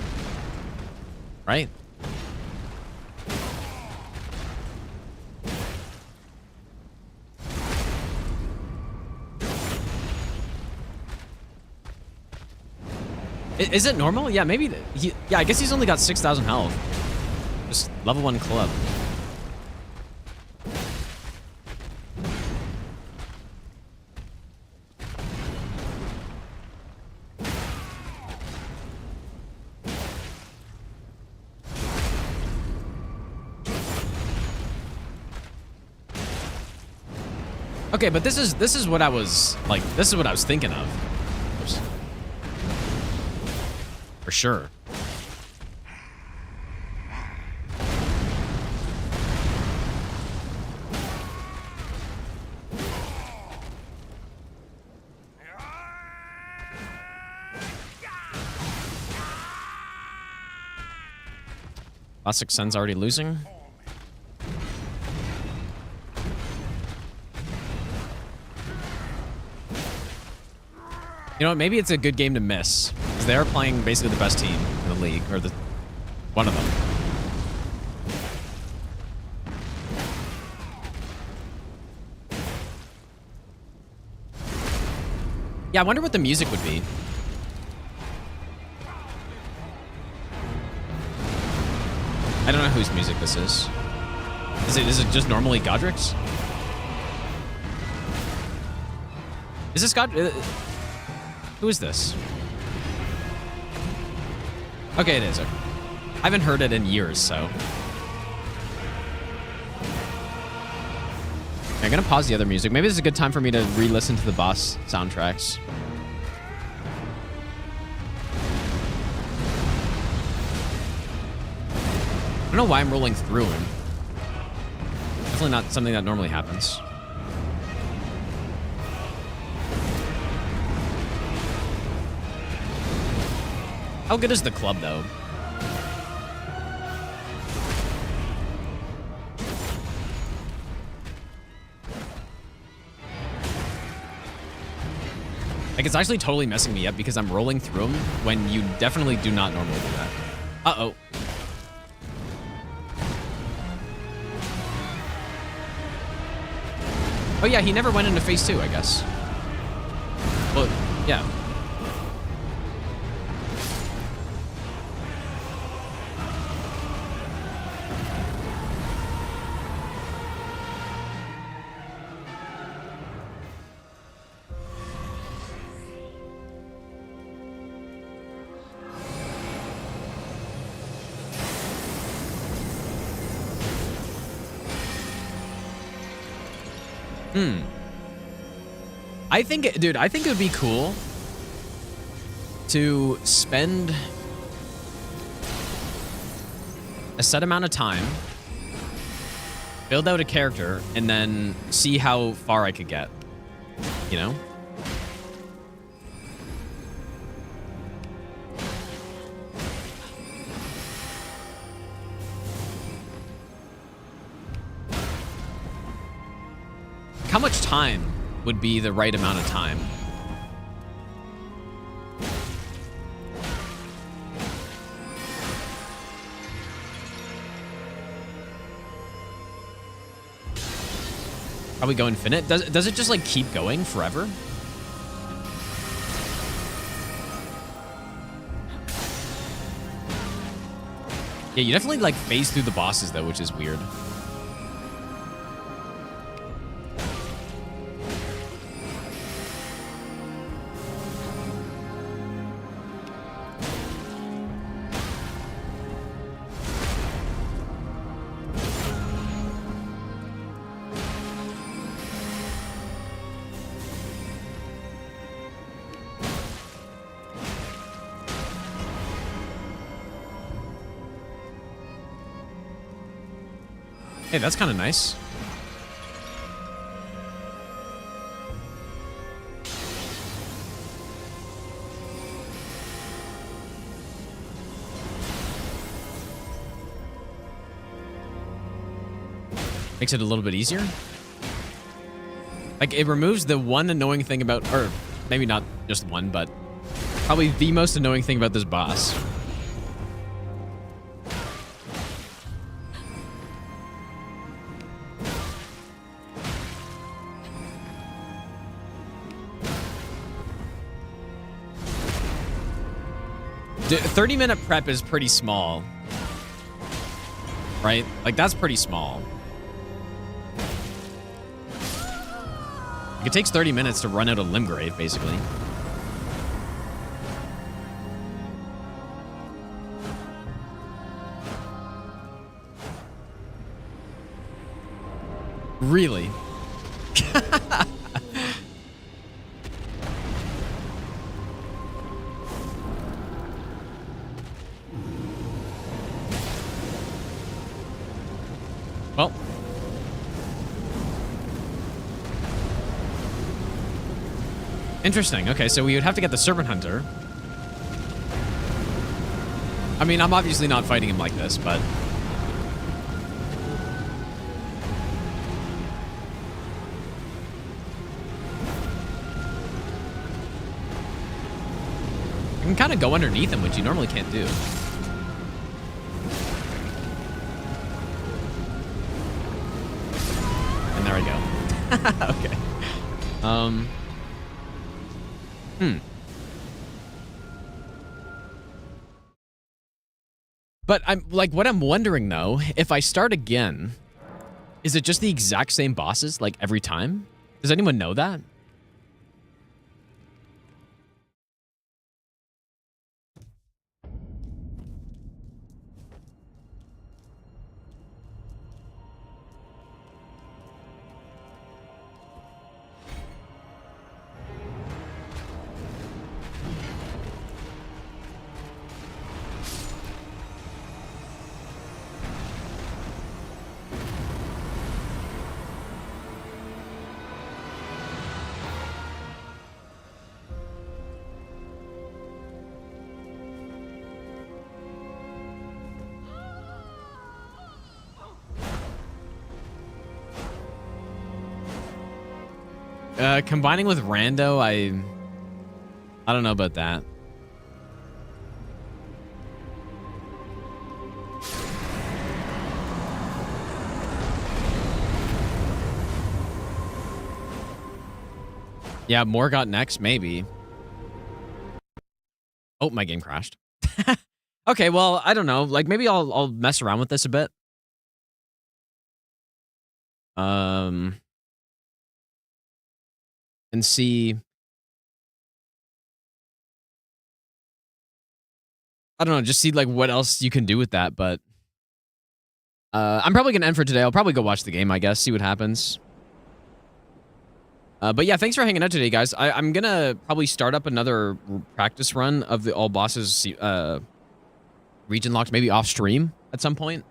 S1: Right? Is it normal? Yeah, maybe. Yeah, I guess he's only got 6,000 health. Just level 1 club. Okay, but this is what I was like. This is what I was thinking of. For sure. Classic Sen's already losing. You know what? Maybe it's a good game to miss. Because they are playing basically the best team in the league. Or one of them. Yeah, I wonder what the music would be. I don't know whose music this is. Is it just normally Godric's? Is this God? Who is this? Okay, it is. Okay. I haven't heard it in years, so. I'm gonna pause the other music. Maybe this is a good time for me to re-listen to the boss soundtracks. I don't know why I'm rolling through him. Definitely not something that normally happens. How good is the club, though? Like, it's actually totally messing me up because I'm rolling through them when you definitely do not normally do that. Uh-oh. Oh, yeah, he never went into phase 2, I guess. Well, yeah. I think, dude, I think it would be cool to spend a set amount of time, build out a character, and then see how far I could get, you know? How much time would be the right amount of time? Probably go infinite. Does it just like keep going forever? Yeah, you definitely like phase through the bosses though, which is weird. Hey, that's kind of nice. Makes it a little bit easier. Like, it removes the one annoying thing about, or maybe not just one, but probably the most annoying thing about this boss. Dude, 30-minute prep is pretty small. Right? Like, that's pretty small. It takes 30 minutes to run out a Limgrave, basically. Really? Well. Interesting. Okay, so we would have to get the Serpent Hunter. I mean, I'm obviously not fighting him like this, but... I can kind of go underneath him, which you normally can't do. And there we go. Okay. But I'm like, what I'm wondering though, if I start again, is it just the exact same bosses like every time? Does anyone know that? Combining with Rando, I don't know about that. Yeah, Morgott next, maybe. Oh, my game crashed. Okay, well, I don't know. Like, maybe I'll mess around with this a bit. And see. I don't know, just see like what else you can do with that, but I'm probably gonna end for today. I'll probably go watch the game, I guess, see what happens. But yeah, thanks for hanging out today, guys. I'm gonna probably start up another practice run of the all bosses region locked, maybe off stream at some point.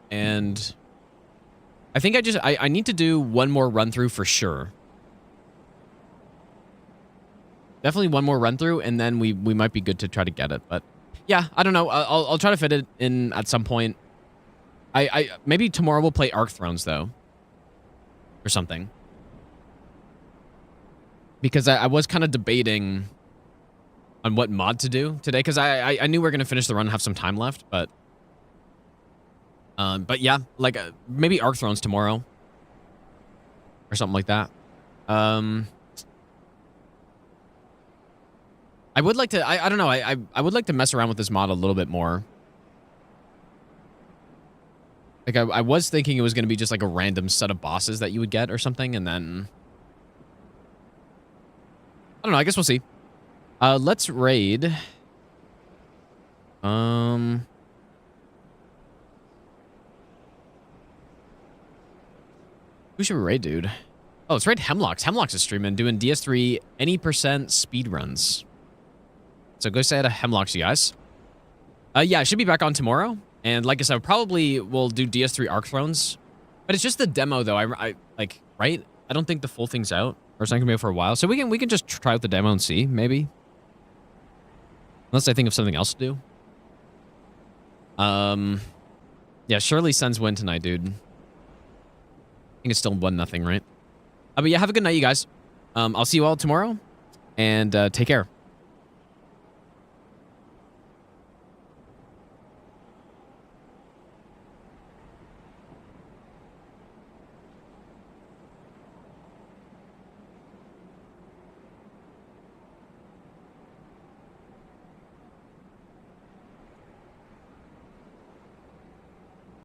S1: And I think I need to do one more run through for sure. Definitely one more run through, and then we might be good to try to get it. But yeah, I don't know. I'll try to fit it in at some point. I maybe tomorrow we'll play Arc Thrones though, or something. Because I was kind of debating on what mod to do today, because I knew we were gonna finish the run and have some time left, but yeah, like maybe Arc Thrones tomorrow or something like that. I would like to, I don't know, I would like to mess around with this mod a little bit more. Like, I was thinking it was going to be just like a random set of bosses that you would get or something, and then... I don't know, I guess we'll see. Let's raid. Who should we raid, dude? Oh, let's raid Hemlocks. Hemlocks is streaming, doing DS3 any % speed runs. So go say hi to Hemlocks, you guys. Yeah, I should be back on tomorrow. And like I said, probably we'll do DS3 Arc Thrones. But it's just the demo, though. I like, right? I don't think the full thing's out. Or it's not going to be out for a while. So we can just try out the demo and see, maybe. Unless I think of something else to do. Yeah, Shirley Sun's win tonight, dude. I think it's still 1-0, right? But yeah, have a good night, you guys. I'll see you all tomorrow. And take care.